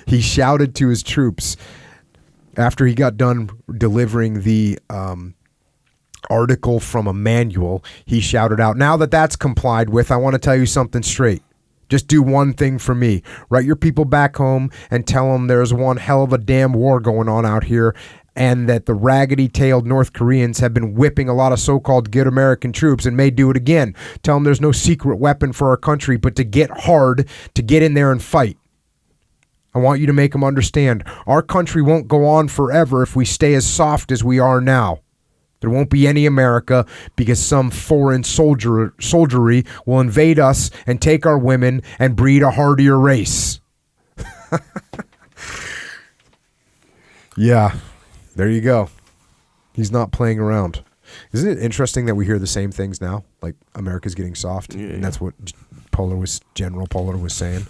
Speaker 1: He shouted to his troops after he got done delivering the article from a manual. He shouted out, "Now that that's complied with, I want to tell you something straight. Just do one thing for me. Write your people back home and tell them there's one hell of a damn war going on out here, and that the raggedy-tailed North Koreans have been whipping a lot of so-called good American troops and may do it again. Tell them there's no secret weapon for our country but to get hard, to get in there and fight. I want you to make them understand our country won't go on forever if we stay as soft as we are now. There won't be any America because some foreign soldiery will invade us and take our women and breed a hardier race." Yeah. There you go. He's not playing around. Isn't it interesting that we hear the same things now? Like America's getting soft, and that's what General Puller was saying.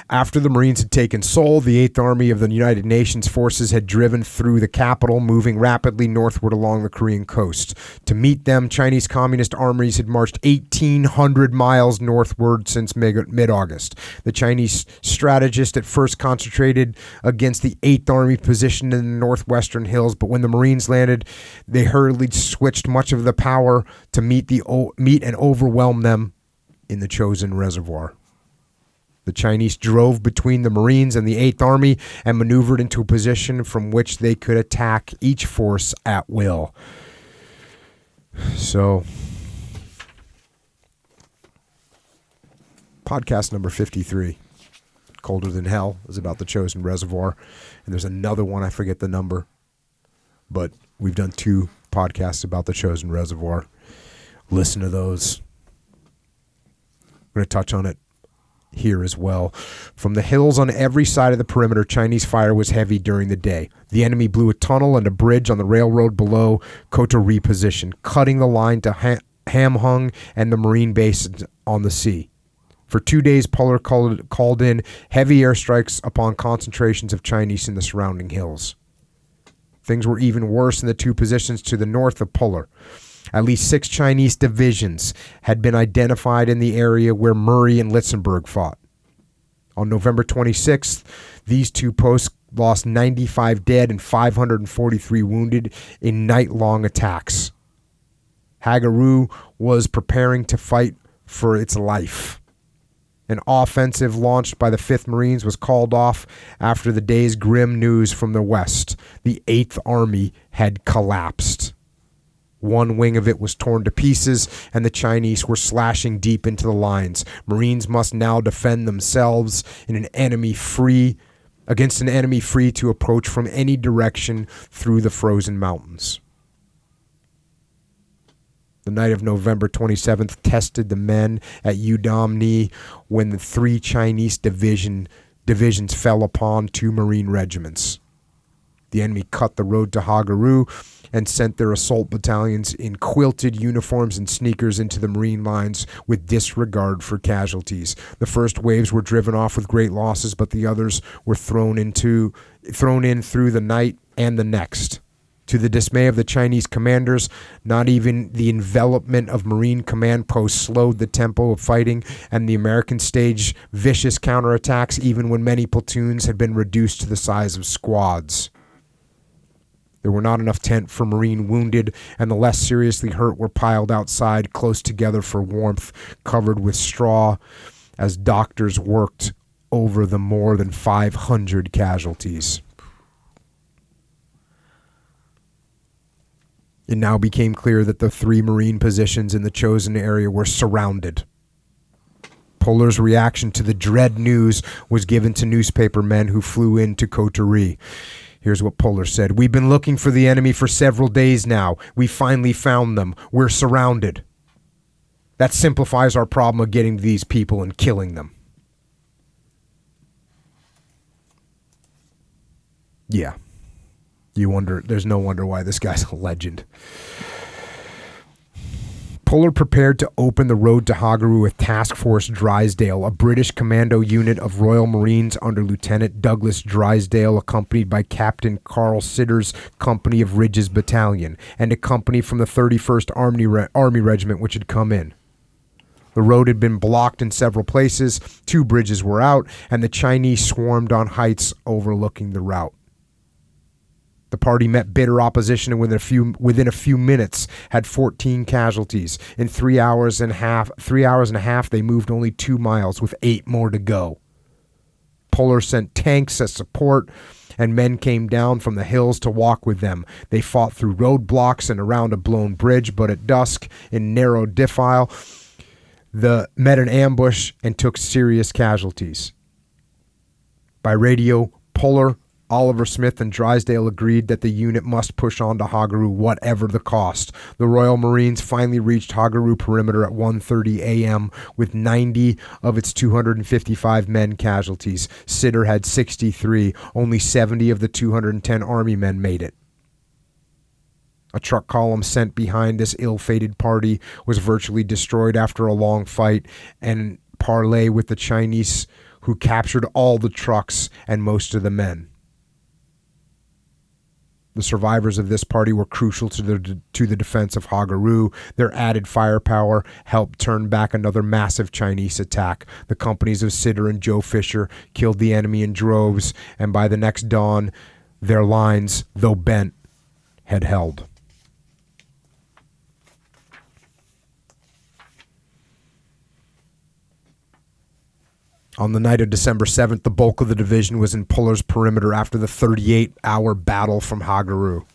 Speaker 1: After the Marines had taken Seoul, the 8th Army of the United Nations forces had driven through the capital, moving rapidly northward along the Korean coast. To meet them, Chinese communist armies had marched 1,800 miles northward since mid-August. The Chinese strategist at first concentrated against the 8th Army positioned in the northwestern hills, but when the Marines landed, they hurriedly switched much of the power to meet and overwhelm them in the chosen reservoir. The Chinese drove between the Marines and the 8th Army and maneuvered into a position from which they could attack each force at will. So, podcast number 53, Colder Than Hell, is about the chosen reservoir. And there's another one, I forget the number, but we've done 2 podcasts about the chosen reservoir. Listen to those. I'm going to touch on it here as well. From the hills on every side of the perimeter, Chinese fire was heavy during the day. The enemy blew a tunnel and a bridge on the railroad below Koto reposition, cutting the line to Hamhung and the Marine base on the sea. For 2 days, Puller called in heavy airstrikes upon concentrations of Chinese in the surrounding hills. Things were even worse in the 2 positions to the north of Puller. At least 6 Chinese divisions had been identified in the area where Murray and Litzenberg fought. On November 26th, these 2 posts lost 95 dead and 543 wounded in night-long attacks. Hagaru was preparing to fight for its life. An offensive launched by the 5th Marines was called off after the day's grim news from the west. The 8th Army had collapsed. One wing of it was torn to pieces, and the Chinese were slashing deep into the lines. Marines must now defend themselves against an enemy free to approach from any direction through the frozen mountains. The night of November 27th tested the men at Udom when the 3 Chinese divisions fell upon 2 Marine regiments. The enemy cut the road to Hagaru and sent their assault battalions in quilted uniforms and sneakers into the Marine lines with disregard for casualties. The first waves were driven off with great losses, but the others were thrown in through the night and the next. To the dismay of the Chinese commanders, not even the envelopment of Marine command posts slowed the tempo of fighting, and the Americans staged vicious counterattacks even when many platoons had been reduced to the size of squads. There were not enough tent for Marine wounded, and the less seriously hurt were piled outside close together for warmth, covered with straw, as doctors worked over the more than 500 casualties. It now became clear that the 3 Marine positions in the chosen area were surrounded. Puller's reaction to the dread news was given to newspaper men who flew into Coterie. Here's what Puller said. "We've been looking for the enemy for several days now. We finally found them. We're surrounded. That simplifies our problem of getting to these people and killing them." Yeah. There's no wonder why this guy's a legend. Puller prepared to open the road to Hagaru with Task Force Drysdale, a British commando unit of Royal Marines under Lieutenant Douglas Drysdale, accompanied by Captain Carl Sitter's company of Ridges Battalion, and a company from the 31st Army Regiment which had come in. The road had been blocked in several places, 2 bridges were out, and the Chinese swarmed on heights overlooking the route. The party met bitter opposition and within a few minutes had 14 casualties. In 3 hours and a half, they moved only 2 miles with 8 more to go. Puller sent tanks as support, and men came down from the hills to walk with them. They fought through roadblocks and around a blown bridge, but at dusk, in narrow defile, met an ambush and took serious casualties. By radio, Puller, Oliver Smith, and Drysdale agreed that the unit must push on to Hagaru whatever the cost. The Royal Marines finally reached Hagaru perimeter at 1:30 a.m. with 90 of its 255 men casualties. Sitter had 63. Only 70 of the 210 Army men made it. A truck column sent behind this ill-fated party was virtually destroyed after a long fight and parley with the Chinese, who captured all the trucks and most of the men. The survivors of this party were crucial to the defense of Hagaru. Their added firepower helped turn back another massive Chinese attack. The companies of Sitter and Joe Fisher killed the enemy in droves, and by the next dawn, their lines, though bent, had held. On the night of December 7th, the bulk of the division was in Puller's perimeter after the 38-hour battle from Hagaru.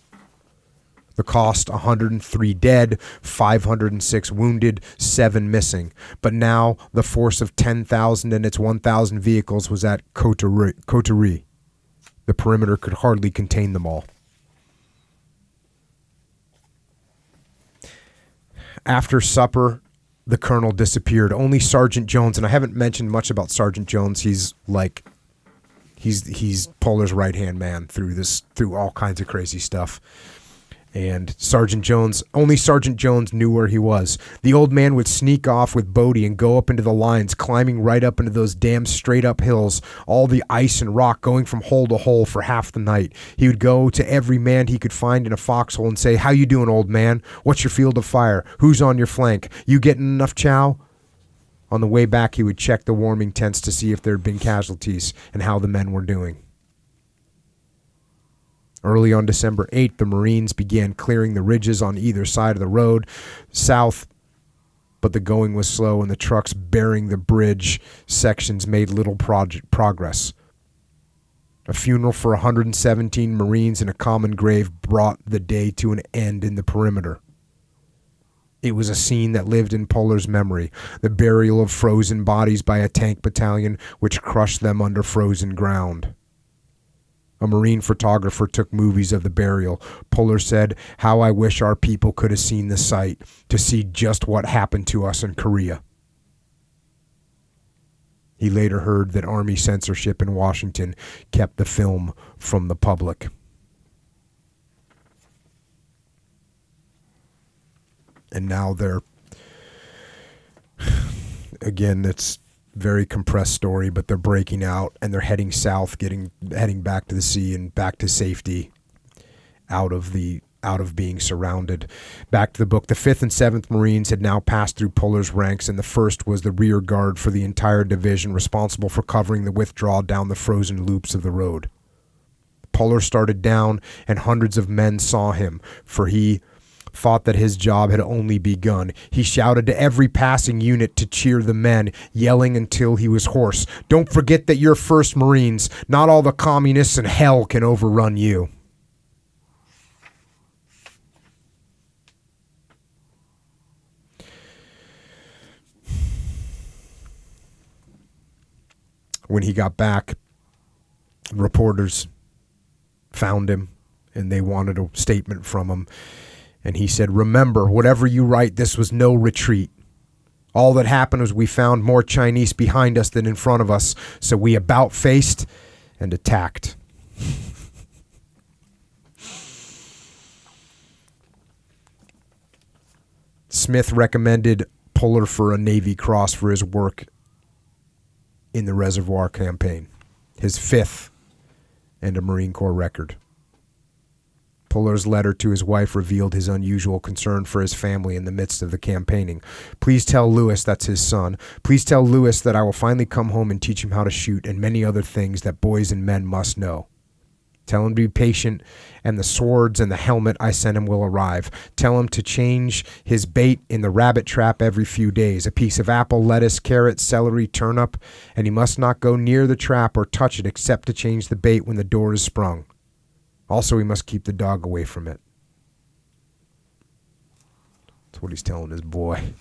Speaker 1: The cost, 103 dead, 506 wounded, 7 missing. But now the force of 10,000 and its 1,000 vehicles was at Coterie. The perimeter could hardly contain them all. After supper, the colonel disappeared. Only Sergeant Jones, and I haven't mentioned much about Sergeant Jones. He's Puller's right-hand man through all kinds of crazy stuff. And only Sergeant Jones knew where he was. The old man would sneak off with Bodie and go up into the lines, climbing right up into those damn straight-up hills, all the ice and rock, going from hole to hole for half the night. He would go to every man he could find in a foxhole and say, "How you doing, old man? What's your field of fire? Who's on your flank? You getting enough chow?" On the way back, he would check the warming tents to see if there had been casualties and how the men were doing. Early on December 8th, the Marines began clearing the ridges on either side of the road. South but the going was slow and the trucks bearing the bridge sections made little progress. A funeral for 117 Marines in a common grave brought the day to an end in the perimeter. It was a scene that lived in Puller's memory, the burial of frozen bodies by a tank battalion which crushed them under frozen ground. A Marine photographer took movies of the burial. Puller said, "How I wish our people could have seen the sight to see just what happened to us in Korea." He later heard that Army censorship in Washington kept the film from the public. And now again, it's very compressed story, but they're breaking out and they're heading south, heading back to the sea and back to safety, out of being surrounded. Back to the book. The 5th and 7th Marines had now passed through Puller's ranks, and the 1st was the rear guard for the entire division, responsible for covering the withdrawal down the frozen loops of the road. Puller started down, and hundreds of men saw him, for he thought that his job had only begun. He shouted to every passing unit to cheer the men, yelling until he was hoarse, "Don't forget that you're 1st Marines. Not all the communists in hell can overrun you." When he got back, reporters found him and they wanted a statement from him. And he said, "Remember, whatever you write, this was no retreat. All that happened was we found more Chinese behind us than in front of us, so we about-faced and attacked." Smith recommended Puller for a Navy Cross for his work in the Reservoir Campaign, his 5th and a Marine Corps record. Puller's letter to his wife revealed his unusual concern for his family in the midst of the campaigning. "Please tell Lewis," that's his son, "please tell Lewis that I will finally come home and teach him how to shoot and many other things that boys and men must know. Tell him to be patient, and the swords and the helmet I send him will arrive. Tell him to change his bait in the rabbit trap every few days, a piece of apple, lettuce, carrot, celery, turnip, and he must not go near the trap or touch it except to change the bait when the door is sprung. Also, he must keep the dog away from it." That's what he's telling his boy.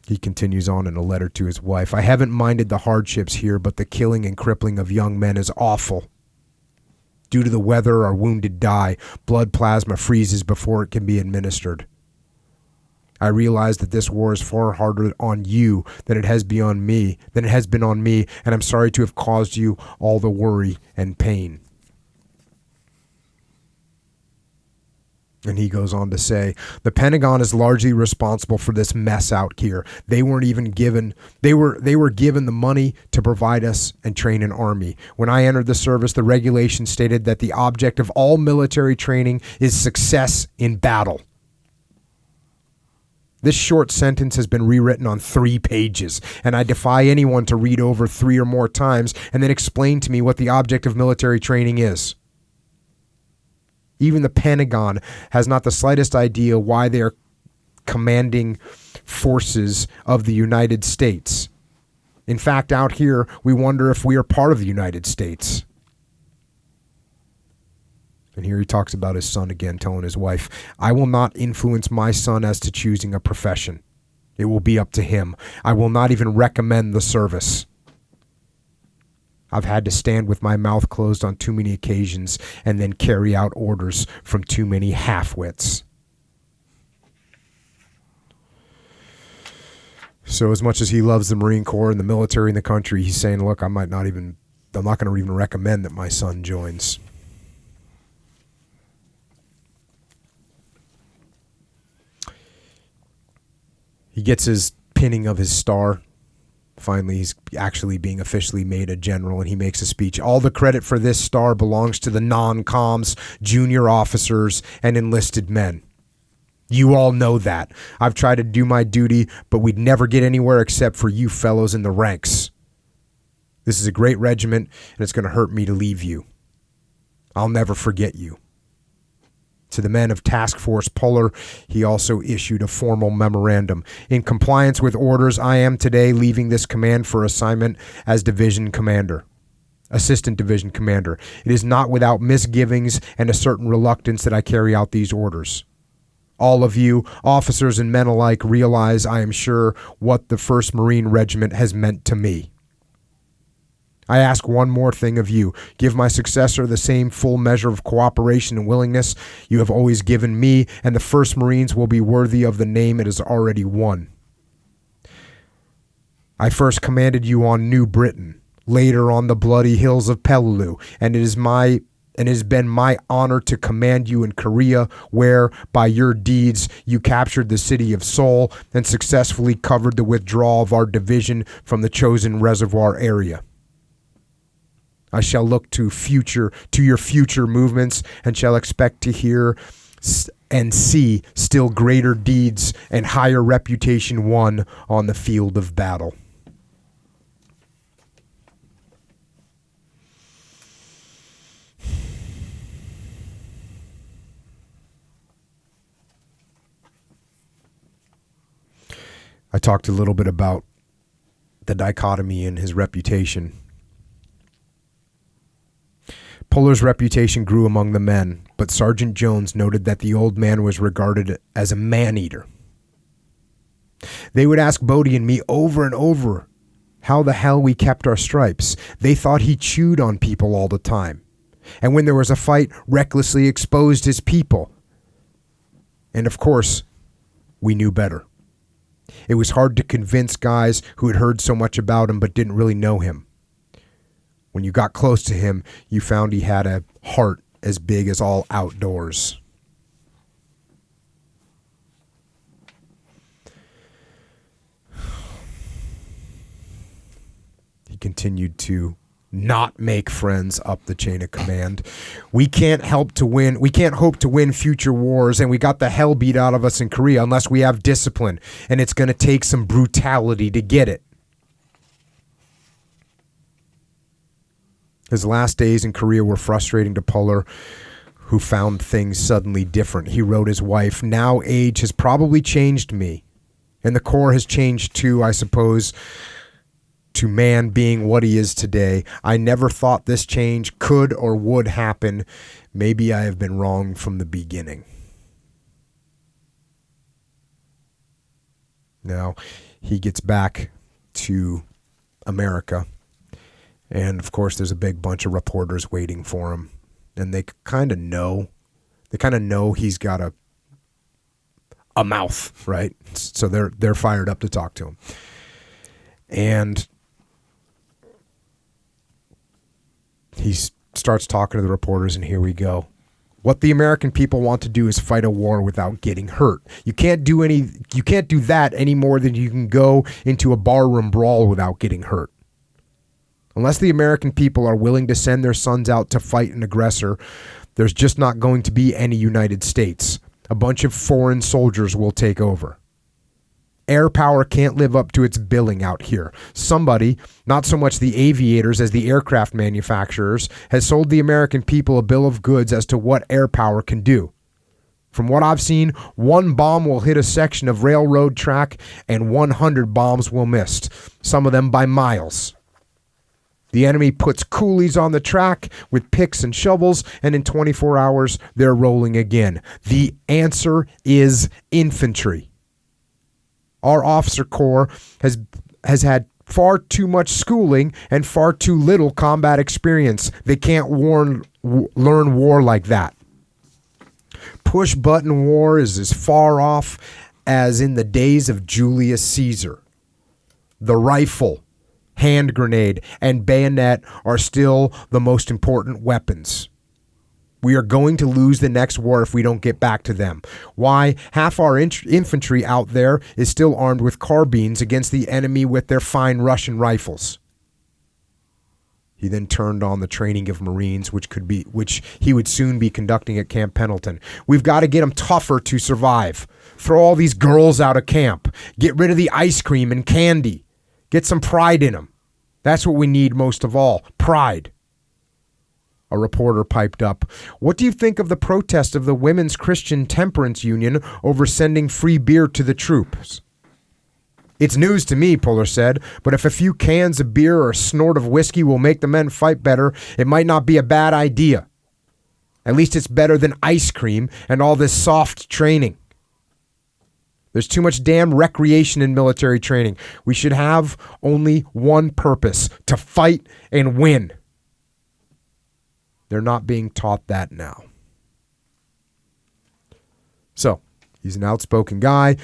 Speaker 1: He continues on in a letter to his wife. "I haven't minded the hardships here, but the killing and crippling of young men is awful. Due to the weather, our wounded die. Blood plasma freezes before it can be administered. I realize that this war is far harder on you than it has been on me, and I'm sorry to have caused you all the worry and pain." And he goes on to say, "The Pentagon is largely responsible for this mess out here. They were given the money to provide us and train an army. When I entered the service, the regulations stated that the object of all military training is success in battle. This short sentence has been rewritten on 3 pages, and I defy anyone to read over 3 or more times and then explain to me what the object of military training is. Even the Pentagon has not the slightest idea why they are commanding forces of the United States. In fact, out here, we wonder if we are part of the United States." And here he talks about his son again, telling his wife, "I will not influence my son as to choosing a profession. It will be up to him. I will not even recommend the service. I've had to stand with my mouth closed on too many occasions and then carry out orders from too many half-wits." So as much as he loves the Marine Corps and the military in the country, he's saying, look, I'm not going to even recommend that my son joins. He gets his pinning of his star. Finally, he's actually being officially made a general, and he makes a speech. "All the credit for this star belongs to the non-coms, junior officers, and enlisted men. You all know that. I've tried to do my duty, but we'd never get anywhere except for you fellows in the ranks. This is a great regiment, and it's going to hurt me to leave you. I'll never forget you. To the men of Task Force Polar, he also issued a formal memorandum. In compliance with orders, I am today leaving this command for assignment as division commander, assistant division commander. It is not without misgivings and a certain reluctance that I carry out these orders. All of you, officers and men alike, realize, I am sure, what the 1st Marine Regiment has meant to me. I ask one more thing of you. Give my successor the same full measure of cooperation and willingness you have always given me, and the 1st Marines will be worthy of the name it has already won. I first commanded you on New Britain, later on the bloody hills of Peleliu, and it has been my honor to command you in Korea, where, by your deeds, you captured the city of Seoul and successfully covered the withdrawal of our division from the chosen reservoir area. I shall look to your future movements and shall expect to hear and see still greater deeds and higher reputation won on the field of battle. I talked a little bit about the dichotomy in his reputation. Polar's reputation grew among the men, but Sergeant Jones noted that the old man was regarded as a man-eater. They would ask Bodie and me over and over how the hell we kept our stripes. They thought he chewed on people all the time, and when there was a fight, recklessly exposed his people. And of course, we knew better. It was hard to convince guys who had heard so much about him but didn't really know him. When you got close to him, you found he had a heart as big as all outdoors. He continued to not make friends up the chain of command. We can't hope to win future wars, and we got the hell beat out of us in Korea unless we have discipline, and it's going to take some brutality to get it. His last days in Korea were frustrating to Polar, who found things suddenly different. He wrote his wife, "Now age has probably changed me, and the Corps has changed too, I suppose, to man being what he is today. I never thought this change could or would happen. Maybe I have been wrong from the beginning." Now, he gets back to America. And, of course, there's a big bunch of reporters waiting for him. And they kind of know. They kind of know he's got a mouth, right? So they're fired up to talk to him. And he starts talking to the reporters, and here we go. What the American people want to do is fight a war without getting hurt. You can't do that any more than you can go into a barroom brawl without getting hurt. Unless the American people are willing to send their sons out to fight an aggressor, there's just not going to be any United States. A bunch of foreign soldiers will take over. Air power can't live up to its billing out here. Somebody, not so much the aviators as the aircraft manufacturers, has sold the American people a bill of goods as to what air power can do. From what I've seen, one bomb will hit a section of railroad track and 100 bombs will miss, some of them by miles. The enemy puts coolies on the track with picks and shovels, and in 24 hours, they're rolling again. The answer is infantry. Our officer corps has had far too much schooling and far too little combat experience. They can't learn war like that. Push-button war is as far off as in the days of Julius Caesar. The rifle, hand grenade, and bayonet are still the most important weapons. We are going to lose the next war if we don't get back to them. Why? Half our infantry out there is still armed with carbines against the enemy with their fine Russian rifles. He then turned on the training of Marines, which he would soon be conducting at Camp Pendleton. We've got to get them tougher to survive. Throw all these girls out of camp. Get rid of the ice cream and candy. Get some pride in them. That's what we need most of all, pride. A reporter piped up. What do you think of the protest of the Women's Christian Temperance Union over sending free beer to the troops? It's news to me, Puller said, but if a few cans of beer or a snort of whiskey will make the men fight better, it might not be a bad idea. At least it's better than ice cream and all this soft training. There's too much damn recreation in military training. We should have only one purpose, to fight and win. They're not being taught that now. So, he's an outspoken guy.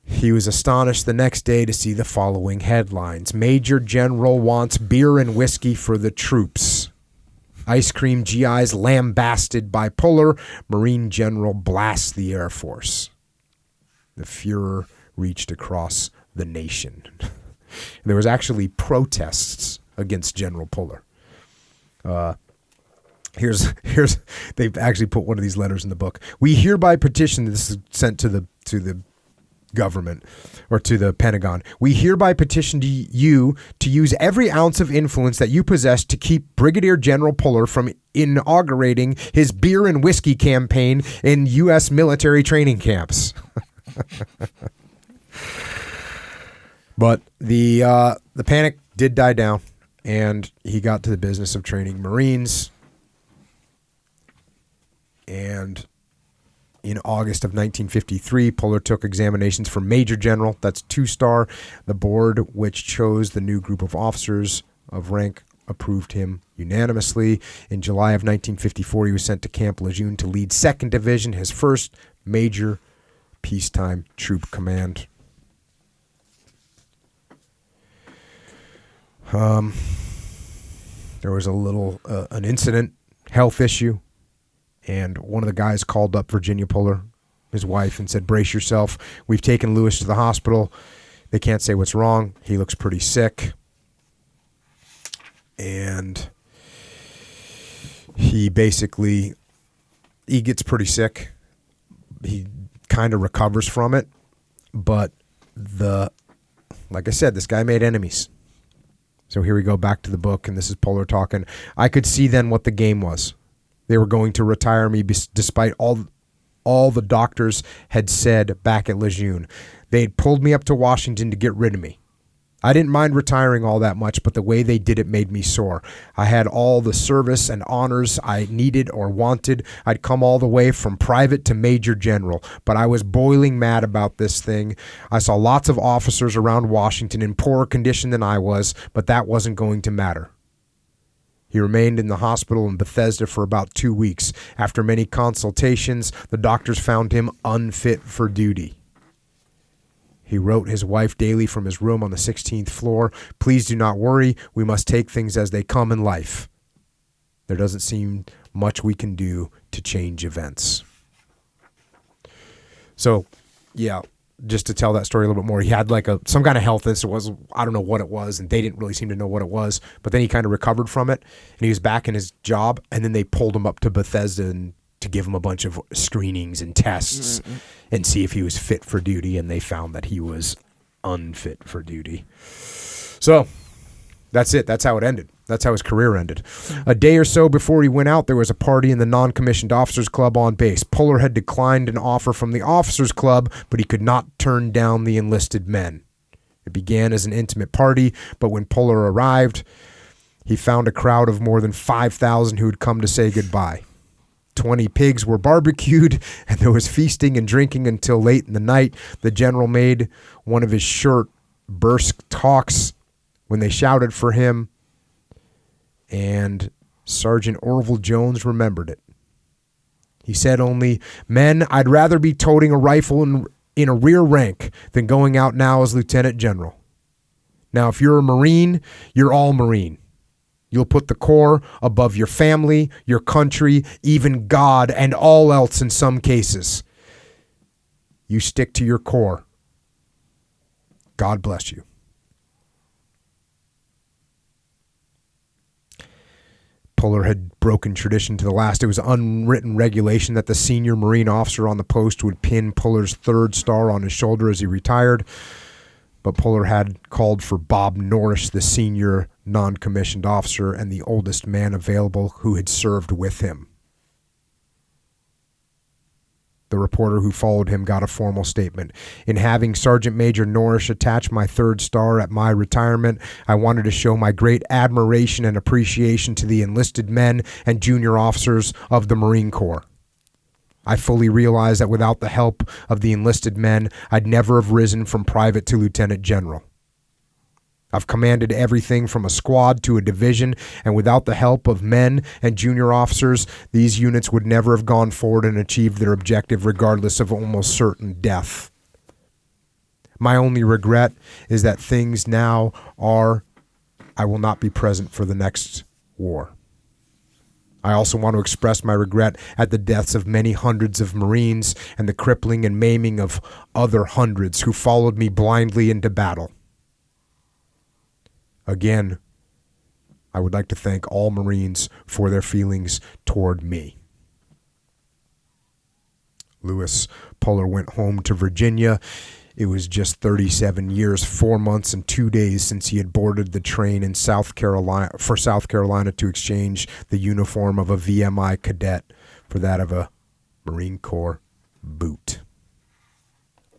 Speaker 1: He was astonished the next day to see the following headlines. Major General wants beer and whiskey for the troops. Ice cream GIs lambasted by Puller. Marine General blasts the Air Force. The furor reached across the nation. There was actually protests against General Puller. Here's they've actually put one of these letters in the book. We hereby petition, this is sent to the government or to the Pentagon. We hereby petition to you to use every ounce of influence that you possess to keep Brigadier General Puller from inaugurating his beer and whiskey campaign in U.S. military training camps. But the panic did die down, and he got to the business of training Marines. And in August of 1953, Puller took examinations for Major General, that's 2-star. The board, which chose the new group of officers of rank, approved him unanimously. In July of 1954, he was sent to Camp Lejeune to lead 2nd Division, his first major peacetime troop command. There was an incident, health issue. And one of the guys called up Virginia Puller, his wife, and said, brace yourself. We've taken Lewis to the hospital. They can't say what's wrong. He looks pretty sick. And he gets pretty sick. He kind of recovers from it. But like I said, this guy made enemies. So here we go back to the book, and this is Puller talking. I could see then what the game was. They were going to retire me despite all the doctors had said back at Lejeune. They had pulled me up to Washington to get rid of me. I didn't mind retiring all that much, but the way they did it made me sore. I had all the service and honors I needed or wanted. I'd come all the way from private to major general, but I was boiling mad about this thing. I saw lots of officers around Washington in poorer condition than I was, but that wasn't going to matter. He remained in the hospital in Bethesda for about 2 weeks. After many consultations, the doctors found him unfit for duty. He wrote his wife daily from his room on the 16th floor, please do not worry, we must take things as they come in life. There doesn't seem much we can do to change events. So, yeah, just to tell that story a little bit more, he had some kind of health issue. I don't know what it was, and they didn't really seem to know what it was. But then he kind of recovered from it, and he was back in his job. And then they pulled him up to Bethesda to give him a bunch of screenings and tests and see if he was fit for duty. And they found that he was unfit for duty. So that's it. That's how it ended. That's how his career ended. A day or so before he went out, there was a party in the non-commissioned officers club on base. Puller had declined an offer from the officers club, but he could not turn down the enlisted men. It began as an intimate party, but when Puller arrived, he found a crowd of more than 5,000 who had come to say goodbye. 20 pigs were barbecued, and there was feasting and drinking until late in the night. The general made one of his short, brusque talks when they shouted for him, and Sergeant Orville Jones remembered it. He said only, men, I'd rather be toting a rifle in a rear rank than going out now as Lieutenant General. Now, if you're a Marine, you're all Marine. You'll put the Corps above your family, your country, even God, and all else in some cases. You stick to your Corps. God bless you. Puller had broken tradition to the last. It was unwritten regulation that the senior Marine officer on the post would pin Puller's 3rd star on his shoulder as he retired. But Puller had called for Bob Norris, the senior non-commissioned officer and the oldest man available who had served with him. The reporter who followed him got a formal statement. In having Sergeant Major Norris attach my 3rd star at my retirement, I wanted to show my great admiration and appreciation to the enlisted men and junior officers of the Marine Corps. I fully realize that without the help of the enlisted men, I'd never have risen from private to lieutenant general. I've commanded everything from a squad to a division, and without the help of men and junior officers, these units would never have gone forward and achieved their objective regardless of almost certain death. My only regret is that things now are, I will not be present for the next war. I also want to express my regret at the deaths of many hundreds of Marines and the crippling and maiming of other hundreds who followed me blindly into battle. Again, I would like to thank all Marines for their feelings toward me. Lewis Puller went home to Virginia. It was just 37 years, 4 months, and 2 days since he had boarded the train in South Carolina to exchange the uniform of a VMI cadet for that of a Marine Corps boot.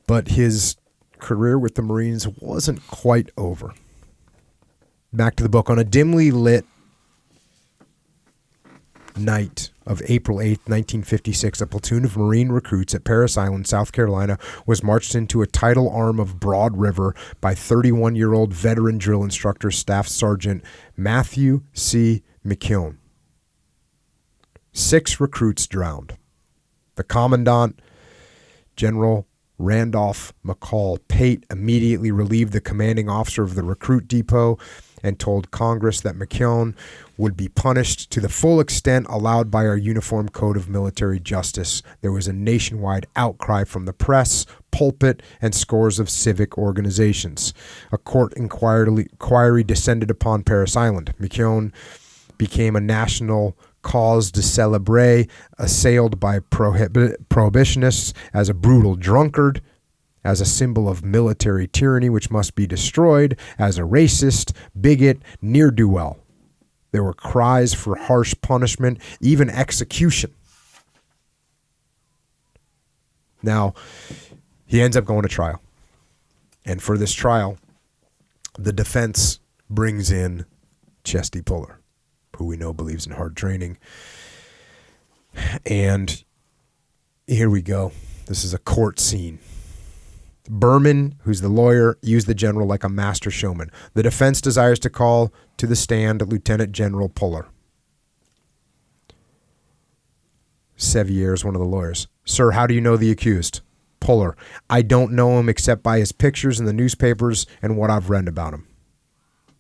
Speaker 1: But his career with the Marines wasn't quite over. Back to the book. On a dimly lit night of April 8th, 1956, a platoon of Marine recruits at Parris Island, South Carolina, was marched into a tidal arm of Broad River by 31-year-old veteran drill instructor Staff Sergeant Matthew C. McKeown. 6 recruits drowned. The commandant, General Randolph McCall Pate, immediately relieved the commanding officer of the recruit depot and told Congress that McKeown would be punished to the full extent allowed by our Uniform Code of Military Justice. There was a nationwide outcry from the press, pulpit, and scores of civic organizations. A court inquiry descended upon Parris Island. McKeown became a national cause de célébrer, assailed by prohibitionists as a brutal drunkard, as a symbol of military tyranny which must be destroyed, as a racist, bigot, ne'er-do-well. There were cries for harsh punishment, even execution. Now, he ends up going to trial. And for this trial, the defense brings in Chesty Puller, who we know believes in hard training. And here we go. This is a court scene. Berman, who's the lawyer, used the general like a master showman. The defense desires to call to the stand Lieutenant General Puller. Sevier is one of the lawyers. Sir, how do you know the accused? Puller, I don't know him except by his pictures in the newspapers and what I've read about him.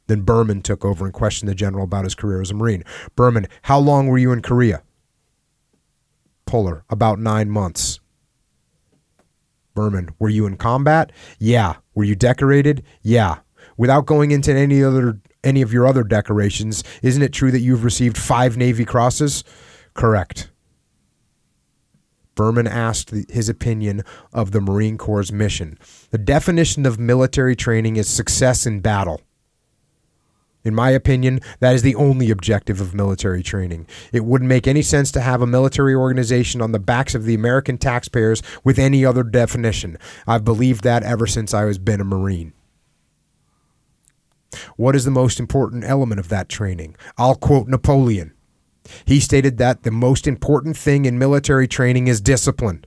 Speaker 1: Then Berman took over and questioned the general about his career as a Marine. Berman, how long were you in Korea? Puller, about 9 months. Berman, were you in combat? Yeah. Were you decorated? Yeah. Without going into any of your other decorations, isn't it true that you've received 5 Navy Crosses? Correct. Berman asked his opinion of the Marine Corps' mission. The definition of military training is success in battle. In my opinion, that is the only objective of military training. It wouldn't make any sense to have a military organization on the backs of the American taxpayers with any other definition. I've believed that ever since I was been a Marine. What is the most important element of that training? I'll quote Napoleon. He stated that the most important thing in military training is discipline.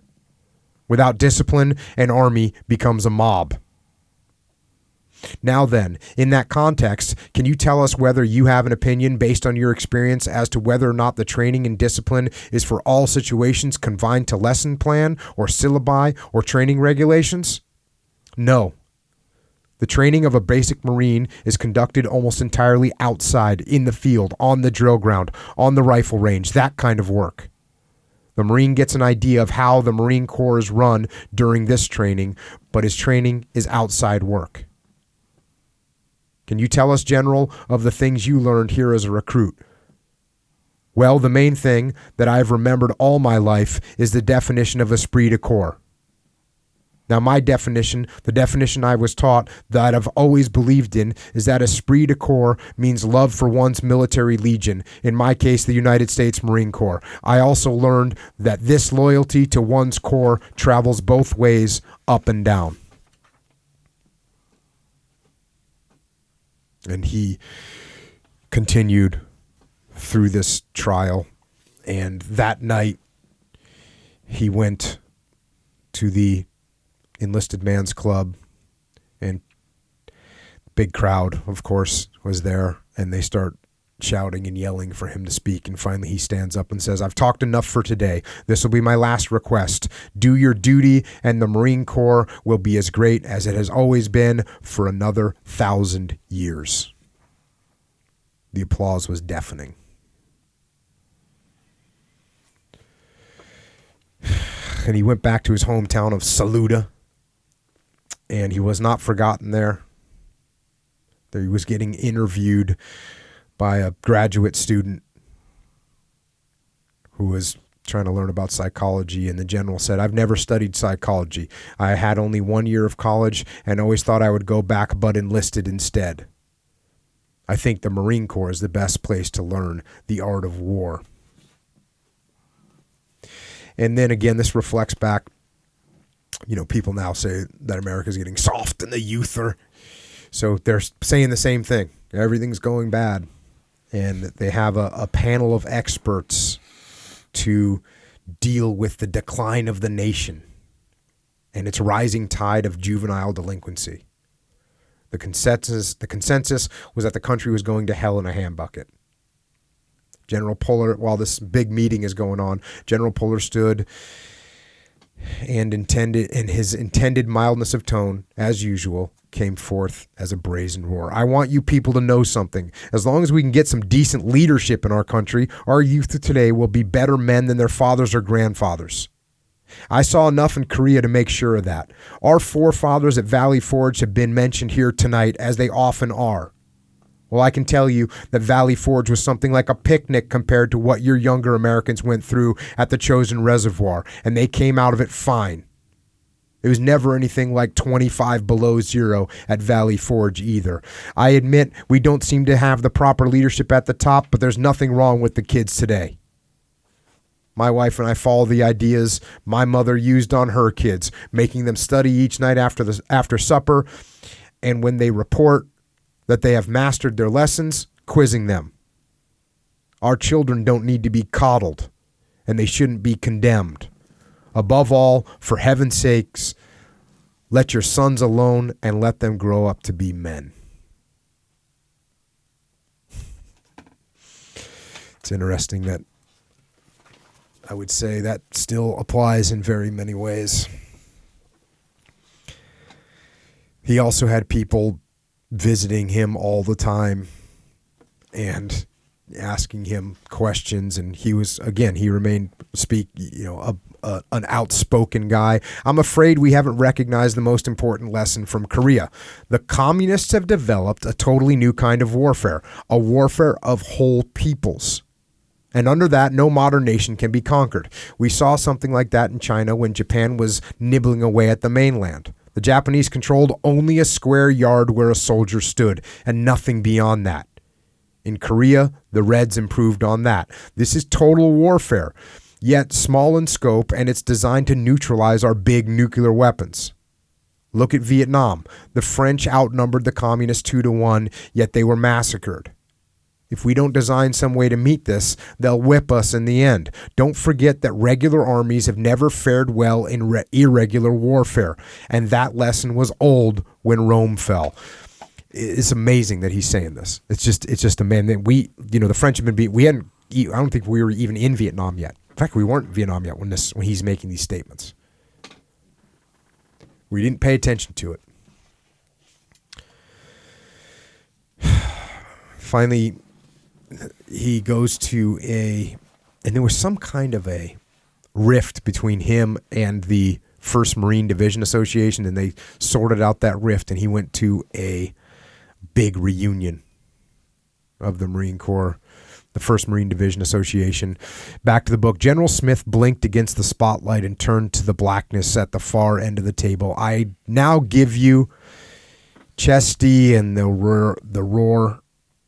Speaker 1: Without discipline, an army becomes a mob. Now then, in that context, can you tell us whether you have an opinion based on your experience as to whether or not the training and discipline is for all situations confined to lesson plan or syllabi or training regulations? No. The training of a basic Marine is conducted almost entirely outside, in the field, on the drill ground, on the rifle range, that kind of work. The Marine gets an idea of how the Marine Corps is run during this training, but his training is outside work. Can you tell us, General, of the things you learned here as a recruit? Well, the main thing that I've remembered all my life is the definition of esprit de corps. Now, my definition, the definition I was taught that I've always believed in, is that esprit de corps means love for one's military legion, in my case, the United States Marine Corps. I also learned that this loyalty to one's corps travels both ways, up and down. And he continued through this trial, and that night he went to the enlisted man's club, and big crowd, of course, was there, and they start shouting and yelling for him to speak. And finally he stands up and says, "I've talked enough for today. This will be my last request. Do your duty, and the Marine Corps will be as great as it has always been for another 1,000 years." The applause was deafening. And he went back to his hometown of Saluda, and he was not forgotten there. He was getting interviewed by a graduate student who was trying to learn about psychology, and the general said, "I've never studied psychology. I had only 1 year of college and always thought I would go back but enlisted instead. I think the Marine Corps is the best place to learn the art of war." And then again, this reflects back, people now say that America's getting soft and the youth are, so they're saying the same thing. Everything's going bad. And they have a panel of experts to deal with the decline of the nation and its rising tide of juvenile delinquency. The consensus was that the country was going to hell in a handbucket. General Puller, while this big meeting is going on, General Puller stood and his intended mildness of tone, as usual, came forth as a brazen roar. "I want you people to know something. As long as we can get some decent leadership in our country, our youth of today will be better men than their fathers or grandfathers. I saw enough in Korea to make sure of that. Our forefathers at Valley Forge have been mentioned here tonight, as they often are. Well, I can tell you that Valley Forge was something like a picnic compared to what your younger Americans went through at the Chosin Reservoir, and they came out of it fine. It was never anything like 25 below zero at Valley Forge either. I admit we don't seem to have the proper leadership at the top, but there's nothing wrong with the kids today. My wife and I follow the ideas my mother used on her kids, making them study each night after supper, and when they report that they have mastered their lessons, quizzing them. Our children don't need to be coddled, and they shouldn't be condemned. Above all, for heaven's sakes, let your sons alone and let them grow up to be men." It's interesting that I would say that still applies in very many ways. He also had people visiting him all the time and asking him questions, and he remained an outspoken guy. "I'm afraid we haven't recognized the most important lesson from Korea. The communists have developed a totally new kind of warfare, a warfare of whole peoples. And under that, no modern nation can be conquered. We saw something like that in China when Japan was nibbling away at the mainland. The Japanese controlled only a square yard where a soldier stood, and nothing beyond that. In Korea, the Reds improved on that. This is total warfare, yet small in scope, and it's designed to neutralize our big nuclear weapons. Look at Vietnam. The French outnumbered the communists 2-1, yet they were massacred. If we don't design some way to meet this, they'll whip us in the end. Don't forget that regular armies have never fared well in irregular warfare, and that lesson was old when Rome fell." It's amazing that he's saying this. It's just a man that the French have been beat. I don't think we were even in Vietnam yet. In fact, we weren't in Vietnam yet when he's making these statements. We didn't pay attention to it. Finally, he goes to and there was some kind of a rift between him and the 1st Marine Division Association, and they sorted out that rift, and he went to a big reunion of the Marine Corps the 1st Marine Division Association. Back to the book. General Smith blinked against the spotlight and turned to the blackness at the far end of the table. I now give you Chesty, and the roar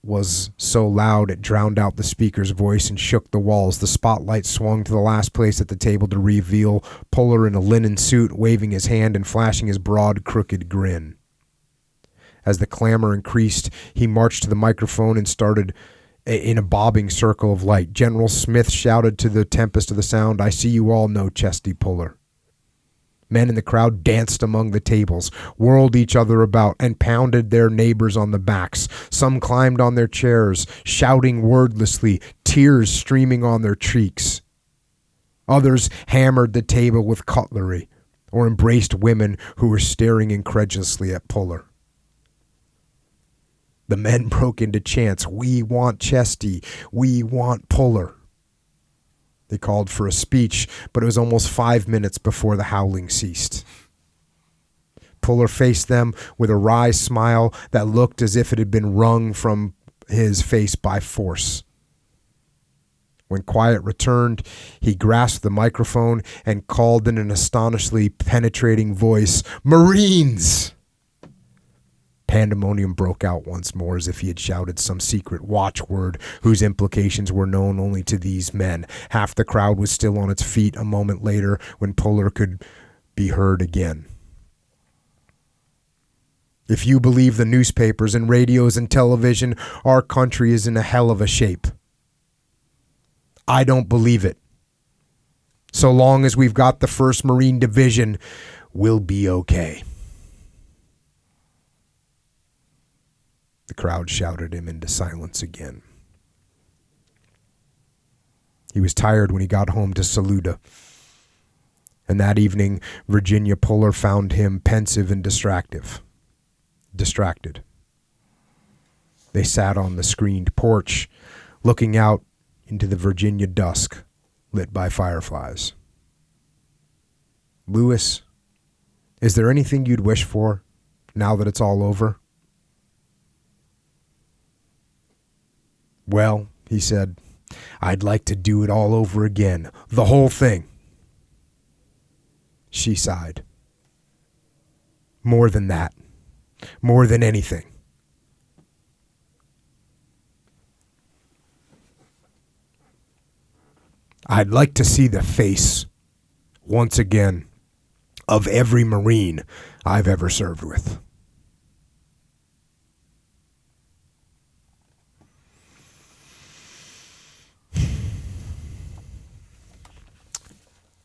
Speaker 1: was so loud it drowned out the speaker's voice and shook the walls. The spotlight swung to the last place at the table to reveal Puller in a linen suit, waving his hand and flashing his broad, crooked grin. As the clamor increased, he marched to the microphone and started in a bobbing circle of light. General Smith shouted to the tempest of the sound, "I see you all know Chesty Puller." Men in the crowd danced among the tables, whirled each other about, and pounded their neighbors on the backs. Some climbed on their chairs, shouting wordlessly, tears streaming on their cheeks. Others hammered the table with cutlery or embraced women who were staring incredulously at Puller. The men broke into chants, "We want Chesty, we want Puller." They called for a speech, but it was almost 5 minutes before the howling ceased. Puller faced them with a wry smile that looked as if it had been wrung from his face by force. When quiet returned, he grasped the microphone and called in an astonishingly penetrating voice, "Marines!" Pandemonium broke out once more, as if he had shouted some secret watchword whose implications were known only to these men. Half the crowd was still on its feet a moment later when Puller could be heard again. "If you believe the newspapers and radios and television, our country is in a hell of a shape. I don't believe it. So long as we've got the 1st Marine Division, we'll be okay." The crowd shouted him into silence again. He was tired when he got home to Saluda, and that evening Virginia Puller found him pensive and distracted. They sat on the screened porch, looking out into the Virginia dusk, lit by fireflies. "Lewis, is there anything you'd wish for now that it's all over?" "Well," he said, "I'd like to do it all over again, the whole thing." She sighed. "More than that, more than anything." "I'd like to see the face, once again, of every Marine I've ever served with."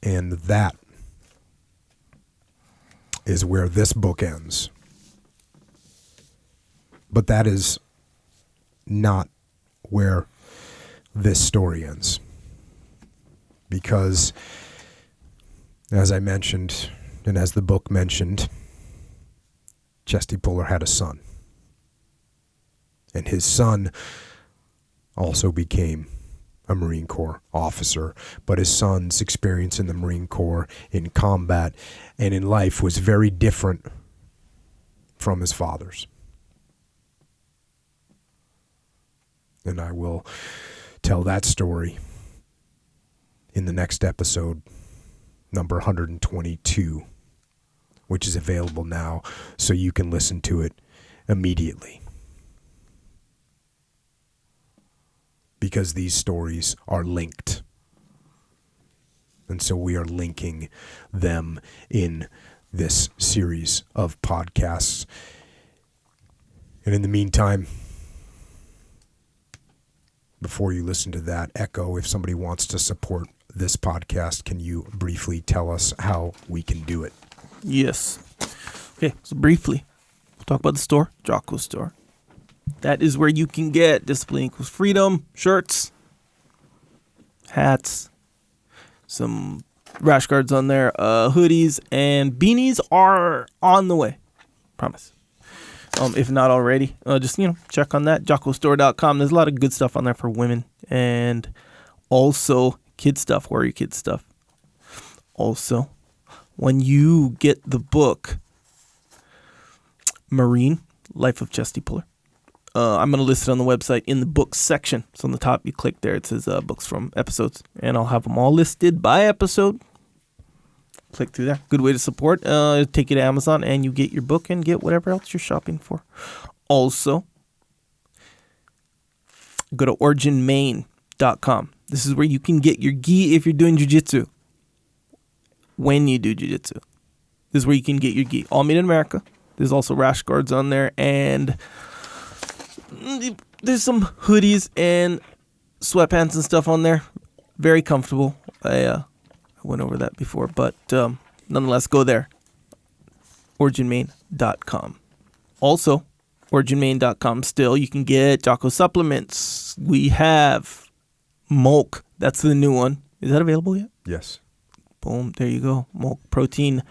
Speaker 1: And that is where this book ends. But that is not where this story ends. Because, as I mentioned, and as the book mentioned, Chesty Puller had a son. And his son also became a Marine Corps officer, but his son's experience in the Marine Corps, in combat, and in life was very different from his father's. And I will tell that story in the next episode, number 122, which is available now, so you can listen to it immediately. Because these stories are linked. And so we are linking them in this series of podcasts. And in the meantime, before you listen to that, Echo, if somebody wants to support this podcast, can you briefly tell us how we can do it?
Speaker 2: Yes. Okay, so briefly, we'll talk about the store, JockoStore. That is where you can get Discipline Equals Freedom shirts, hats, some rash guards on there, hoodies, and beanies are on the way. Promise. If not already, just, check on that, JockoStore.com. There's a lot of good stuff on there for women and also kid stuff, warrior kid stuff. Also, when you get the book, Marine, Life of Chesty Puller, I'm going to list it on the website in the books section. So on the top, you click there. It says books from episodes. And I'll have them all listed by episode. Click through there. Good way to support. Take you to Amazon and you get your book and get whatever else you're shopping for. Also, go to originmain.com. This is where you can get your gi if you're doing jiu-jitsu. When you do jiu-jitsu. This is where you can get your gi. All made in America. There's also rash guards on there. And there's some hoodies and sweatpants and stuff on there. Very comfortable. I went over that before. But nonetheless, go there. originmain.com. Also, originmain.com still, you can get Jocko supplements. We have Molk. That's the new one. Is that available yet?
Speaker 1: Yes.
Speaker 2: Boom. There you go. Molk protein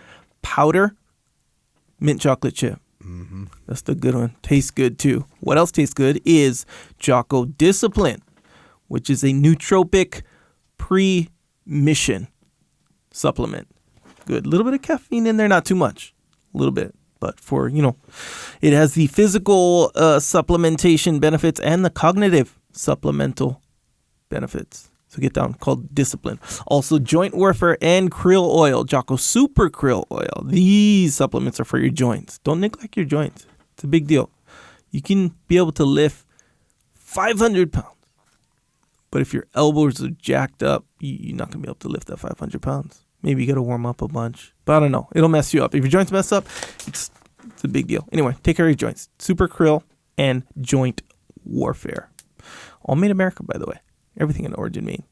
Speaker 2: powder, mint chocolate chip.
Speaker 1: Mm-hmm.
Speaker 2: That's the good one. Tastes good too. What else tastes good is Jocko Discipline, which is a nootropic pre-mission supplement. Good. A little bit of caffeine in there, not too much. A little bit. But for, it has the physical supplementation benefits and the cognitive supplemental benefits. So get down, called Discipline. Also, joint warfare and krill oil, Jocko Super Krill Oil. These supplements are for your joints. Don't neglect your joints. It's a big deal. You can be able to lift 500 pounds. But if your elbows are jacked up, you're not going to be able to lift that 500 pounds. Maybe you got to warm up a bunch. But I don't know. It'll mess you up. If your joints mess up, it's a big deal. Anyway, take care of your joints. Super Krill and joint warfare. All made in America, by the way. Everything in Origin Main.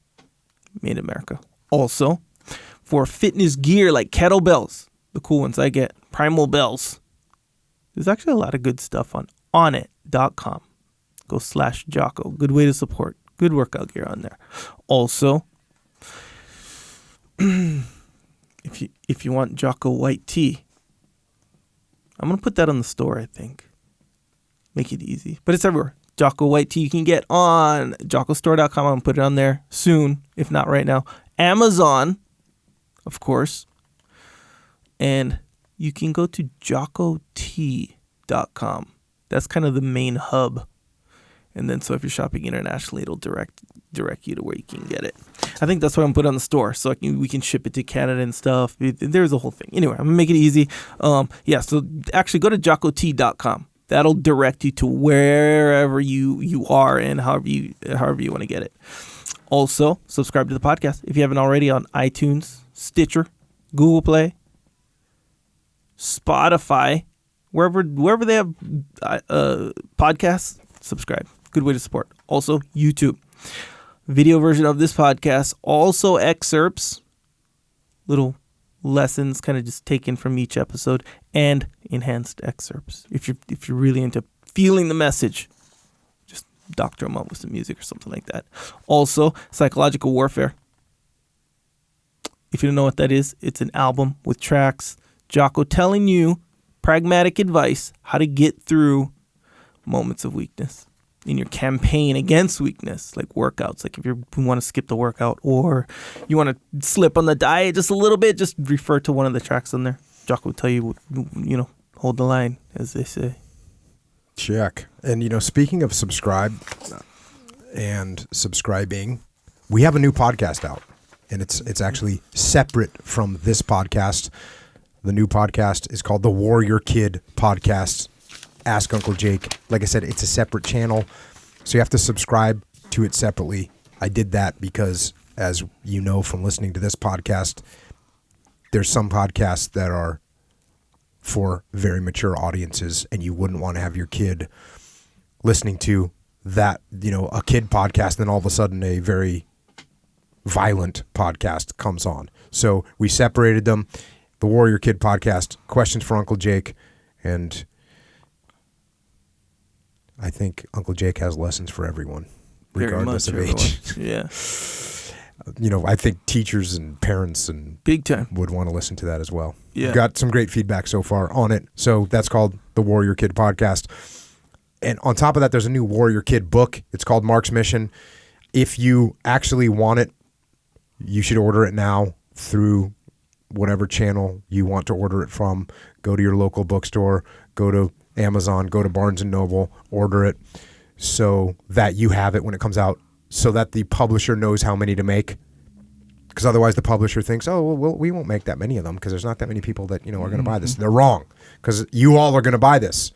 Speaker 2: Made in America. Also, for fitness gear like kettlebells, the cool ones I get, primal bells. There's actually a lot of good stuff on Onnit.com. Go /Jocko. Good way to support. Good workout gear on there. Also, if you want Jocko white tea, I'm going to put that on the store, I think. Make it easy. But it's everywhere. Jocko white tea you can get on JockoStore.com. I'm going to put it on there soon, if not right now. Amazon, of course. And you can go to JockoTea.com. That's kind of the main hub. And then so if you're shopping internationally, it'll direct you to where you can get it. I think that's what I'm going to put on the store so we can ship it to Canada and stuff. There's a whole thing. Anyway, I'm going to make it easy. So actually go to JockoTea.com. That'll direct you to wherever you are and however you want to get it. Also, subscribe to the podcast if you haven't already on iTunes, Stitcher, Google Play, Spotify, wherever they have podcasts. Subscribe. Good way to support. Also, YouTube. Video version of this podcast. Also, excerpts, little lessons kind of just taken from each episode, and enhanced excerpts. If you're really into feeling the message, just doctor them up with some music or something like that. Also, Psychological Warfare. If you don't know what that is, it's an album with tracks. Jocko telling you pragmatic advice, how to get through moments of weakness in your campaign against weakness, like workouts. Like if you want to skip the workout or you want to slip on the diet just a little bit, just refer to one of the tracks on there. Jocko will tell you, hold the line, as they say.
Speaker 1: Check. And, speaking of subscribe and subscribing, we have a new podcast out, and it's actually separate from this podcast. The new podcast is called the Warrior Kid Podcast. Ask Uncle Jake. Like I said, it's a separate channel, so you have to subscribe to it separately. I did that because, as you know from listening to this podcast, there's some podcasts that are for very mature audiences, and you wouldn't want to have your kid listening to that, a kid podcast, and then all of a sudden a very violent podcast comes on. So we separated them. The Warrior Kid Podcast, questions for Uncle Jake, and I think Uncle Jake has lessons for everyone, regardless of age.
Speaker 2: Yeah.
Speaker 1: I think teachers and parents and
Speaker 2: big time
Speaker 1: would want to listen to that as well.
Speaker 2: Yeah.
Speaker 1: We've got some great feedback so far on it. So that's called the Warrior Kid Podcast. And on top of that, there's a new Warrior Kid book. It's called Marc's Mission. If you actually want it, you should order it now through whatever channel you want to order it from. Go to your local bookstore. Go to Amazon, go to Barnes & Noble, order it so that you have it when it comes out, so that the publisher knows how many to make. Because otherwise the publisher thinks, oh, well, we won't make that many of them because there's not that many people that, are going to buy this. They're wrong, because you all are going to buy this.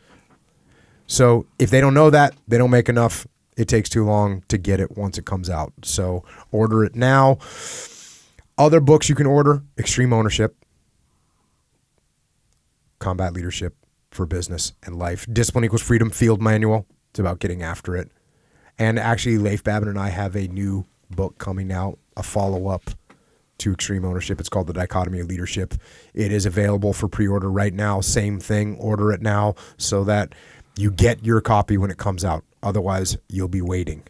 Speaker 1: So if they don't know that, they don't make enough. It takes too long to get it once it comes out. So order it now. Other books you can order: Extreme Ownership, Combat Leadership for Business and Life, Discipline Equals Freedom Field Manual. It's about getting after it. And actually, Leif Babin and I have a new book coming out, a follow-up to Extreme Ownership. It's called The Dichotomy of Leadership. It is available for pre-order right now. Same thing, order it now so that you get your copy when it comes out. Otherwise, you'll be waiting.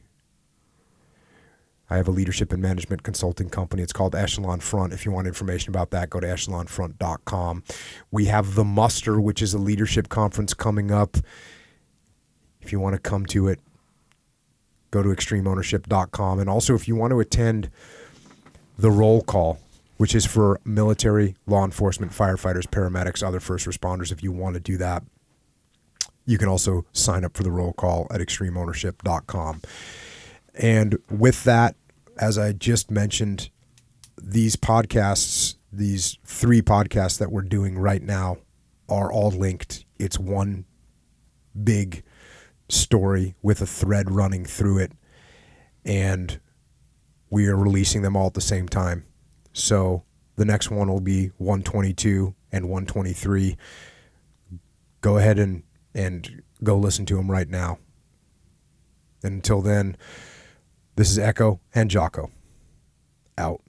Speaker 1: I have a leadership and management consulting company. It's called Echelon Front. If you want information about that, go to echelonfront.com. We have The Muster, which is a leadership conference coming up. If you want to come to it, go to extremeownership.com. And also, if you want to attend the roll call, which is for military, law enforcement, firefighters, paramedics, other first responders, if you want to do that, you can also sign up for the roll call at extremeownership.com. And with that, as I just mentioned, these podcasts, these 3 podcasts that we're doing right now are all linked. It's one big story with a thread running through it, and we are releasing them all at the same time. So the next one will be 122 and 123. Go ahead and go listen to them right now. And until then, this is Echo and Jocko. Out.